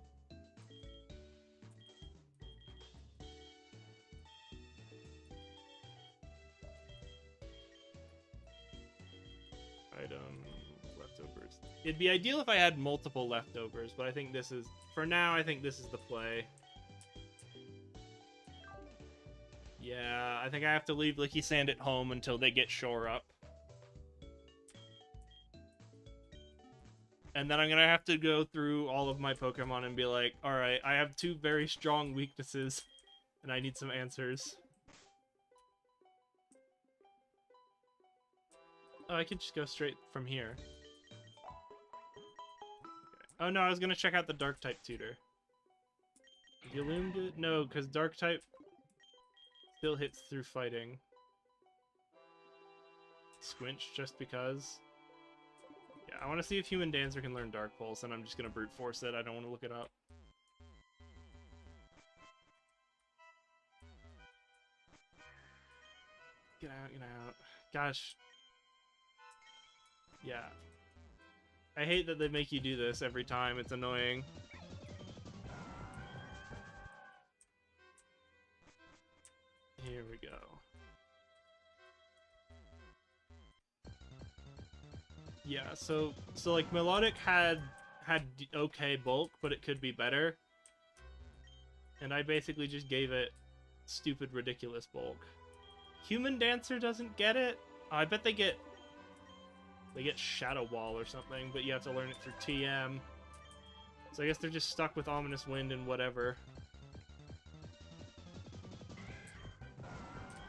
Item... Leftovers. It'd be ideal if I had multiple leftovers, but I think this is... For now, I think this is the play. Yeah, I think I have to leave Licky Sand at home until they get Shore Up. And then I'm gonna have to go through all of my Pokemon and be like, alright, I have two very strong weaknesses, and I need some answers. Oh, I could just go straight from here. Okay. Oh no, I was gonna check out the Dark-type tutor. Did Yaloom do it? No, because Dark-type still hits through fighting. Squinch, just because. Yeah, I want to see if Human Dancer can learn Dark Pulse, and I'm just going to brute force it. I don't want to look it up. Get out, get out. Gosh. Yeah. I hate that they make you do this every time. It's annoying. Here we go. so like Melodic had okay bulk, but it could be better. And I basically just gave it stupid, ridiculous bulk. Human Dancer doesn't get it. I bet they get Shadow Wall or something, but you have to learn it through TM. So I guess they're just stuck with Ominous Wind and whatever.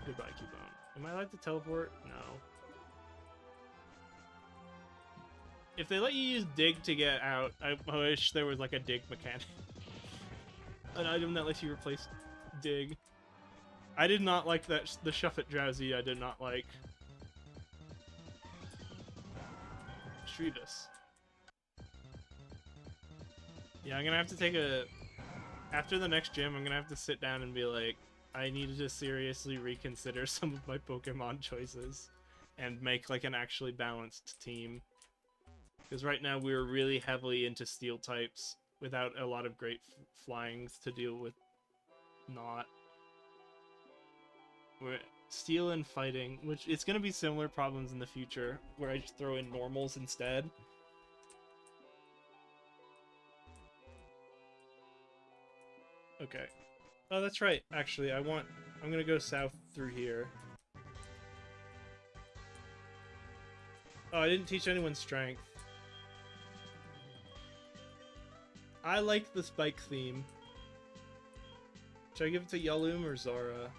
Goodbye, Cubone. Am I allowed to teleport? No. If they let you use Dig to get out, I wish there was like a Dig mechanic. An item that lets you replace Dig. I did not like that. The Shuffet Drowsy I did not like. Shrevis. Yeah, I'm gonna have to take a... After the next gym, I'm gonna have to sit down and be like, I need to seriously reconsider some of my Pokemon choices and make like an actually balanced team. Because right now we're really heavily into steel types without a lot of great flyings to deal with not. We're steel and fighting, which it's going to be similar problems in the future where I just throw in normals instead. Okay. Oh, that's right. Actually, I'm going to go south through here. Oh, I didn't teach anyone strength. I like the spike theme. Should I give it to Yalum or Zara?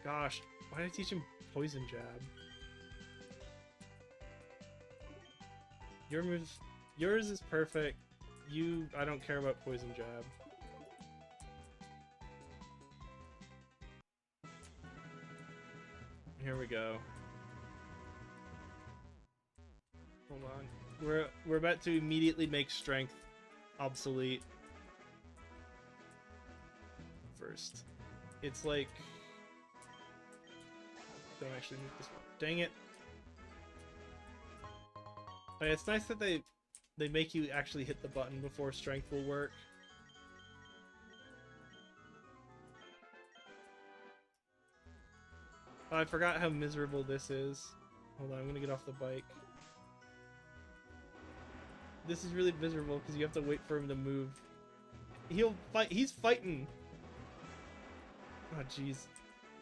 Gosh, why did I teach him Poison Jab? Yours is perfect. I don't care about Poison Jab. Here we go. Hold on. We're about to immediately make strength obsolete. First. It's like... Don't actually need this one. Dang it. Oh, yeah, it's nice that they make you actually hit the button before strength will work. Oh, I forgot how miserable this is. Hold on, I'm gonna get off the bike. This is really miserable because you have to wait for him to move. He'll fight. He's fighting. Oh, jeez.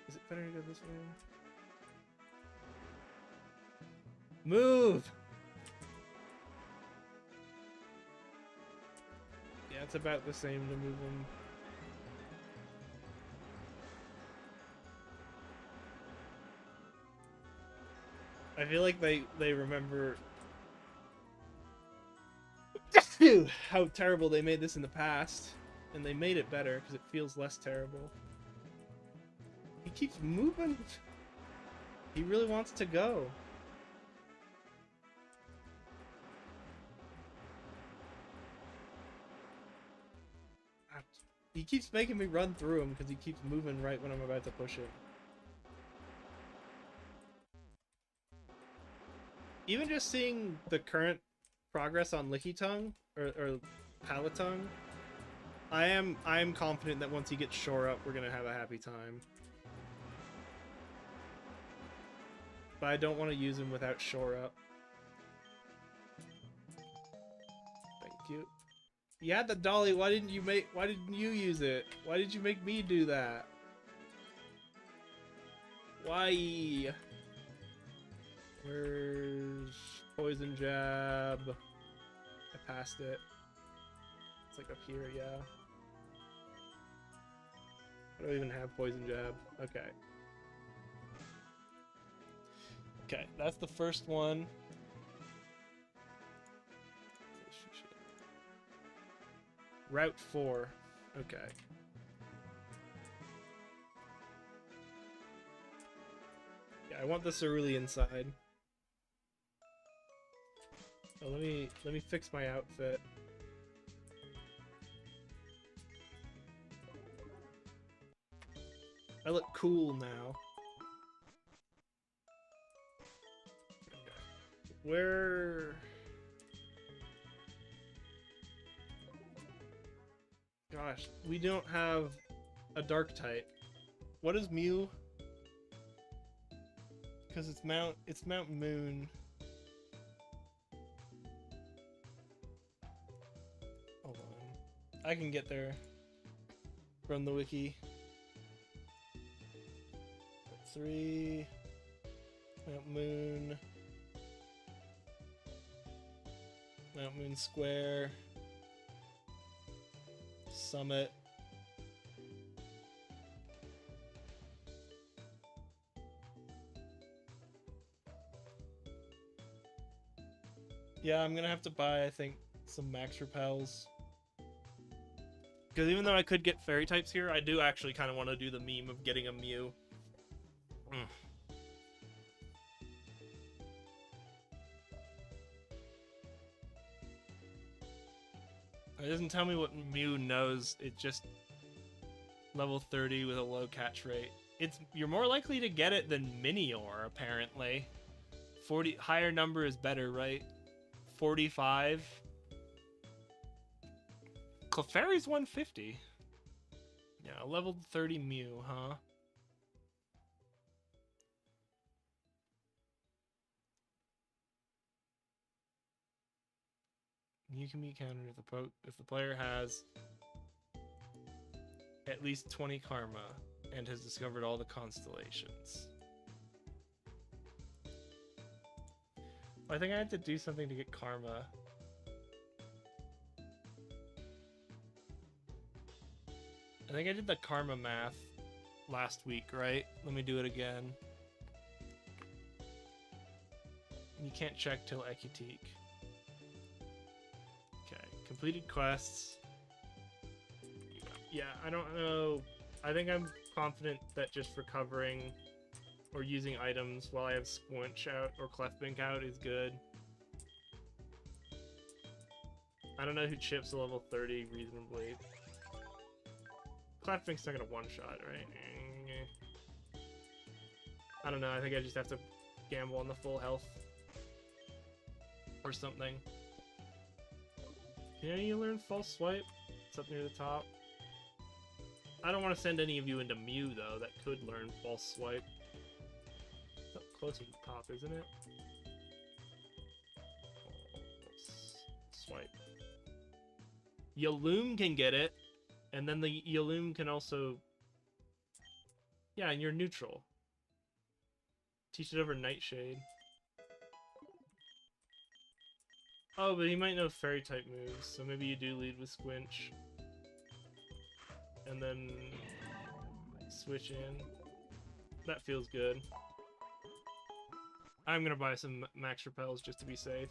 Is it better to go this way? Move! Yeah, it's about the same to move him. I feel like they remember how terrible they made this in the past, and they made it better because it feels less terrible. He keeps moving. He really wants to go. He keeps making me run through him because he keeps moving right when I'm about to push it. Even just seeing the current progress on Licky Tongue or Palatongue, I am confident that once he gets Shore Up, we're gonna have a happy time. But I don't want to use him without Shore Up. Thank you. You had the dolly. Why didn't you use it? Why did you make me do that? Why? Where's Poison Jab? I passed it. It's like up here, yeah. I don't even have Poison Jab. Okay. Okay, that's the first one. Route 4. Okay. Yeah, I want the cerulean side. Oh, let me fix my outfit. I look cool now. Where... Gosh, we don't have a dark type. What is Mew? Because it's Mount Moon. Hold on. I can get there from the wiki. 3 Mount Moon Square Summit. Yeah, I'm gonna have to buy, I think, some max repels. Because even though I could get fairy types here, I do actually kind of want to do the meme of getting a Mew. It doesn't tell me what Mew knows. It just level 30 with a low catch rate. You're more likely to get it than Minior, apparently. 40 higher number is better, right? 45. Clefairy's 150. Yeah, a level 30 Mew, huh? You can be countered if the player has at least 20 karma and has discovered all the constellations. I think I had to do something to get karma. I think I did the karma math last week, right? Let me do it again. You can't check till Ekitique. Okay, completed quests. Yeah, I don't know. I think I'm confident that just recovering or using items while I have Squinch out or Clefbink out is good. I don't know who chips a level 30 reasonably. Clefbink's not gonna one-shot, right? I don't know, I think I just have to gamble on the full health. Or something. Can you learn False Swipe? It's up near the top. I don't want to send any of you into Mew, though, that could learn False Swipe. It's up close to the top, isn't it? False Swipe. Yaloom can get it, and then the Yaloom can also... Yeah, and you're neutral. Teach it over Nightshade. Oh, but he might know Fairy-type moves, so maybe you do lead with Squinch. And then switch in. That feels good. I'm gonna buy some max repels just to be safe.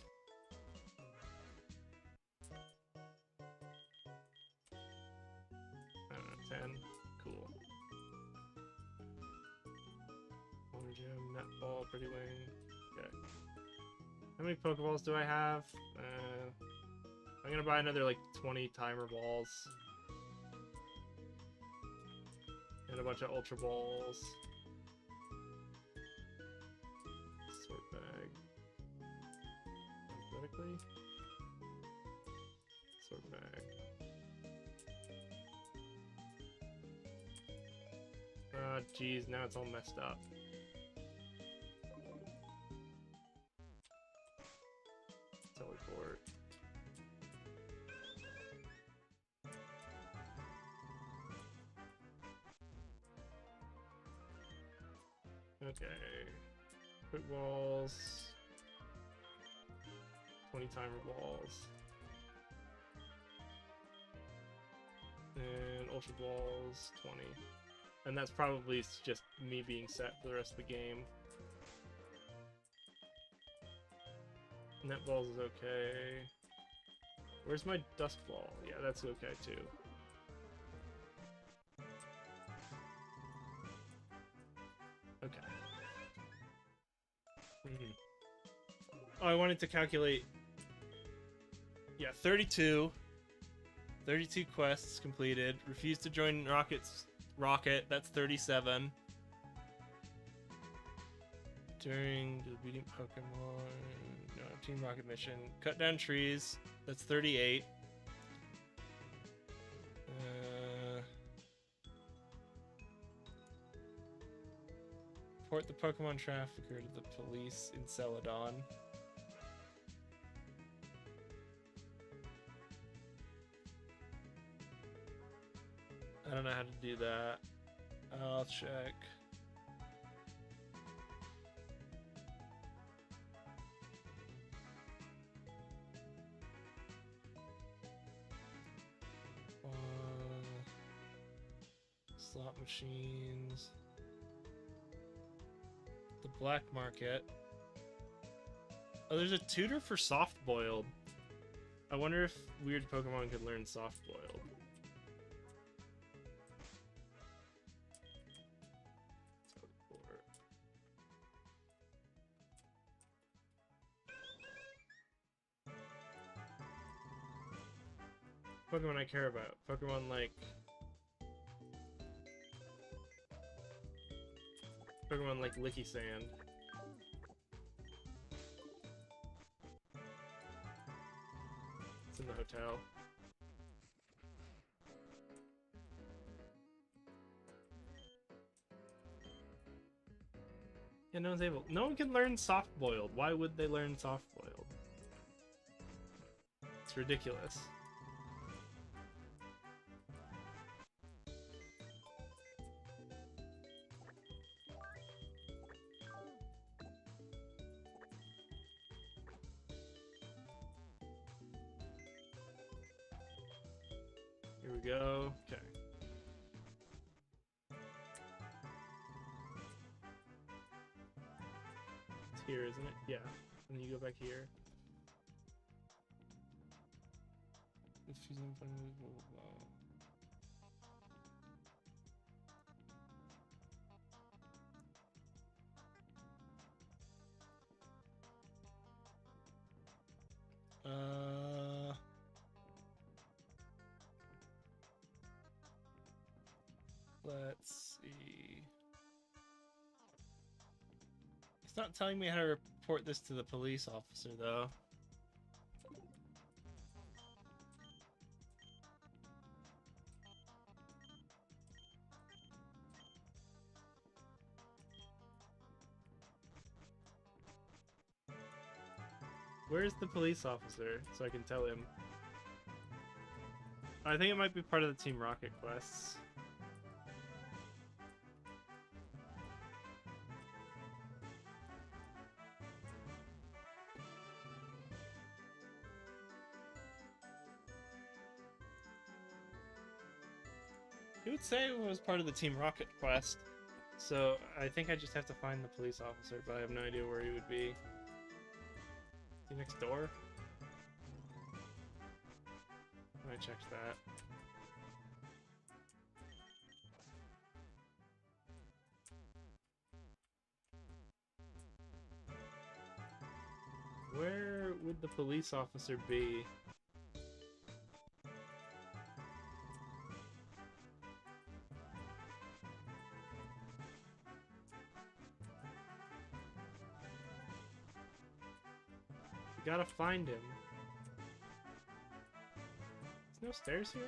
I don't know, 10. Cool. Water Gem, Netball, Pretty Wing. Okay. How many Pokeballs do I have? I'm gonna buy another like 20 timer balls. And a bunch of Ultra Balls. Sort bag. Alphabetically. Sort bag. Ah, geez, now it's all messed up. Teleport. Okay. Quick balls. 20 timer balls. And ultra balls, 20. And that's probably just me being set for the rest of the game. Net balls is okay. Where's my dusk ball? Yeah, that's okay too. Okay. Oh, I wanted to calculate. Yeah, 32. 32 quests completed. Refused to join Rocket, that's 37. During the beating Pokemon. No, Team Rocket mission. Cut down trees, that's 38. Report the Pokemon trafficker to the police in Celadon. I don't know how to do that. I'll check. Slot machines. The black market. Oh, there's a tutor for soft boiled. I wonder if weird Pokemon could learn soft boiled. Pokemon I care about. Pokemon like Licky Sand. It's in the hotel. Yeah, no one's able. No one can learn soft boiled. Why would they learn soft boiled? It's ridiculous. Here we go. Okay. It's here, isn't it? Yeah. And then you go back here. If she's in front of me, blah, blah, blah. Let's see. It's not telling me how to report this to the police officer, though. Where's the police officer, so I can tell him? I think it might be part of the Team Rocket quests. He would say it was part of the Team Rocket quest, so I think I just have to find the police officer, but I have no idea where he would be. Is he next door? I checked that. Where would the police officer be? You gotta find him. There's no stairs here?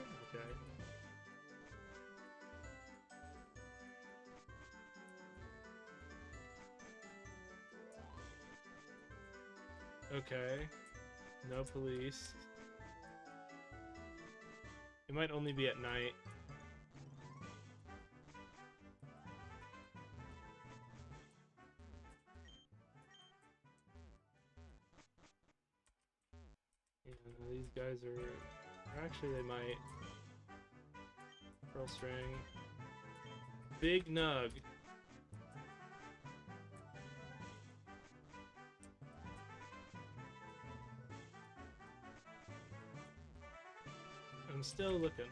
Okay. Okay. No police. It might only be at night. Yeah, these guys are... Actually, they might. Pearl String. Big Nug. I'm still looking.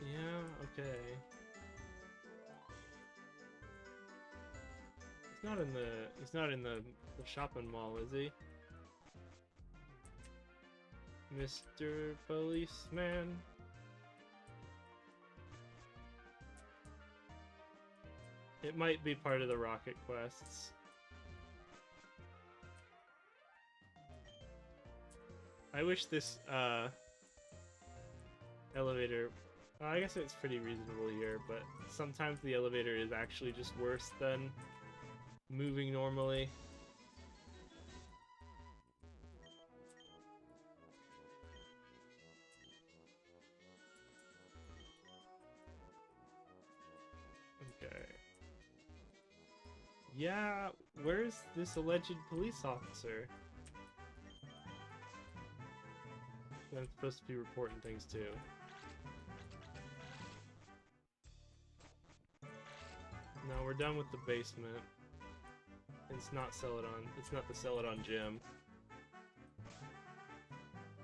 Yeah, okay. He's not in the shopping mall, is he? Mr. Policeman. It might be part of the Rocket quests. I wish this elevator I guess it's pretty reasonable here, but sometimes the elevator is actually just worse than moving normally. Okay. Yeah, where's this alleged police officer? I'm supposed to be reporting things too. No, we're done with the basement. It's not the Sell It On gym.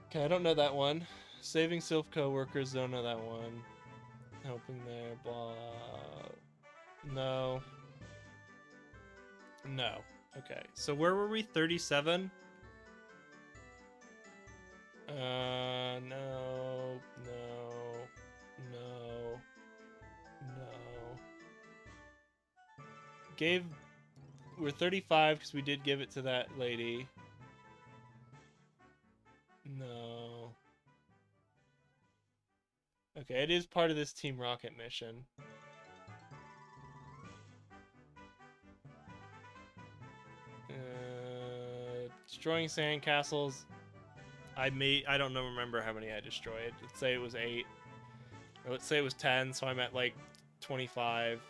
Okay, I don't know that one. Saving Silphco workers, don't know that one. Helping there, blah. No. No. Okay, so where were we? 37? No. We're 35 because we did give it to that lady. No. Okay, it is part of this Team Rocket mission. Destroying sandcastles. I don't remember how many I destroyed. Let's say it was 8. Or let's say it was 10, so I'm at like 25.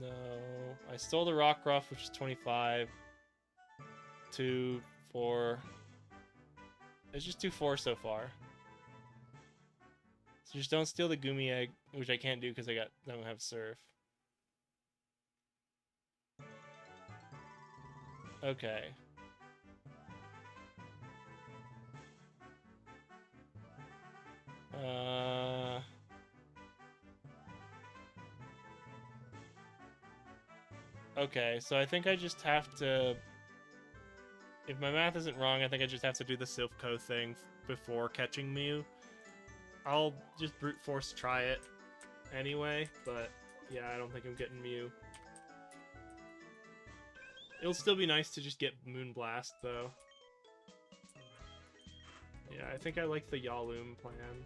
No. I stole the rock ruff, which is 25. 2, 4. It's just 2, 4 so far. So just don't steal the Gumi egg, which I can't do because I don't have surf. Okay. Okay, so I think I just have to... If my math isn't wrong, I think I just have to do the Silphco thing before catching Mew. I'll just brute force try it anyway, but yeah, I don't think I'm getting Mew. It'll still be nice to just get Moonblast, though. Yeah, I think I like the Yaloom plan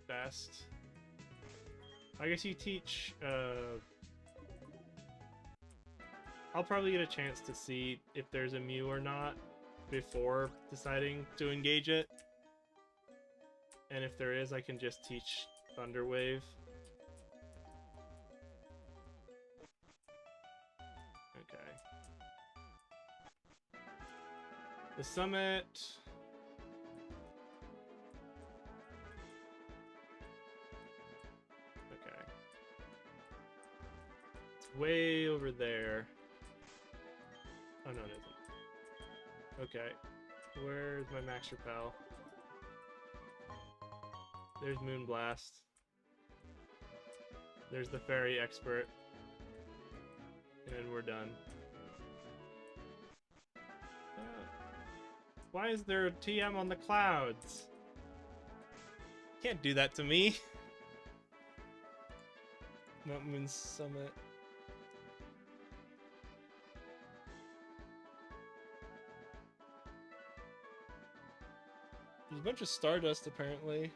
best. I guess you teach, I'll probably get a chance to see if there's a Mew or not before deciding to engage it. And if there is, I can just teach Thunder Wave. Okay. The summit... Okay. It's way over there. Oh, no, it isn't. Okay. Where's my Max Repel? There's Moonblast. There's the Fairy Expert. And we're done. Why is there a TM on the clouds? Can't do that to me. Mount Moon Summit. There's a bunch of Stardust, apparently.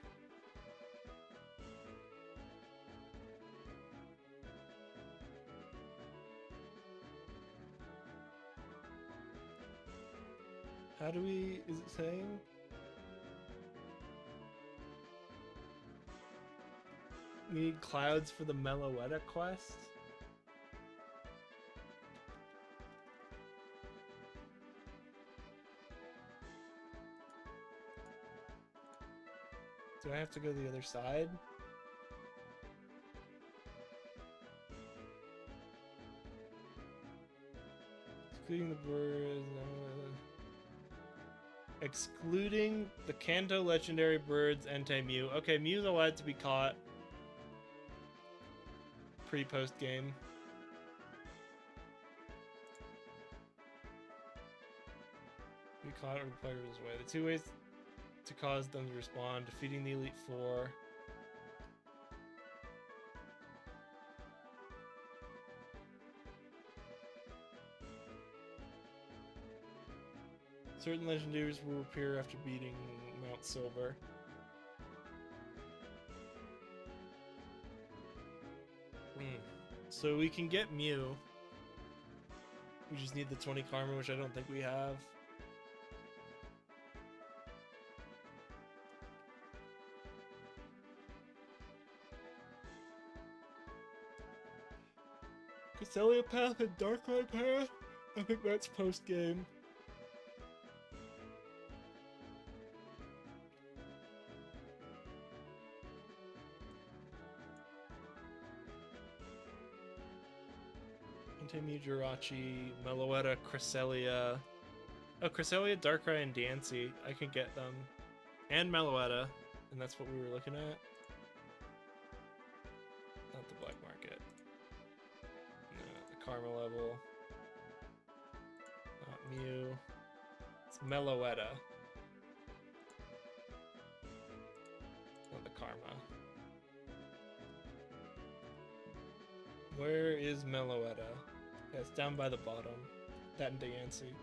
How do we... Is it saying? We need clouds for the Meloetta quest? Do I have to go the other side? Excluding the birds... Excluding the Kanto legendary birds, Entei Mew. Okay, Mew's allowed to be caught pre-post game. Be caught or player his way. The 2 ways to cause them to respond: defeating the Elite Four. Certain legendaries will appear after beating Mount Silver. So we can get Mew. We just need the 20 karma, which I don't think we have. Cresselia Path and Darkrai Path? I think that's post-game. Anti-Mew, Jirachi, Meloetta, Cresselia. Oh, Cresselia, Darkrai, and Diancie. I can get them. And Meloetta. And that's what we were looking at. Not the black market. No, the karma level. Not Mew. It's Meloetta. Not the karma. Where is Meloetta? Yeah, it's down by the bottom. That and Diancie.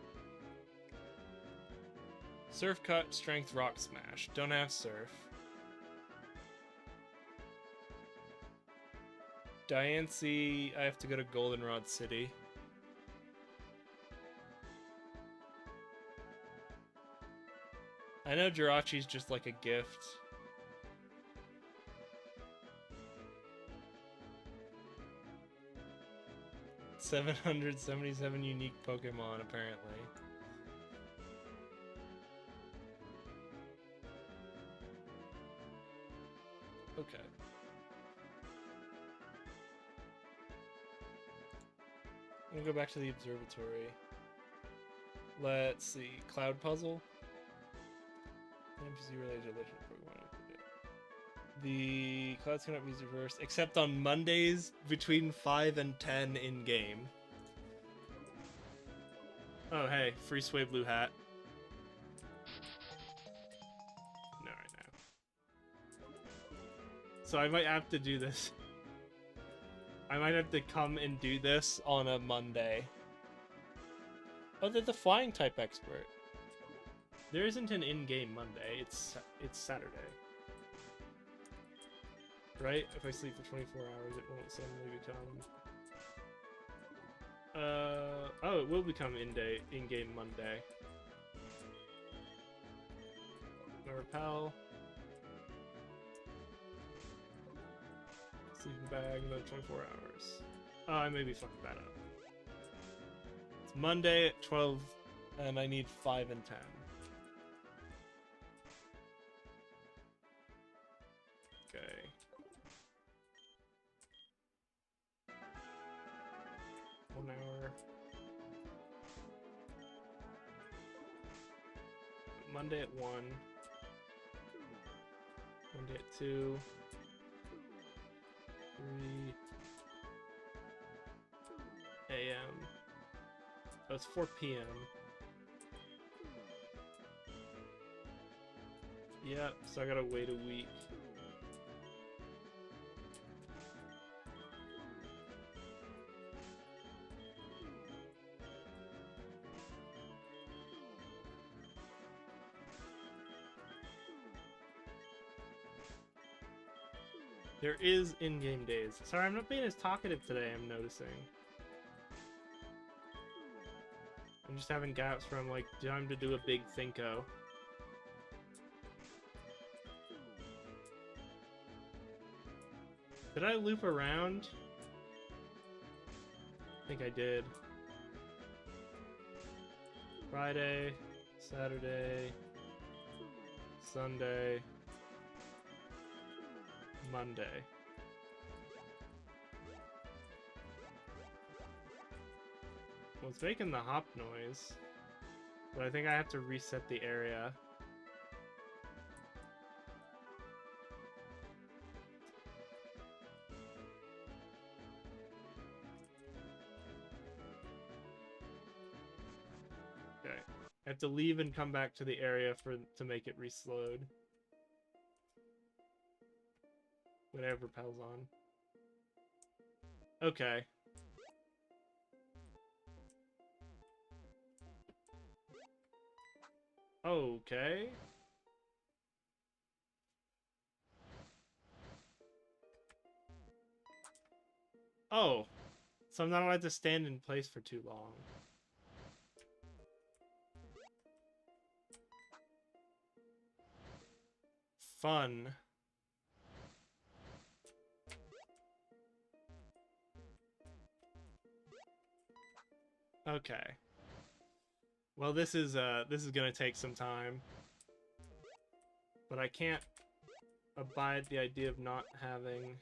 Surf Cut, Strength, Rock Smash. Don't have Surf. Diancie, I have to go to Goldenrod City. I know Jirachi's just like a gift. $777 unique Pokemon, apparently. Okay. I'm gonna go back to the observatory. Let's see. Cloud Puzzle. NPC related to Legend of Pokemon. The clouds cannot be reversed except on Mondays between 5 and 10 in game. Oh hey, free Sway Blue hat. No, right now. So I might have to do this. I might have to come and do this on a Monday. Oh, they're the flying type expert. There isn't an in-game Monday. It's Saturday. Right? If I sleep for 24 hours, it won't suddenly become... oh, it will become in-game Monday. No repel. Sleeping bag, another 24 hours. Oh, I maybe fucked that up. It's Monday at 12, and I need 5 and 10. Okay. Hour. Monday at 1. Monday at 2. 3 a.m. Oh, it's 4 p.m. Yep, so I gotta wait a week. There is in-game days. Sorry, I'm not being as talkative today, I'm noticing. I'm just having gaps where I'm like, time to do a big thinko. Did I loop around? I think I did. Friday, Saturday, Sunday, Monday. Well, it's making the hop noise, but I think I have to reset the area. Okay, I have to leave and come back to the area to make it reslowed. Whatever repels on. Okay. Okay. Oh, so I'm not allowed to stand in place for too long. Fun. Okay. Well, this is gonna take some time, but I can't abide the idea of not having.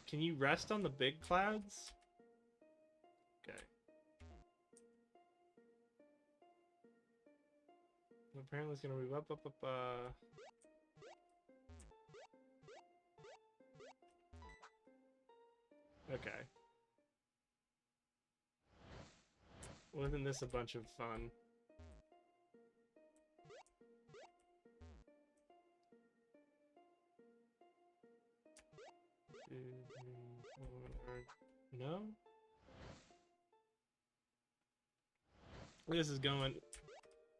Can you rest on the big clouds? Okay. Apparently, it's gonna move up. Okay. Wasn't this a bunch of fun? No? This is going.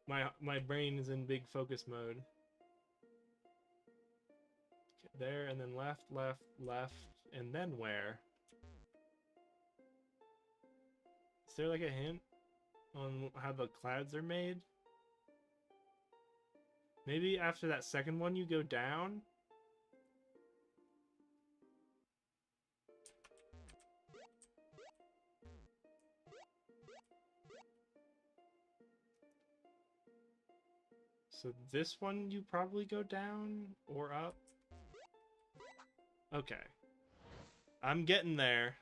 My brain is in big focus mode. Okay, there, and then left, left, left, and then where? Is there like a hint on how the clouds are made? Maybe after that second one you go down? So this one you probably go down or up? Okay. I'm getting there.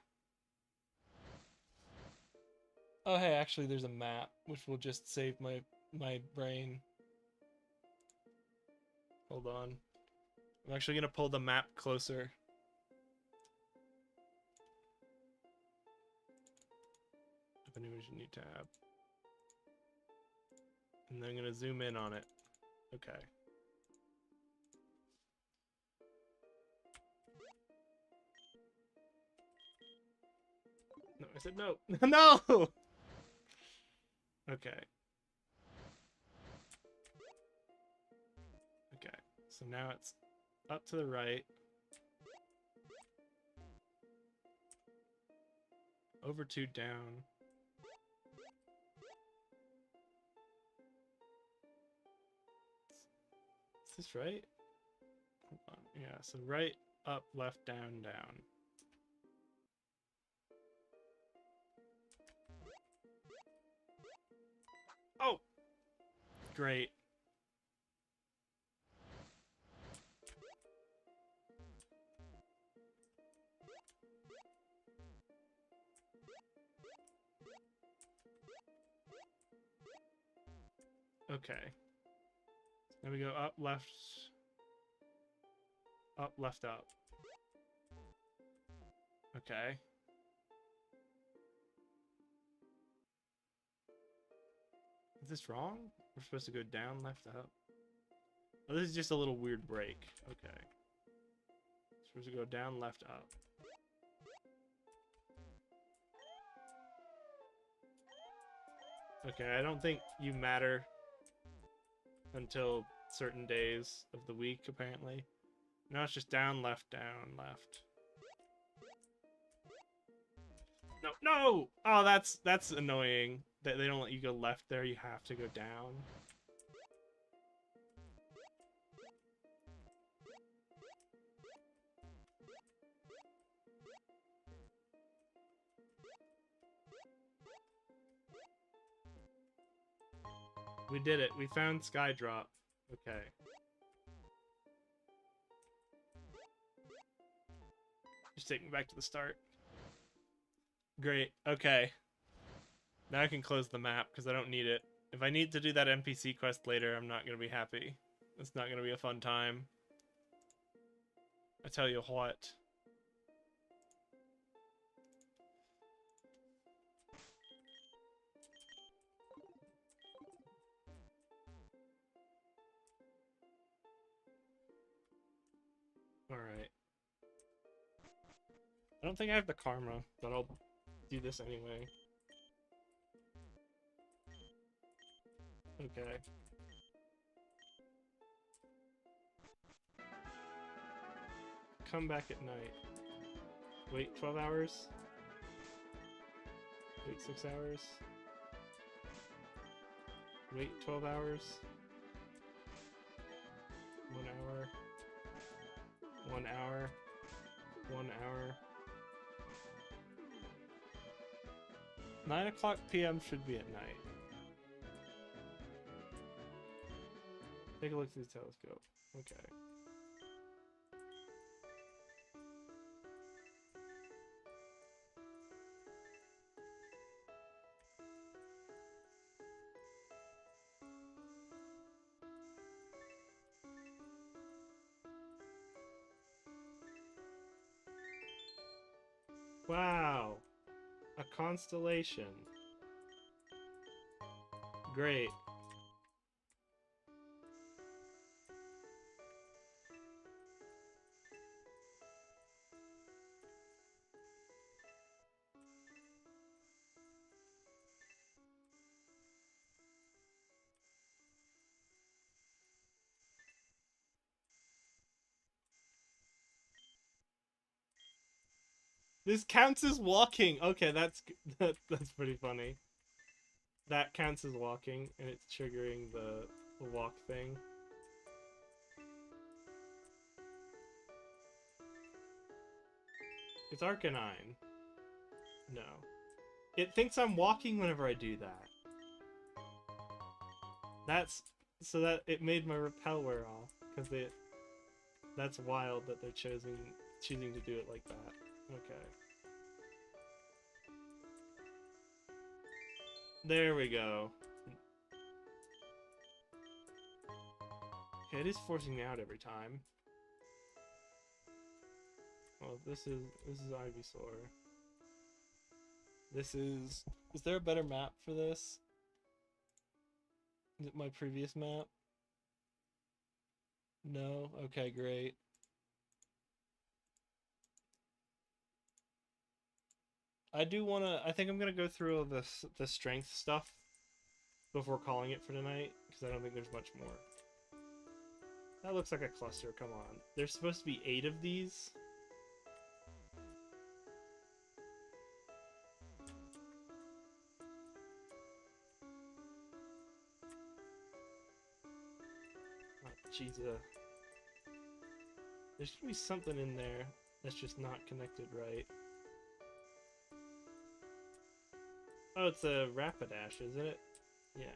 Oh hey, actually there's a map, which will just save my brain. Hold on. I'm actually gonna pull the map closer. Open image, new tab. And then I'm gonna zoom in on it. Okay. No, I said no. No! Okay. Okay. So now it's up to the right. Over 2 down. Is this right? Hold on. Yeah, so right, up, left, down, down. Oh! Great. Okay. Now we go up, left, up, left, up. Okay. Is this wrong? We're supposed to go down, left, up. Oh, this is just a little weird break. Okay. Supposed to go down, left, up. Okay, I don't think you matter until certain days of the week, apparently. Now it's just down, left, left. No, no! Oh, that's annoying. That they don't let you go left there, you have to go down. We did it. We found Skydrop. Okay. Just take me back to the start. Great. Okay. Now I can close the map because I don't need it. If I need to do that NPC quest later, I'm not going to be happy. It's not going to be a fun time. I tell you what. Alright. I don't think I have the karma, but I'll do this anyway. Okay. Come back at night. Wait 12 hours? Wait 6 hours? Wait 12 hours? 1 hour? 1 hour? 1 hour? 9 o'clock p.m. should be at night. Take a look through the telescope. Okay. Wow! A constellation. Great. This counts as walking. Okay, that's pretty funny. That counts as walking, and it's triggering the walk thing. It's Arcanine. No. It thinks I'm walking whenever I do that. That's... So that it made my repel wear off. Because it... That's wild that they're choosing to do it like that. Okay. There we go. Okay, it is forcing me out every time. Well, this is Ivysaur. This is... Is there a better map for this? Is it my previous map? No? Okay, great. I do want to... I think I'm going to go through all the strength stuff before calling it for tonight, because I don't think there's much more. That looks like a cluster, come on. There's supposed to be 8 of these. Oh, Jesus. There should be something in there that's just not connected right. Oh, it's a Rapidash, isn't it? Yeah.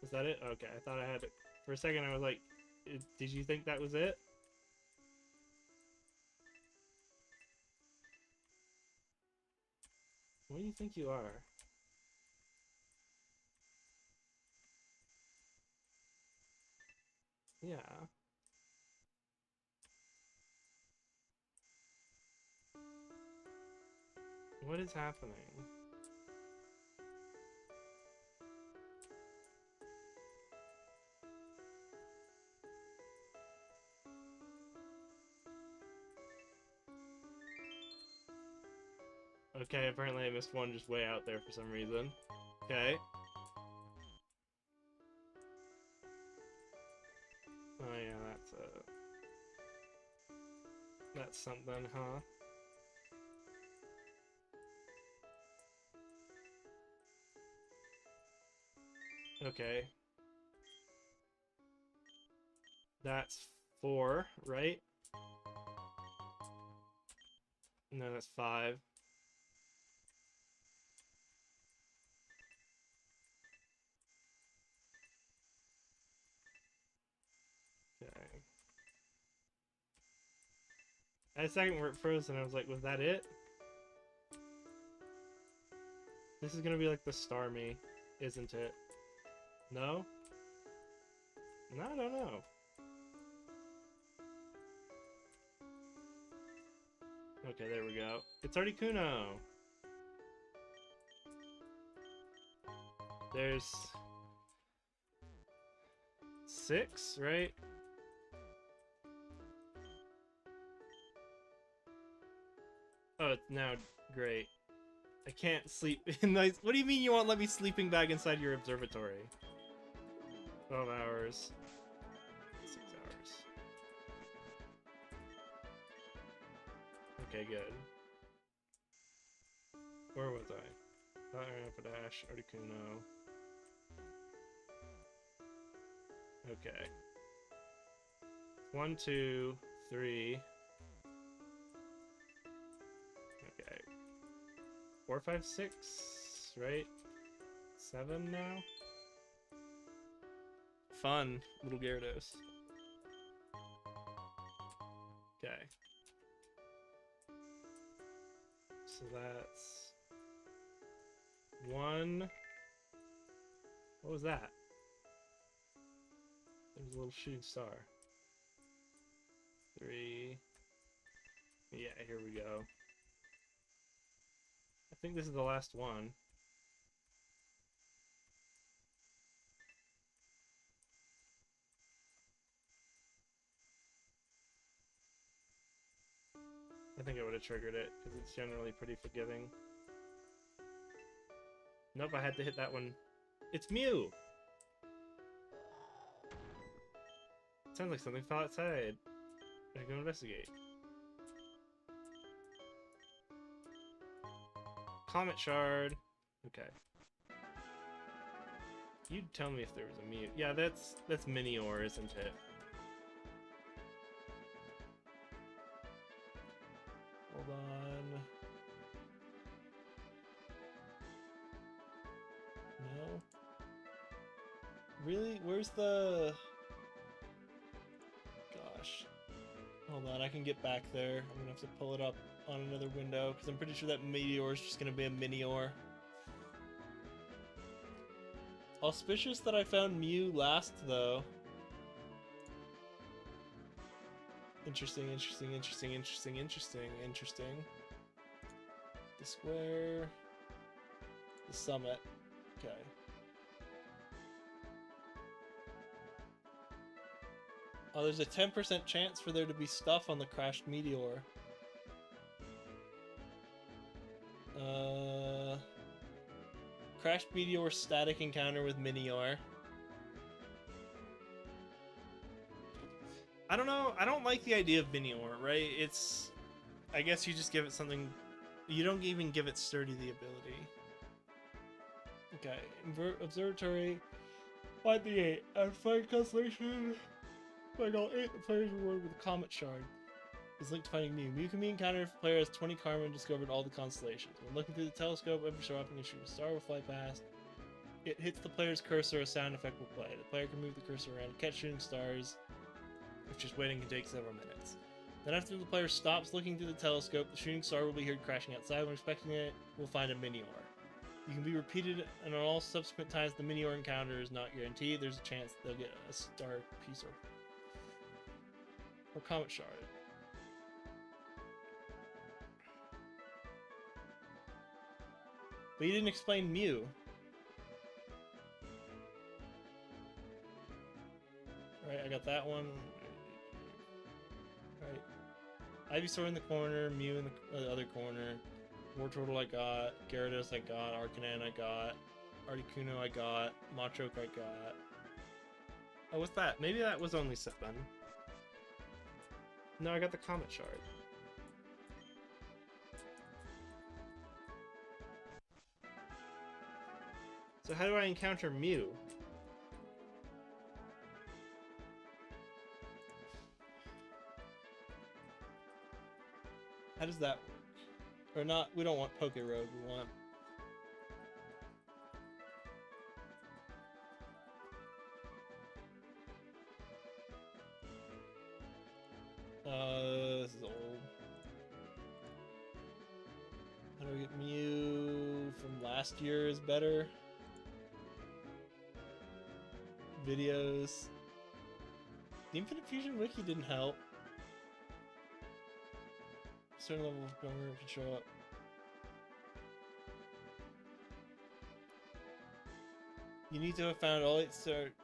Is that it? Okay, I thought I had it. For a second I was like, did you think that was it? What do you think you are? Yeah. What is happening? Okay, apparently I missed one just way out there for some reason. Okay. Oh yeah, that's something, huh? Okay. That's 4, right? No, that's 5. Okay. I had a second where it froze and I was like, was that it? This is gonna be like the Starmie, isn't it? No? No, I don't know. Okay, there we go. It's Articuno! There's... 6, right? Oh, it's now great. I can't sleep in nice. What do you mean you won't let me sleeping bag inside your observatory? 12 hours. 6 hours. Okay, good. Where was I? Dash, Articuno. Okay. 1, 2, 3. Okay. 4, 5, 6, right? 7 now? Fun, little Gyarados. Okay. So that's 1. What was that? There's a little shooting star. 3. Yeah, here we go. I think this is the last one. I think I would have triggered it, because it's generally pretty forgiving. Nope, I had to hit that one. It's Mew! Sounds like something fell outside. I go investigate. Comet Shard. Okay. You'd tell me if there was a Mew. Yeah, that's Minior, isn't it? Hold on. No? Really? Where's the... Gosh. Hold on, I can get back there. I'm gonna have to pull it up on another window, because I'm pretty sure that Meteor is just gonna be a Minior. Auspicious that I found Mew last, though. Interesting, interesting, interesting, interesting, interesting, interesting. The square. The summit. Okay. Oh, there's a 10% chance for there to be stuff on the crashed meteor. Crashed meteor static encounter with Minior. I don't know. I don't like the idea of Minior, right? It's... I guess you just give it something... You don't even give it Sturdy the ability. Okay. Observatory. Find the 8. And find constellation. Find all 8. The player's reward with a Comet Shard is linked to finding Mew. Mew can be encountered if the player has 20 karma and discovered all the constellations. When looking through the telescope, every so often a shooting star will fly past. It hits the player's cursor, a sound effect will play. The player can move the cursor around to catch shooting stars, if just waiting can take several minutes. Then after the player stops looking through the telescope, the shooting star will be heard crashing outside. When expecting it, we'll find a Minior. You can be repeated, and on all subsequent times the Minior encounter is not guaranteed. There's a chance they'll get a star piece or Comet Shard. But you didn't explain Mew. Alright, I got that one. Alright. Ivysaur in the corner, Mew in the other corner. Wartortle I got, Gyarados I got, Arcanine I got, Articuno I got, Machoke I got. Oh, what's that? Maybe that was only 7. No, I got the Comet Shard. So how do I encounter Mew? How does that work? Or not, we don't want Poke Road, we want... This is old. How do we get Mew from last year is better? Videos. The Infinite Fusion Wiki didn't help. Certain level of number can show up. You need to have found all 8 start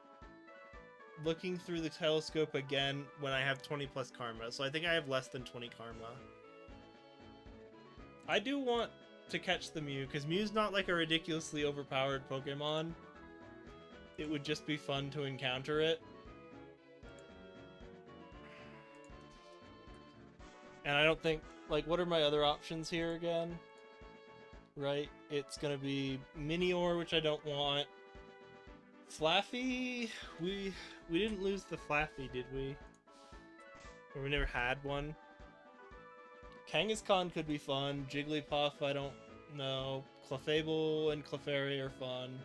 looking through the telescope again when I have 20 plus karma. So I think I have less than 20 karma. I do want to catch the Mew, because Mew's not like a ridiculously overpowered Pokemon. It would just be fun to encounter it. And I don't think, like, what are my other options here again? Right, it's gonna be Minior, which I don't want. Flaffy, we didn't lose the Flaffy, did we? Or we never had one. Kangaskhan could be fun. Jigglypuff, I don't know. Clefable and Clefairy are fun.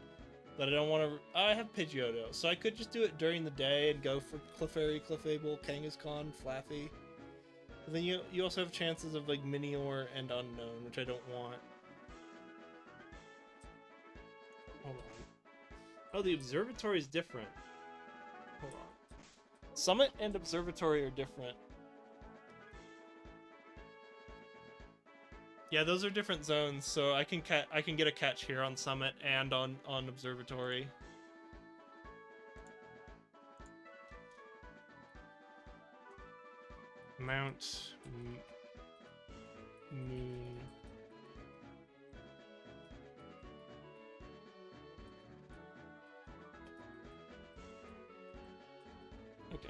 But I don't want to... I have Pidgeotto, so I could just do it during the day and go for Clefairy, Clefable, Kangaskhan, Flaffy. But then you also have chances of, like, Minior and Unknown, which I don't want. Hold on. Oh, the Observatory is different. Hold on. Summit and Observatory are different. Yeah, those are different zones, so I can get a catch here on Summit and on Observatory. Mount Moon. Okay.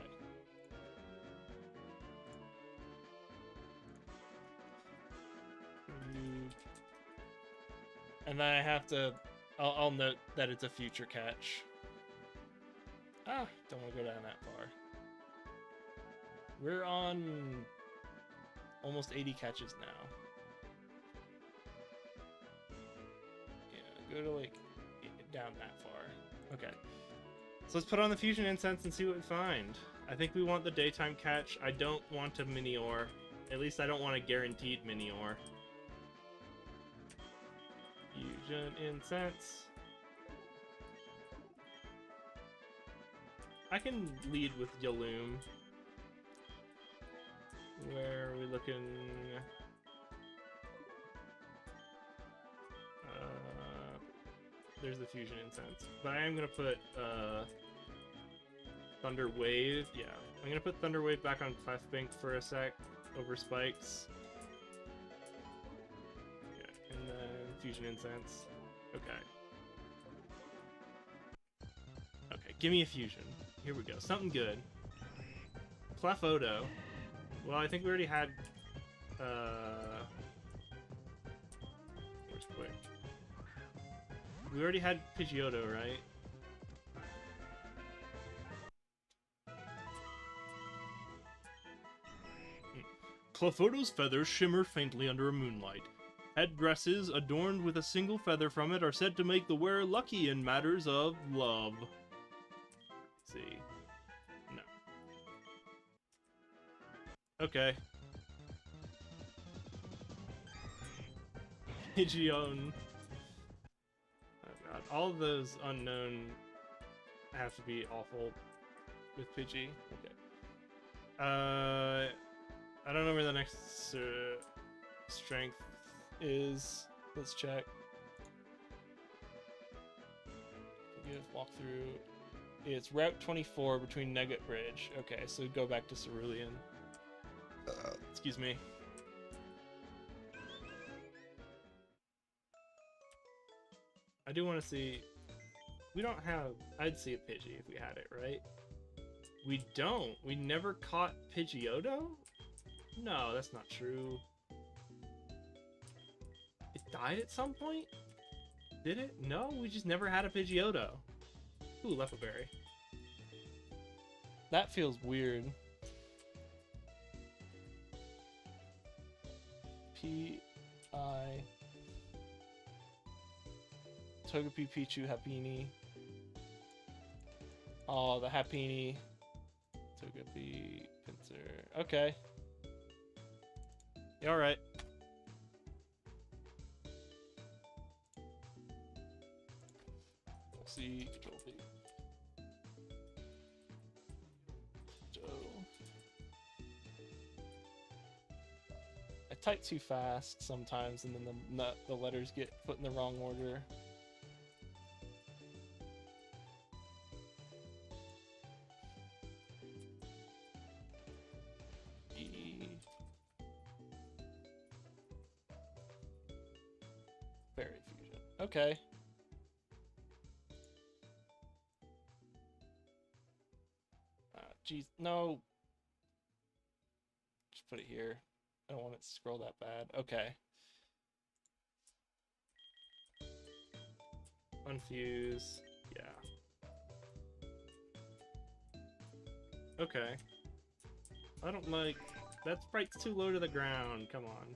And then I have to... I'll note that it's a future catch. Ah, don't want to go down that far. We're on almost 80 catches now. Yeah, go to like down that far. Okay. So let's put on the Fusion Incense and see what we find. I think we want the daytime catch. I don't want a Minior. At least I don't want a guaranteed Minior. Fusion Incense. I can lead with Yaloom. Where are we looking? There's the Fusion Incense. But I am going to put Thunder Wave. Yeah, I'm going to put Thunder Wave back on Clefbank for a sec over Spikes. Yeah, and then Fusion Incense. Okay. Okay, give me a Fusion. Here we go. Something good. Pidgeotto. Well, I think we already had... Where's Quick? We already had Pidgeotto, right? Clefairy's feathers shimmer faintly under a moonlight. Headdresses adorned with a single feather from it are said to make the wearer lucky in matters of love. Let's see. No. Okay. Pidgeon. Oh god. All of those unknown have to be awful with Pidgey. Okay. I don't know where the next strength is. Let's check. Give walkthrough. It's Route 24 between Nugget Bridge. Okay, so go back to Cerulean. Excuse me. I do want to see... We don't have... I'd see a Pidgey if we had it, right? We don't. We never caught Pidgeotto? No, that's not true. It died at some point? Did it? No, we just never had a Pidgeotto. Ooh, Lepaberry. That feels weird. P.I. Togepi, Pichu, Happiny. Oh, the Happiny. Togepi, Pinsir. Okay. Yeah, alright. We'll see. Control V. I type too fast sometimes, and then the letters get put in the wrong order. Okay. Jeez, no. Just put it here. I don't want it to scroll that bad. Okay. Unfuse. Yeah. Okay. I don't like... That sprite's too low to the ground. Come on.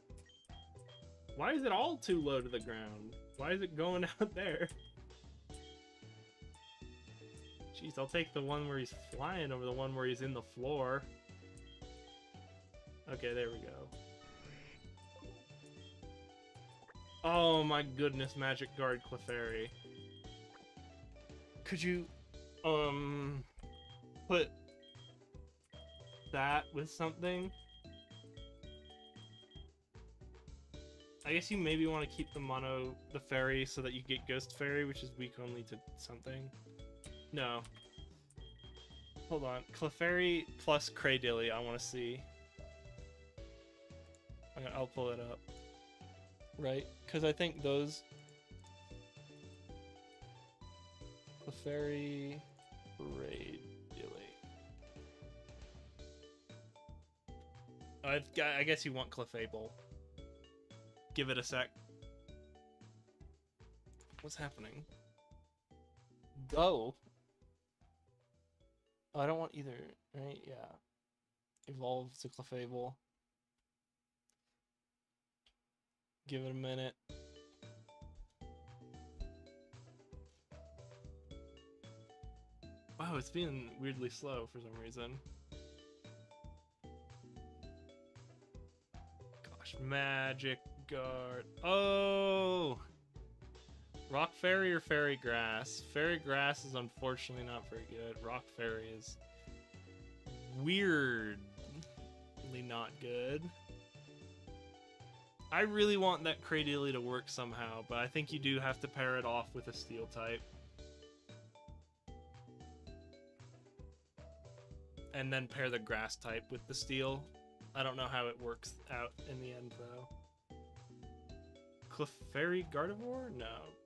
Why is it all too low to the ground? Why is it going out there? Jeez, I'll take the one where he's flying over the one where he's in the floor. Okay, there we go. Oh my goodness, Magic Guard Clefairy. Could you, put that with something? I guess you maybe want to keep the fairy so that you get Ghost Fairy, which is weak only to something. No. Hold on. Clefairy plus Cradilly, I want to see. I'll pull it up. Right? Because I think those... Clefairy... Cradilly... I guess you want Clefable. Give it a sec. What's happening? Go? Oh, I don't want either, right? Yeah. Evolve to Clefable. Give it a minute. Wow, it's being weirdly slow for some reason. Gosh, Magic Guard. Oh! Rock Fairy or Fairy Grass? Fairy Grass is unfortunately not very good. Rock Fairy is weirdly not good. I really want that Cradilly to work somehow, but I think you do have to pair it off with a Steel type. And then pair the Grass type with the Steel. I don't know how it works out in the end, though. Clefairy Gardevoir? No.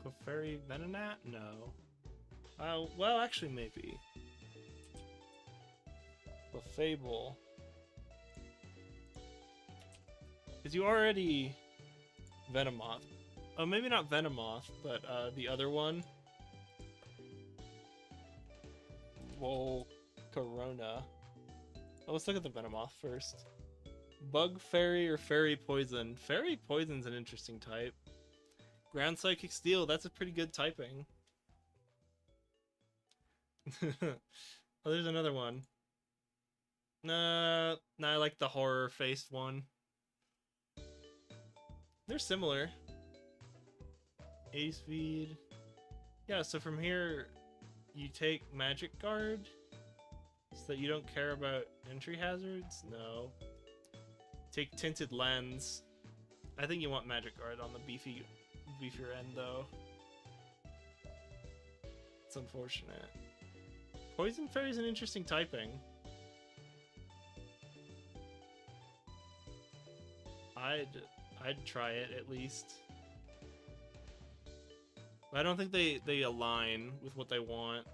Clefairy Venonat? No. Well, actually, maybe. Clefable. Because you already... Venomoth. Oh, maybe not Venomoth, but the other one. Volcarona. Oh, let's look at the Venomoth first. Bug Fairy or Fairy Poison? Fairy Poison's an interesting type. Ground Psychic Steel, that's a pretty good typing. Oh, there's another one. Nah, I like the horror-faced one. They're similar. 80 speed. Yeah, so from here, you take Magic Guard so that you don't care about entry hazards? No. Take Tinted Lens. I think you want Magic Guard on the beefier end, though. It's unfortunate. Poison Fairy is an interesting typing. I'd try it at least. But I don't think they align with what they want.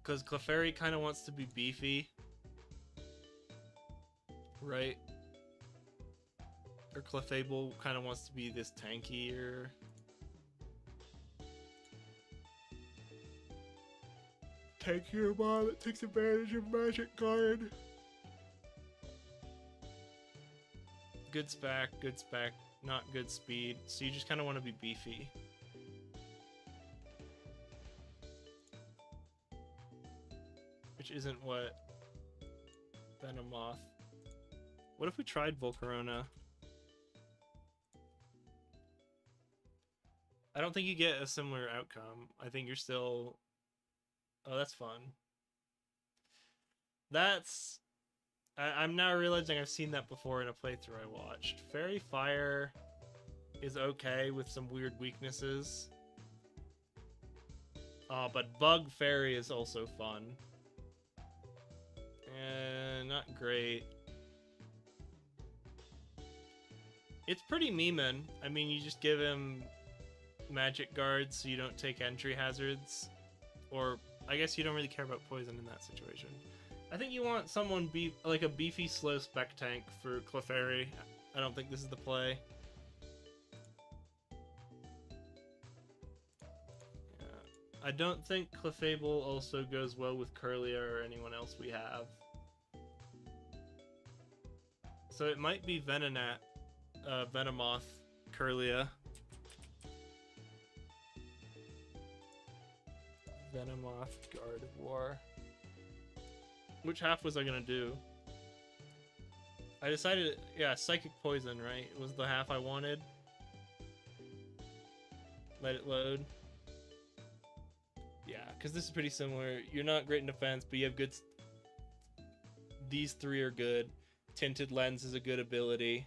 Because Clefairy kind of wants to be beefy. Right? Or Clefable kind of wants to be this tankier. Tankier mod that takes advantage of Magic Guard. Good spec, not good speed. So you just kind of want to be beefy. Which isn't what Venomoth. What if we tried Volcarona? I don't think you get a similar outcome. I think you're still... Oh, that's fun. That's... I'm now realizing I've seen that before in a playthrough I watched. Fairy Fire is okay with some weird weaknesses. But Bug Fairy is also fun. Not great. It's pretty memeing. I mean, you just give him magic guards so you don't take entry hazards. Or, I guess you don't really care about poison in that situation. I think you want someone like a beefy slow spec tank for Clefairy. I don't think this is the play. Yeah. I don't think Clefable also goes well with Curlia or anyone else we have. So it might be Venomoth, Curlia. Venomoth, Gardevoir. Which half was I gonna do? I decided, yeah, Psychic Poison, right? It was the half I wanted. Let it load. Yeah, because this is pretty similar. You're not great in defense, but you have good... These three are good. Tinted Lens is a good ability.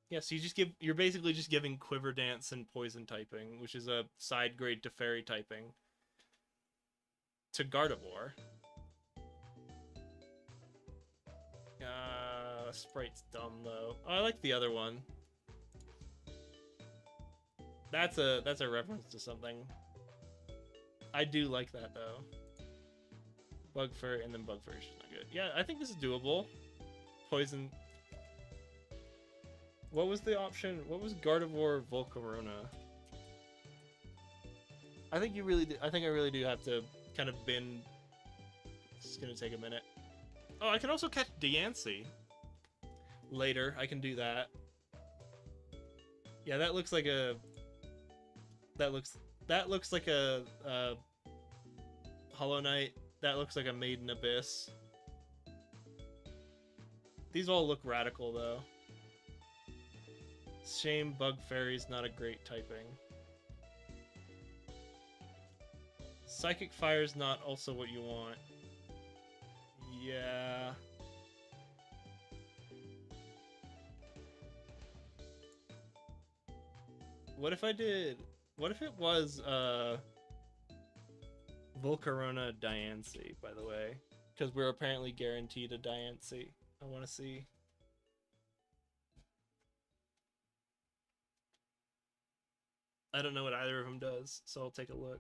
Yeah, so you're basically just giving Quiver Dance and Poison typing, which is a side grade to Fairy typing, to Gardevoir. Sprite's dumb though. Oh, I like the other one. That's a reference to something. I do like that though. Bugfur and then Bugfur is just not good. Yeah, I think this is doable. Poison. What was the option? What was Gardevoir Volcarona? I think you really do. I think I really do have to kind of bin. It's gonna take a minute. Oh, I can also catch Diancie. Later, I can do that. Yeah, that looks like a... That looks like a Hollow Knight. That looks like a Maiden Abyss. These all look radical, though. Shame Bug Fairy's not a great typing. Psychic Fire's not also what you want. Yeah... What if it was, Volcarona Diancie, by the way? Because we're apparently guaranteed a Diancie. I want to see. I don't know what either of them does, so I'll take a look.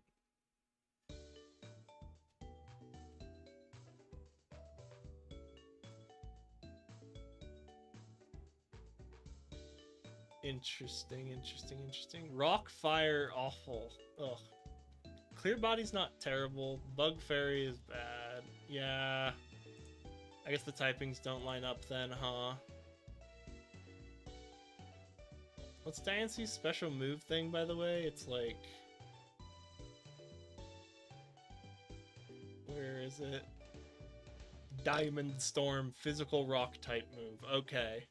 Interesting. Rock, fire, awful. Ugh. Clear Body's not terrible. Bug Fairy is bad. Yeah. I guess the typings don't line up then, huh? What's Diancie's special move thing, by the way? It's like... Where is it? Diamond Storm, physical rock type move. Okay.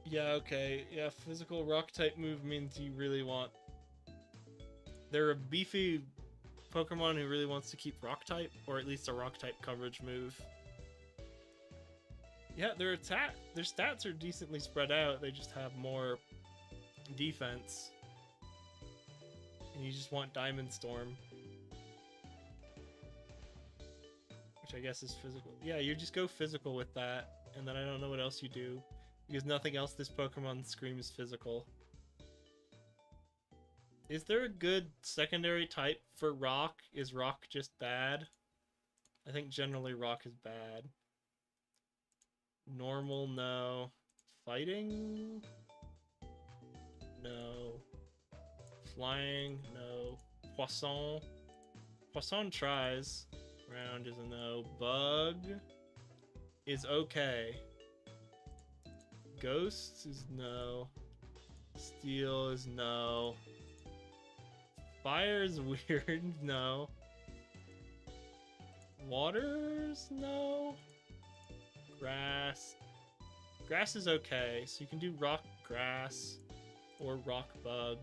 Yeah, okay. Yeah, physical rock type move means you really want... They're a beefy Pokemon who really wants to keep rock type, or at least a rock type coverage move. Yeah, their stats are decently spread out, they just have more defense. And you just want Diamond Storm. Which I guess is physical. Yeah, you just go physical with that, and then I don't know what else you do. Because nothing else this Pokemon screams physical. Is there a good secondary type for rock? Is rock just bad? I think generally rock is bad. Normal, no. Fighting? No. Flying? No. Poisson? Poisson tries. Round is a no. Bug is okay. Ghosts is no. Steel is no. Fire is weird, no. Water's no. Grass. Grass is okay, so you can do rock grass or rock bug.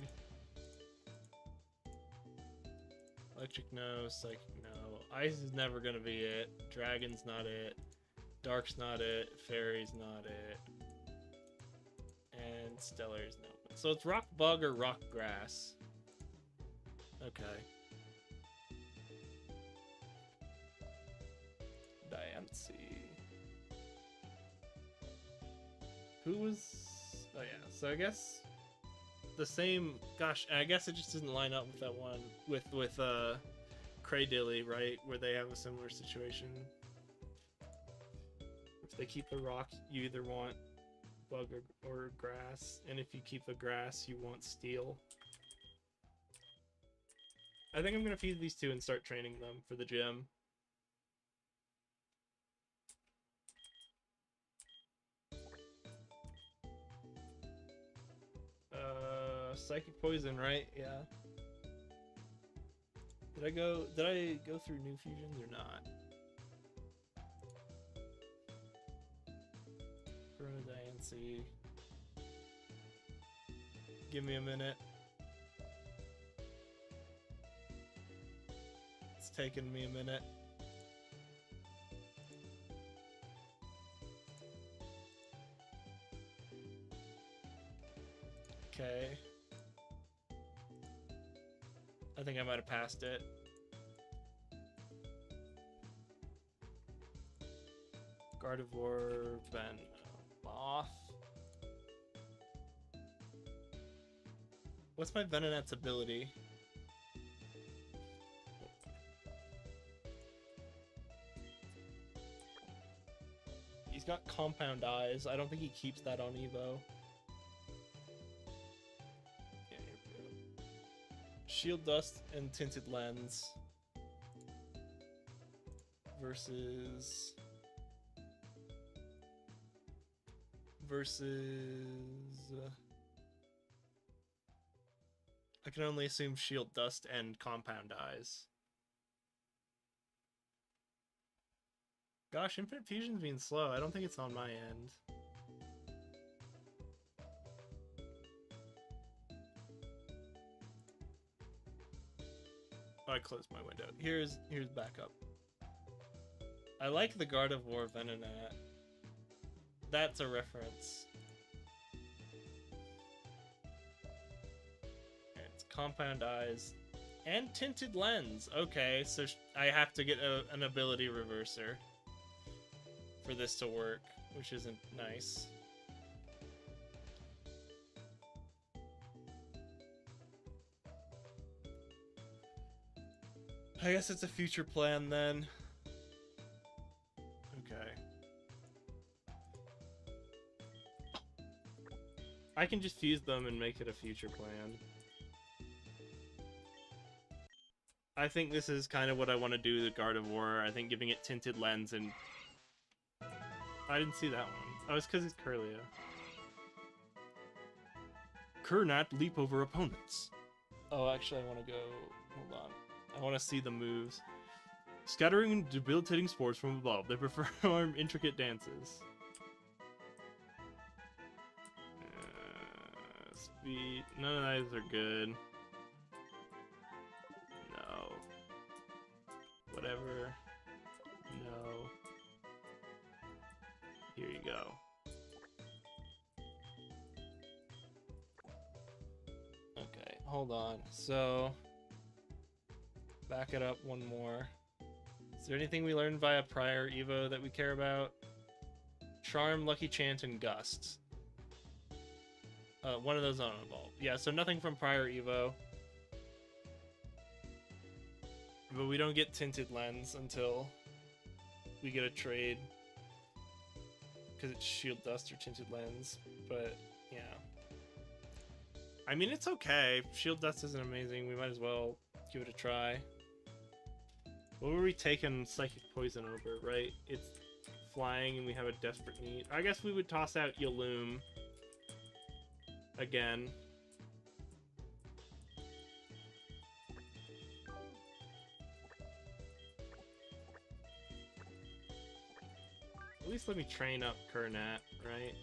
Electric no, psychic no. Ice is never gonna be it. Dragon's not it. Dark's not it. Fairy's not it. And Stellar's no. So it's rock bug or rock grass. Okay. Diancie. Who was... Oh yeah, so I guess the same... Gosh, I guess it just doesn't line up with that one with Craydilly, right? Where they have a similar situation. If they keep the rock, you either want bug or grass, and if you keep the grass, you want steel. I think I'm gonna feed these two and start training them for the gym. Psychic poison, right? Yeah. Did I go through new fusions or not? Diancie. Give me a minute. It's taken me a minute. Okay. I think I might have passed it. Gardevoir, Ben, Moth. What's my Venonat's ability? He's got Compound Eyes. I don't think he keeps that on Evo. Yeah, here we go. Shield Dust and Tinted Lens versus I can only assume Shield Dust and Compound Eyes. Gosh, Infinite Fusion's being slow. I don't think it's on my end. Oh, I closed my window. Here's backup. I like the Gardevoir Venonat. That's a reference. It's Compound Eyes and Tinted Lens. Okay, so I have to get an ability reverser for this to work, which isn't nice. I guess it's a future plan then. Okay. I can just fuse them and make it a future plan. I think this is kind of what I want to do with Gardevoir. I think giving it Tinted Lens and... I didn't see that one. Oh, it's because it's Kirlia. Kernat leap over opponents. Oh, actually, I want to go... Hold on. I want to see the moves. Scattering debilitating spores from above. They perform intricate dances. Speed. None of those are good. No. Whatever. No. Here you go. Okay, hold on. So, back it up one more. Is there anything we learned via prior Evo that we care about? Charm, Lucky Chant, and Gust. One of those on evolve. Yeah, so nothing from prior Evo. But we don't get Tinted Lens until we get a trade. Because it's Shield Dust or Tinted Lens. But, yeah. I mean, it's okay. Shield Dust isn't amazing. We might as well give it a try. What were we taking Psychic Poison over, right? It's flying and we have a desperate need. I guess we would toss out Yaloom again. At least let me train up Kernat, right?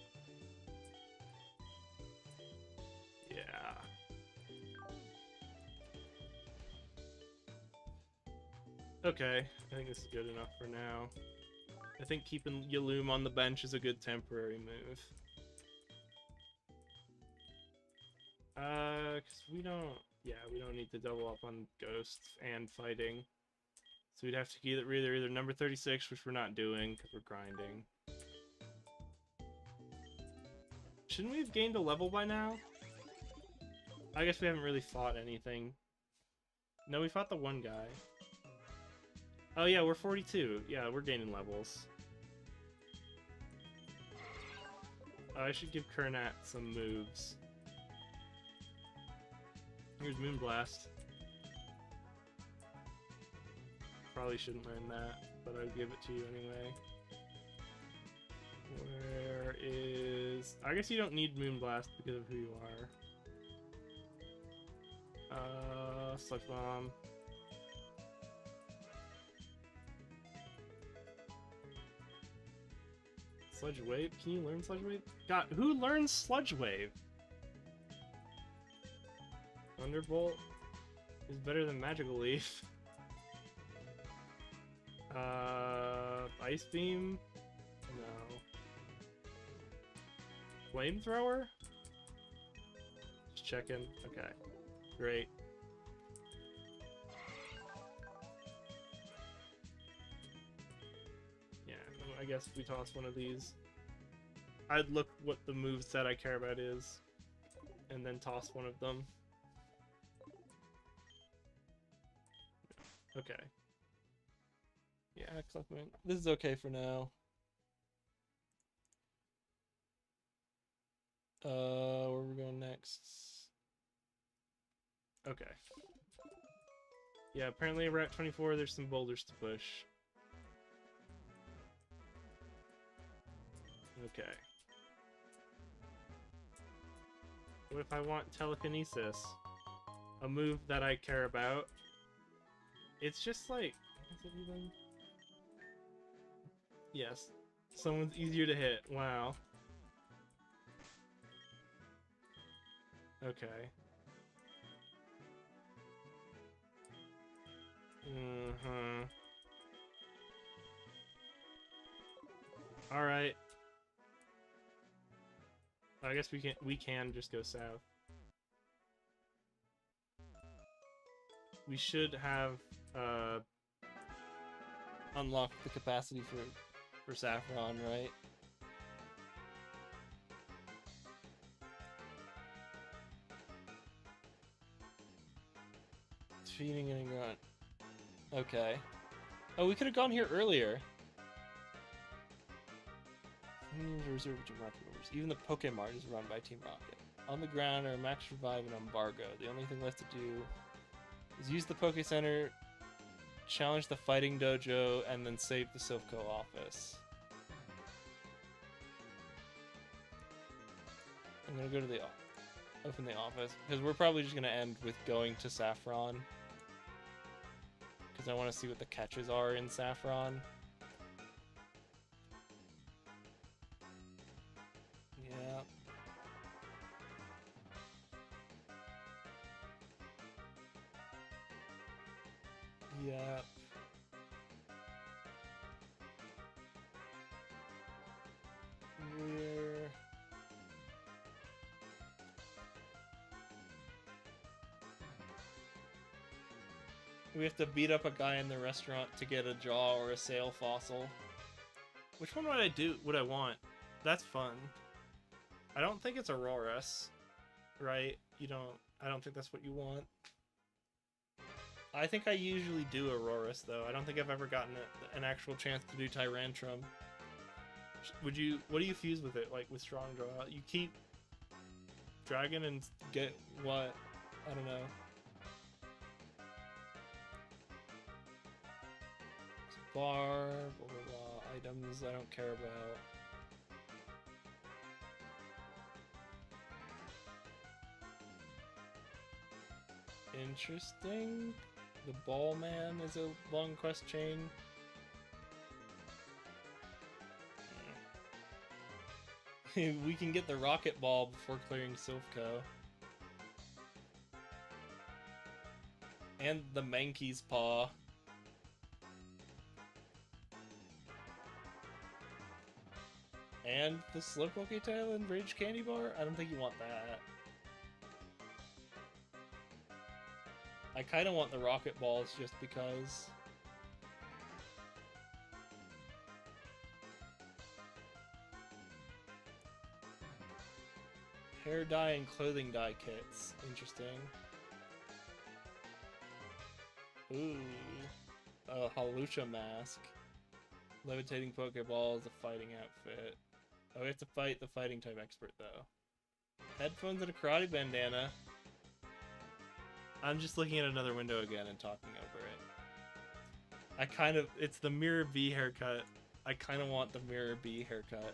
Yeah. Okay, I think this is good enough for now. I think keeping Yaloom on the bench is a good temporary move. Because we don't... Yeah, we don't need to double up on ghosts and fighting. So we'd have to either number 36, which we're not doing because we're grinding. Shouldn't we have gained a level by now? I guess we haven't really fought anything. No, we fought the one guy. Oh yeah, we're 42. Yeah, we're gaining levels. I should give Kernat some moves. Here's Moonblast. Probably shouldn't learn that, but I'll give it to you anyway. Where is... I guess you don't need Moonblast because of who you are. Sludge Bomb. Sludge Wave? Can you learn Sludge Wave? God, who learns Sludge Wave? Thunderbolt is better than Magical Leaf. Ice Beam? No. Flamethrower? Just checking. Okay. Great. Yeah, I guess we toss one of these. I'd look what the moveset I care about is, and then toss one of them. Okay. Yeah, this is okay for now. Where are we going next? Okay. Yeah, apparently we're at 24. There's some boulders to push. Okay. What if I want telekinesis? A move that I care about. It's just like... Is it even... Yes. Someone's easier to hit. Wow. Okay. Alright. I guess we can just go south. We should have unlocked the capacity for Saffron, right? Feeding and grunt. Okay. Oh, we could have gone here earlier. Reserved to Rocket Rovers. Even the Pokemart is run by Team Rocket. On the ground are Max Revive and Embargo. The only thing left to do is use the Poke Center, challenge the Fighting Dojo, and then save the Silph.Co office. I'm gonna go to open the office, because we're probably just gonna end with going to Saffron. Because I want to see what the catches are in Saffron. Yeah. Yeah. We have to beat up a guy in the restaurant to get a jaw or a sail fossil. Which one would I want? That's fun. I don't think it's Auroras, right? I don't think that's what you want. I think I usually do Auroras, though. I don't think I've ever gotten an actual chance to do Tyrantrum. What do you fuse with it, like with Strong Draw? You keep Dragon and get what? I don't know. Bar, blah blah blah, items I don't care about. Interesting. The Ball Man is a long quest chain. We can get the Rocket Ball before clearing Silph.Co. And the Mankey's Paw. And the Slowpoke Tail and Rage Candy Bar? I don't think you want that. I kind of want the Rocket Balls just because. Hair dye and clothing dye kits. Interesting. Ooh. A Halucha mask. Levitating Pokeballs, a fighting outfit. Oh, we have to fight the fighting type expert though. Headphones and a karate bandana. I'm just looking at another window again and talking over it. It's the Mirror B haircut. I kind of want the Mirror B haircut.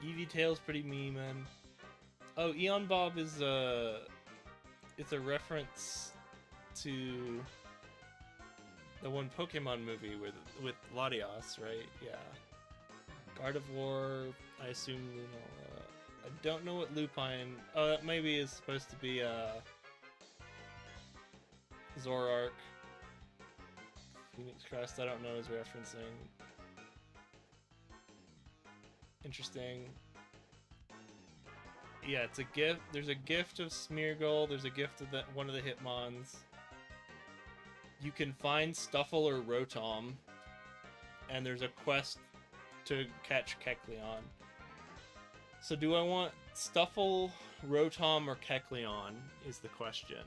Eevee Tail's pretty mean. Oh, Eon Bob is it's a reference to the one Pokemon movie with Latios, right? Yeah. Gardevoir, I assume Lunala. I don't know what Lupine. Oh, that maybe is supposed to be Zoroark. Phoenix Crest, I don't know, is referencing. Interesting. Yeah, it's a gift. There's a gift of Smeargle. There's a gift of one of the Hitmons. You can find Stuffle or Rotom. And there's a quest to catch Kecleon. So do I want Stuffle, Rotom, or Kecleon is the question.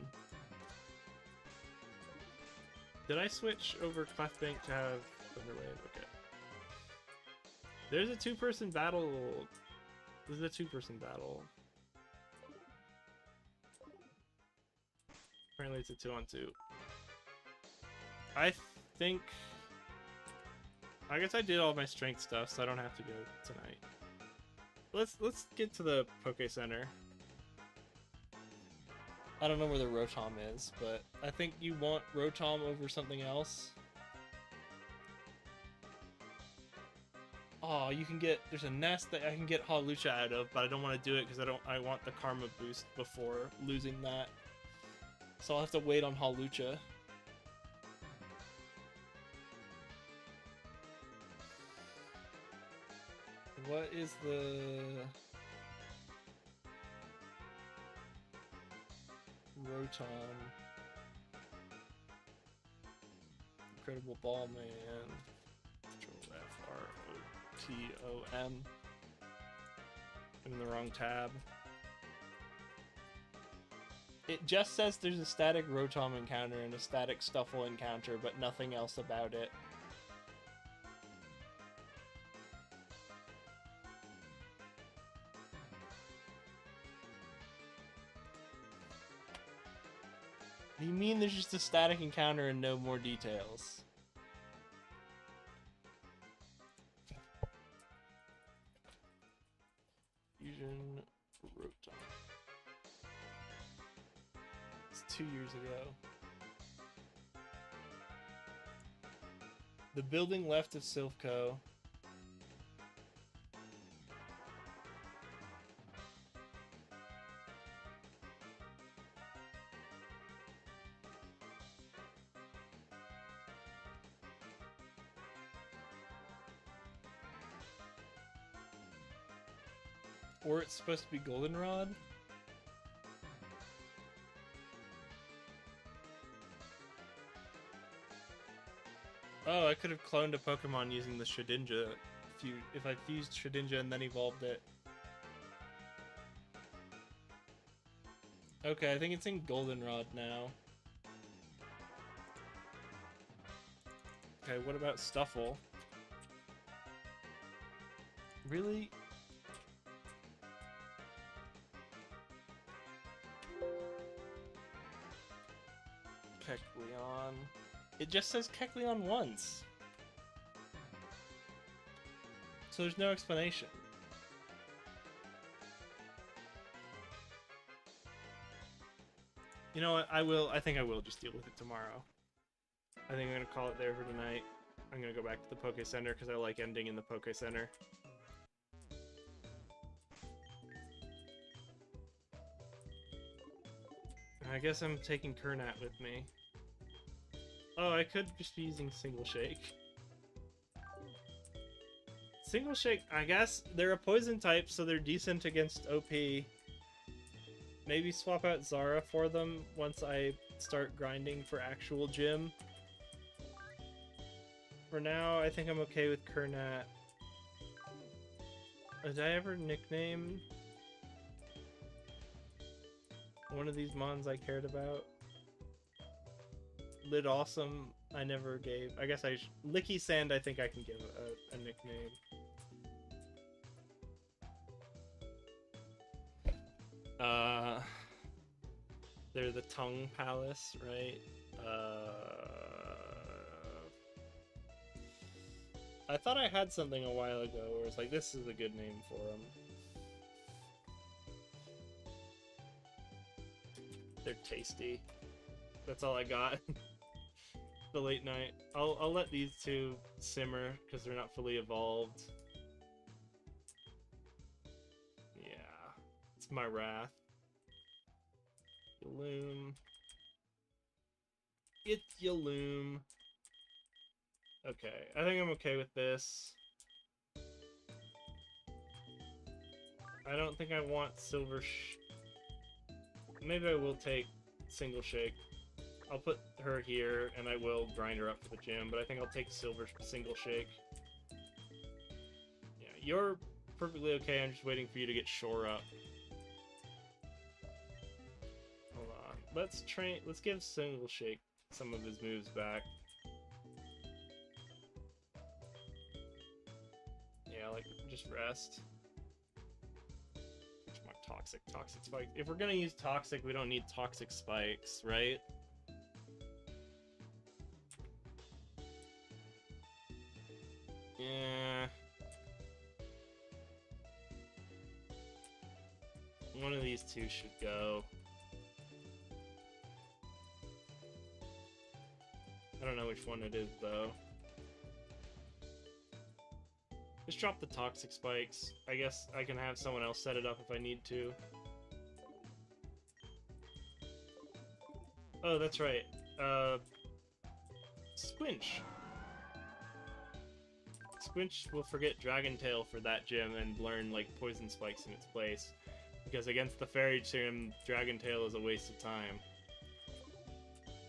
Did I switch over Clefbank to have Thunderwave? Okay. There's a two-person battle. This is a two-person battle. Apparently it's a 2-on-2. I think... I guess I did all my strength stuff, so I don't have to go tonight. Let's get to the Poke Center. I don't know where the Rotom is, but I think you want Rotom over something else. Oh, you can get... There's a nest that I can get Hawlucha out of, but I don't want to do it because I want the Karma boost before losing that. So I'll have to wait on Hawlucha. What is the... Rotom? Incredible Ball Man. Control F-R-O-T-O-M. I'm in the wrong tab. It just says there's a static Rotom encounter and a static Stuffle encounter, but nothing else about it. You mean there's just a static encounter and no more details? Fusion Rotom. It's 2 years ago. The building left of Silphco. Or it's supposed to be Goldenrod? Oh, I could have cloned a Pokemon using the Shedinja if I fused Shedinja and then evolved it. Okay, I think it's in Goldenrod now. Okay, what about Stuffle? Really? Kecleon. It just says Kecleon once. So there's no explanation. You know what? I think I will just deal with it tomorrow. I think I'm gonna call it there for tonight. I'm gonna go back to the Poke Center because I like ending in the Poke Center. I guess I'm taking Kernat with me. Oh, I could just be using Single Shake. Single Shake, I guess they're a poison type, so they're decent against OP. Maybe swap out Zara for them once I start grinding for actual gym. For now, I think I'm okay with Kernat. Did I ever nickname one of these mons I cared about? Lid Awesome, I never gave. I guess Licky Sand, I think I can give a nickname. They're the Tongue Palace, right? I thought I had something a while ago where it's like, this is a good name for them. They're tasty. That's all I got. The late night. I'll let these two simmer because they're not fully evolved. Yeah, it's my wrath. Yaloom. It's Yaloom. Okay, I think I'm okay with this. I don't think I want Silver Maybe I will take Single Shake. I'll put her here, and I will grind her up for the gym, but I think I'll take Silver Single Shake. Yeah, you're perfectly okay, I'm just waiting for you to get Shore up. Hold on. Let's give Single Shake some of his moves back. Yeah, like, just rest. Toxic spikes. If we're gonna use toxic, we don't need toxic spikes, right? Yeah. One of these two should go. I don't know which one it is, though. Just drop the toxic spikes. I guess I can have someone else set it up if I need to. Oh, that's right. Squinch. Squinch will forget Dragon Tail for that gym and learn, like, Poison Spikes in its place. Because against the Fairy gym, Dragon Tail is a waste of time.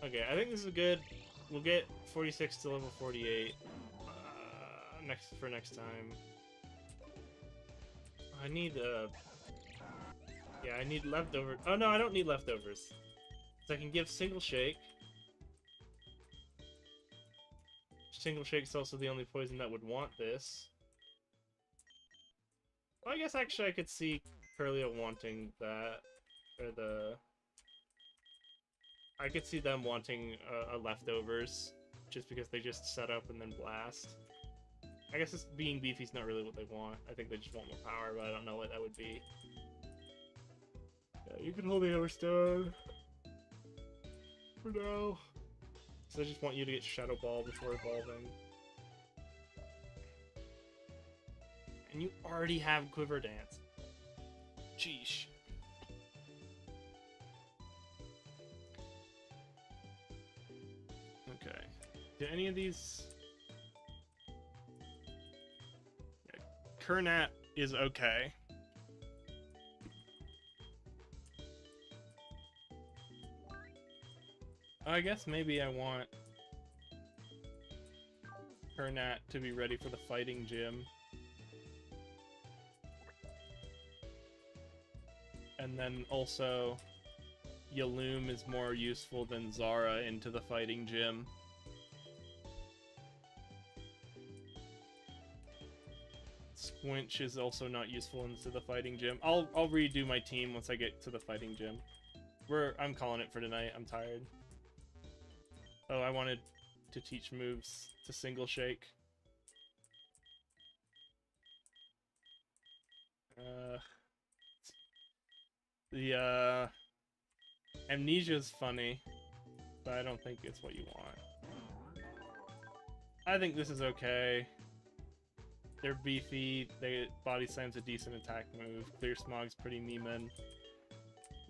Okay, I think this is good. We'll get 46 to level 48. Next time. I need yeah, I need leftovers. Oh no, I don't need leftovers. So I can give Single Shake. Single Shake's also the only poison that would want this. Well, I guess actually I could see Curlia wanting that, or I could see them wanting a leftovers, just because they just set up and then blast. I guess this being beefy's not really what they want. I think they just want more power, but I don't know what that would be. Yeah, you can hold the other stone. For now. So I just want you to get Shadow Ball before evolving. And you already have Quiver Dance. Sheesh. Okay. Do any of these... Kernat is okay. I guess maybe I want Kernat to be ready for the fighting gym. And then also Yaloom is more useful than Zara into the fighting gym. Squinch is also not useful into the fighting gym. I'll redo my team once I get to the fighting gym. I'm calling it for tonight. I'm tired. Oh, I wanted to teach moves to Single Shake. The Amnesia's funny, but I don't think it's what you want. I think this is okay. They're beefy. Body Slam's a decent attack move. Clear Smog's pretty memean.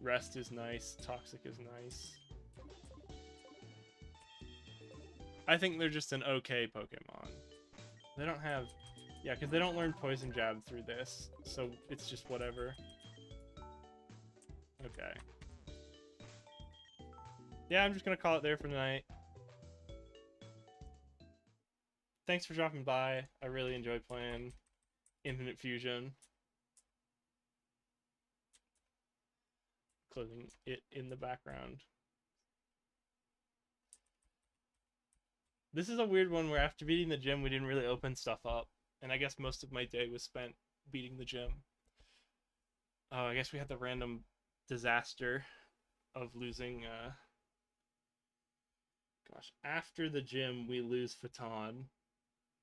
Rest is nice. Toxic is nice. I think they're just an okay Pokemon. They don't have... Yeah, because they don't learn Poison Jab through this, so it's just whatever. Okay. Yeah, I'm just gonna call it there for tonight. thanks for dropping by. I really enjoy playing Infinite Fusion. Closing it in the background. This is a weird one where after beating the gym, we didn't really open stuff up. And I guess most of my day was spent beating the gym. Oh, I guess we had the random disaster of losing, gosh, after the gym, we lose Phaeton.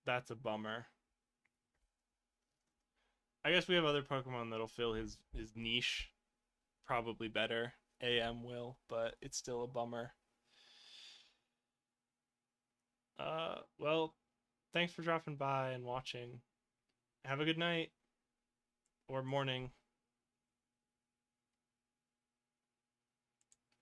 That's a bummer. I guess we have other Pokemon that'll fill his niche probably better. AM will, but it's still a bummer. Well, thanks for dropping by and watching. Have a good night or morning.